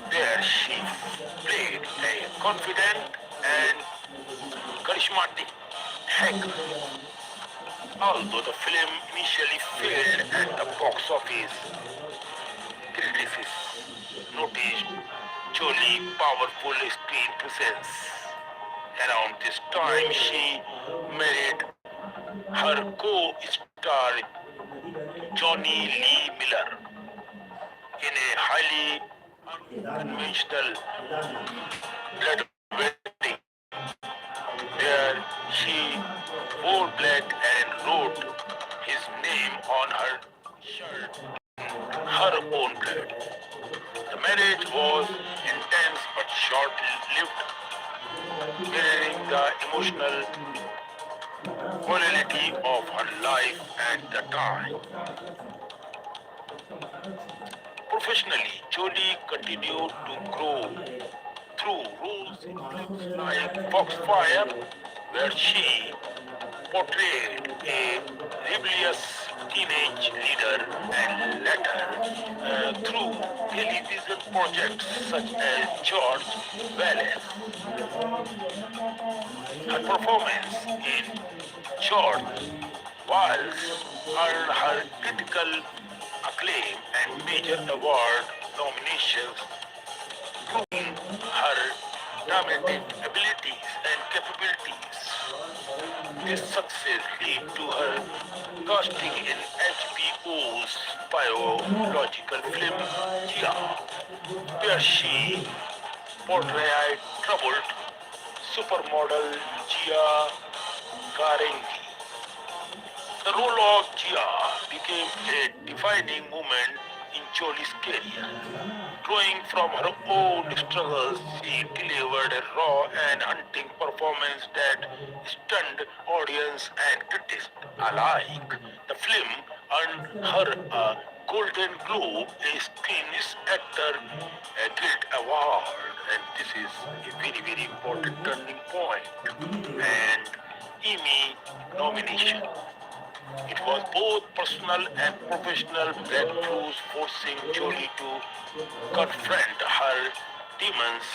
where she played a confident and charismatic hacker. Although the film initially failed at the box office, critics noticed Jolie's powerful screen presence. Around this time, she married her co-star Johnny Lee Miller in a highly unconventional blood wedding, where she wore black and wrote his name on her shirt in her own blood. The marriage was intense but short-lived, mirroring the emotional volatility of her life at the time. Professionally, Jolie continued to grow through roles in films like Foxfire, where she portrayed a rebellious teenage leader, and later through television projects such as George Wallace. Her performance in George Wallace earned her critical acclaim and major award nominations, proving her dramatic abilities and capabilities. This success led to her casting in HBO's biological film Gia, where she portrayed troubled supermodel Gia Karengi. The role of Gia became a defining moment in Jolie's career. Drawing from her own struggles, she delivered a raw and haunting performance that stunned audience and critics alike. The film earned her a Golden Globe, a Screen Actor Guild Award, and this is a very, very important turning point, and Emmy nomination. It was both personal and professional breakthroughs, forcing Jolie to confront her demons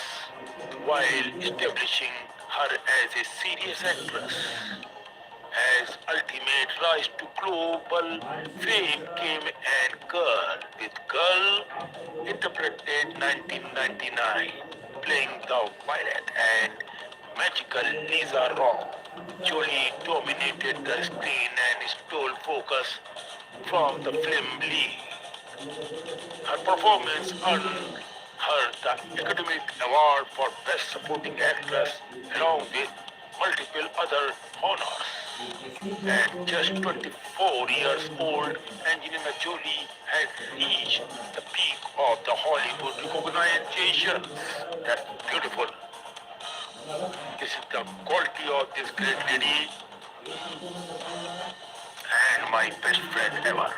while establishing her as a serious actress. As ultimate rise to global fame came and Girl, with Girl interpreted 1999, playing the violet and magical Lisa Rock. Jolie dominated the screen and stole focus from the film lead. Her performance earned her the Academy Award for Best Supporting Actress along with multiple other honors. At just 24 years old, Angelina Jolie had reached the peak of the Hollywood recognition. That's beautiful. This is the quality of this great lady and my best friend ever.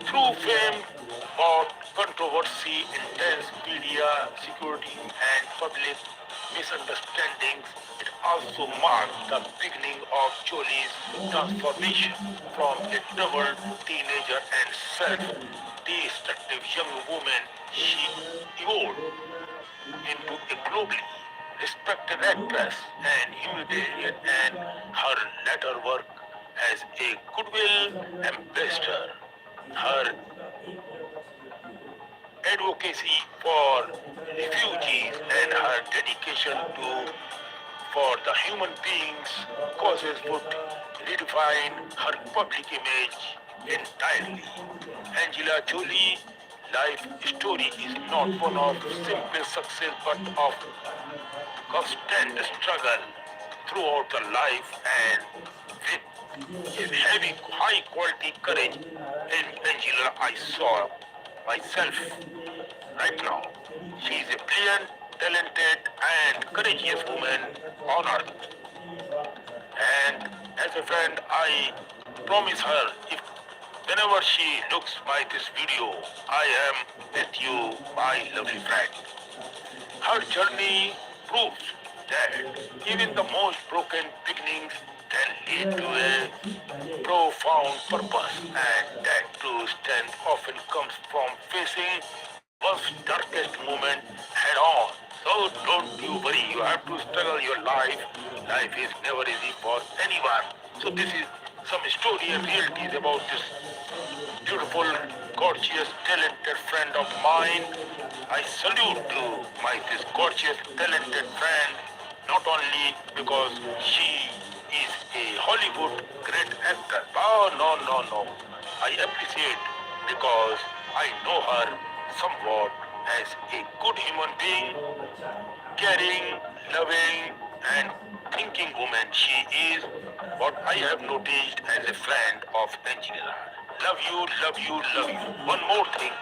Through fame, brought controversy, intense media security, and public misunderstandings, it also marked the beginning of Jolie's transformation from a troubled teenager and self-destructive young woman. She evolved into a globally respected actress and humanitarian, and her later work as a goodwill ambassador. Her advocacy for refugees and her dedication to for the human beings causes would redefine her public image entirely. Angela Jolie life story is not one of simple success but of constant struggle throughout the life, and with having high quality courage in Angela I saw myself right now. She is a brilliant, talented and courageous woman on earth. And as a friend I promise her if whenever she looks by this video, I am with you, my lovely friend. Her journey proves that even the most broken beginnings can lead to a profound purpose, and that true strength often comes from facing one's darkest moment head on. So don't you worry, you have to struggle your life. Life is never easy for anyone. So this is some story and realities about this beautiful, gorgeous, talented friend of mine. I salute to this gorgeous, talented friend, not only because she is a Hollywood great actor. Oh, no. I appreciate because I know her somewhat as a good human being, caring, loving, and thinking woman. She is what I have noticed as a friend of Angela. Love you, love you, love you. One more thing.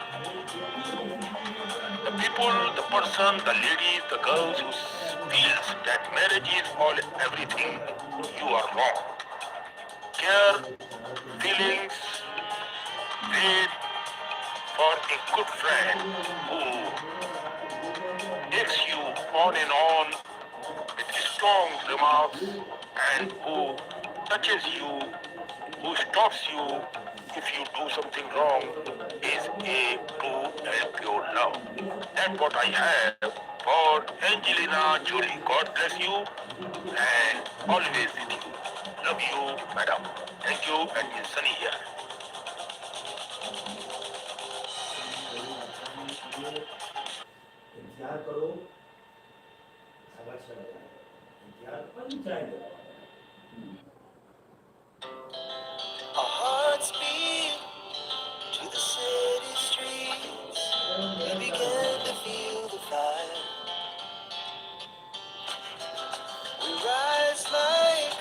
The people, the person, the ladies, the girls who feels that marriage is all everything, you are wrong. Care, feelings, wait for a good friend who takes you on and on with strong remarks and who touches you, who stops you if you do something wrong, is a true and pure now. That's what I have for Angelina Jolie. God bless you and always with you. Love you, madam. Thank you, and it's sunny here. इंतजार करो समझ में आएगा इंतजार panchayat Our hearts beat to the city streets. We began to feel the fire. We rise like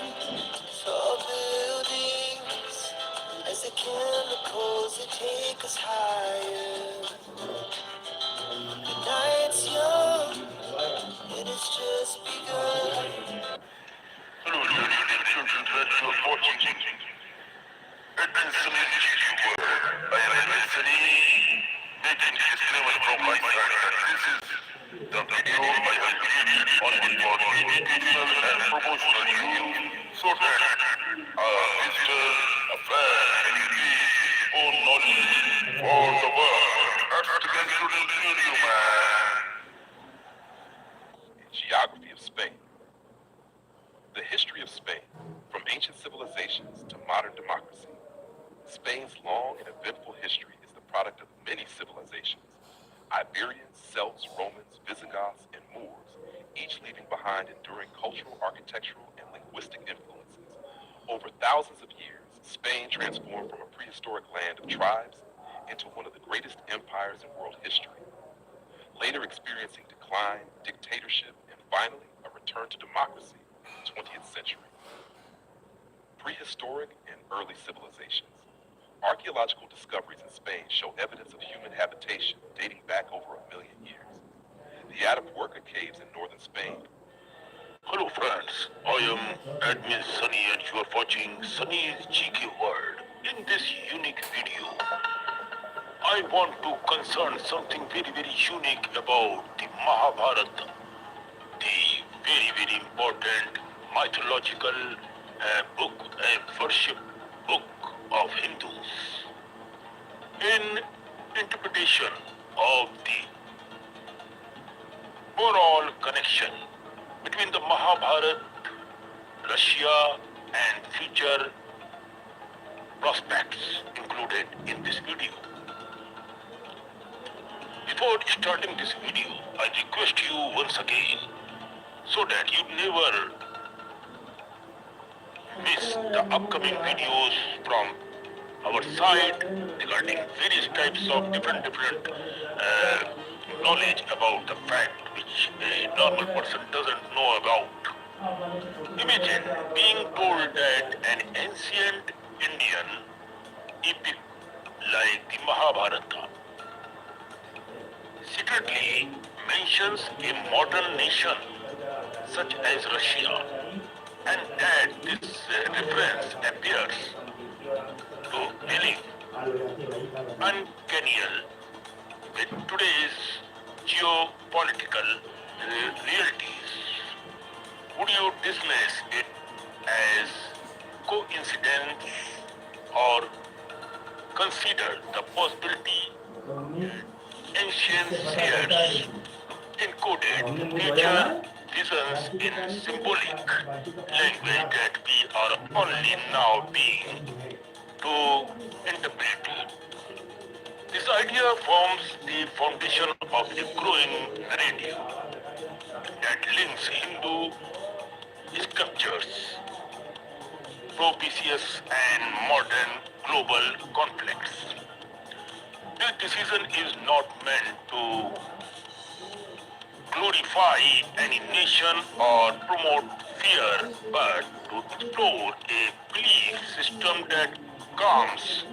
tall buildings as the chemicals that take us higher. The night's young and it's just begun. Hello, ladies and gentlemen, you are watching Adventure YouTube. I am Anthony, making this disclaimer from my side that this is the video I have created only for educational and promotional use, so that a visitor, a fan, can increase his own knowledge for the world. That's the concluding video, man. Geography of Spain. The history of Spain, from ancient civilizations to modern democracy. Spain's long and eventful history is the product of many civilizations. Iberians, Celts, Romans, Visigoths, and Moors, each leaving behind enduring cultural, architectural, and linguistic influences. Over thousands of years, Spain transformed from a prehistoric land of tribes into one of the greatest empires in world history. Later experiencing decline, dictatorship, and finally a return to democracy in the 20th century. Prehistoric and early civilizations. Archaeological discoveries in Spain show evidence of human habitation dating back over 1 million years. The Atapuerca caves in northern Spain. Hello friends, I am Admin Sunny and you are watching Sunny's Cheeky World. In this unique video, I want to concern something very unique about the Mahabharata, the very important mythological book, worship book of Hindus. In interpretation of the overall connection between the Mahabharata, Russia, and future prospects included in this video. Before starting this video, I request you once again, so that you never miss the upcoming videos from our site regarding various types of different knowledge about the fact which a normal person doesn't know about. Imagine being told that an ancient Indian epic like the Mahabharata secretly mentions a modern nation such as Russia, and that this reference appears to really uncanny with today's geopolitical realities. Would you dismiss it as coincidence or consider the possibility ancient seers encoded future visions in symbolic language that we are only now being to interpret? This idea forms the foundation of a growing narrative that links Hindu scriptures, propitious and modern global conflicts. This decision is not meant to glorify any nation or promote fear, but to explore a belief system that calms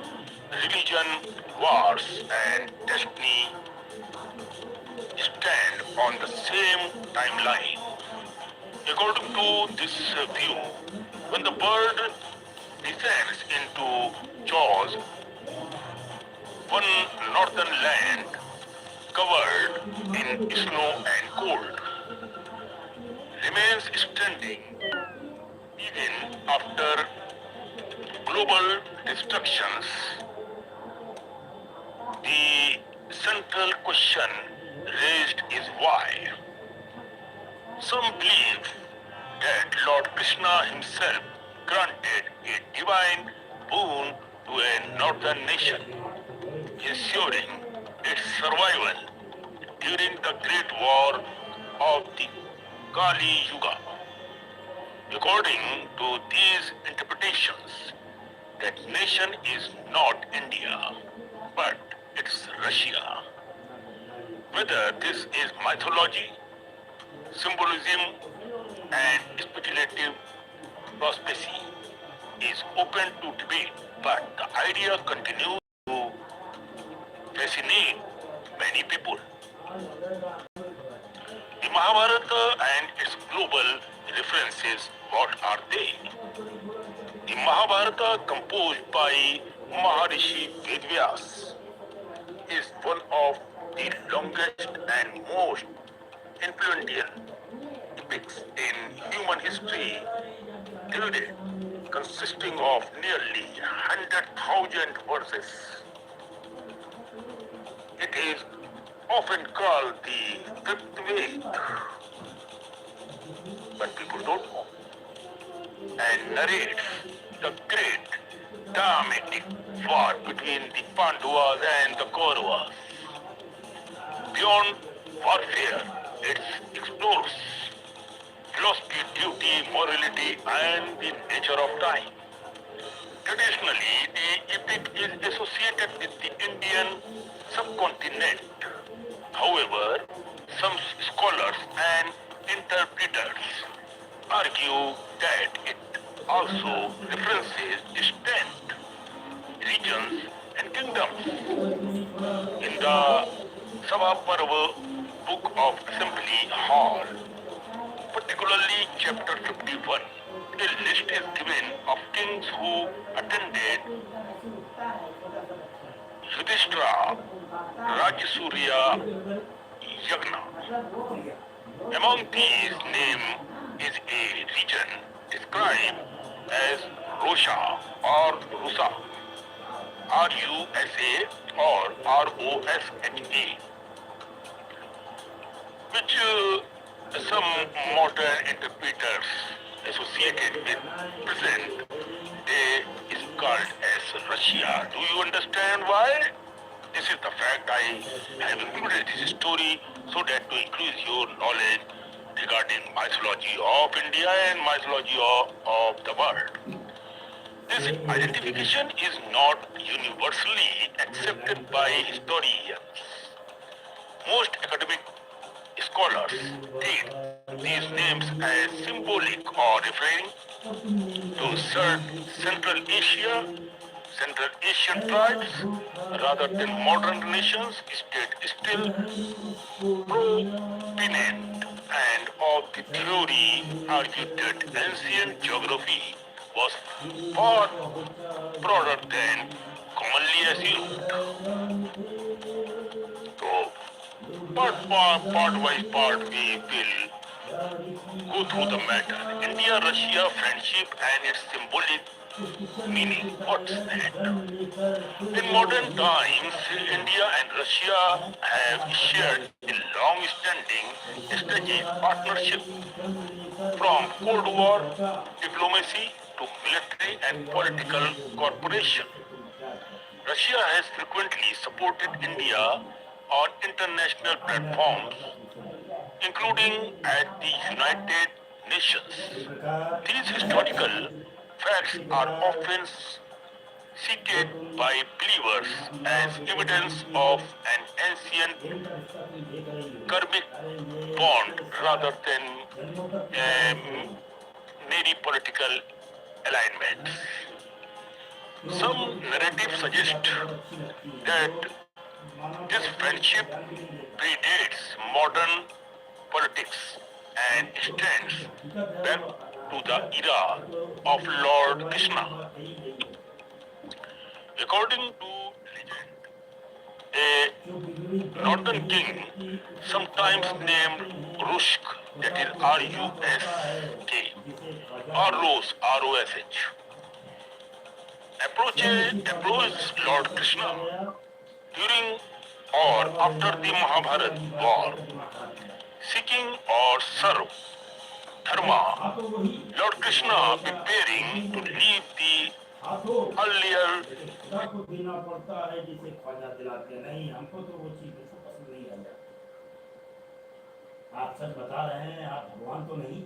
religion, wars, and destiny stand on the same timeline. According to this view, when the bird descends into jaws, one northern land covered in snow and cold remains standing even after global destructions. The central question raised is why. Some believe that Lord Krishna himself granted a divine boon to a northern nation, ensuring its survival during the Great War of the Kali Yuga. According to these interpretations, that nation is not India, but it's Russia. Whether this is mythology, symbolism, and speculative prosperity is open to debate, but the idea continues to fascinate many people. The Mahabharata and its global references, what are they? The Mahabharata, composed by Maharishi Vedvyas, is one of the longest and most influential epics in human history till date, consisting of nearly 100,000 verses. It is often called the fifth Ved, but people don't know, and narrates the great dramatic war between the Pandavas and the Kauravas. Beyond warfare, it explores philosophy, duty, morality, and the nature of time. Traditionally, the epic is associated with the Indian subcontinent. However, some scholars and interpreters argue that it also references distant regions and kingdoms. In the Sabha Book of Assembly Hall, particularly chapter 51, a list is given of kings who attended Yudhishthira Rajasuria Yagna. Among these names is a region described as Rosha or Rusa, Rusa or Rosha, which some modern interpreters associated with present day is called as Russia. Do you understand why? This is the fact I have included this story so that to increase your knowledge regarding mythology of India and mythology of the world. This identification is not universally accepted by historians. Most academic scholars take these names as symbolic or referring to Central Asia, Central Asian tribes, rather than modern nations, state still prominent and of the theory argued that ancient geography was far broader than commonly assumed. So, part we will go through the matter. India-Russia friendship and its symbolic meaning. What's that? In modern times, India and Russia have shared a long-standing strategic partnership from Cold War diplomacy to military and political cooperation. Russia has frequently supported India on international platforms, including at the United Nations. These historical facts are often cited by believers as evidence of an ancient karmic bond rather than mere political alignments. Some narratives suggest that this friendship predates modern politics and extends back to the era of Lord Krishna. According to legend, a northern king, sometimes named Rusk, that is R-U-S-K, or Rose, R-O-S-H, approached Lord Krishna during or after the Mahabharat war, seeking or serve dharma, Lord Krishna preparing to leave the earlier खुदा को देना पड़ता है जिसे ख्वाजा दिलाते हैं। नहीं, हमको तो वो चीज बिल्कुल पसंद नहीं आई। आप सच बता रहे हैं, आप भगवान तो नहीं।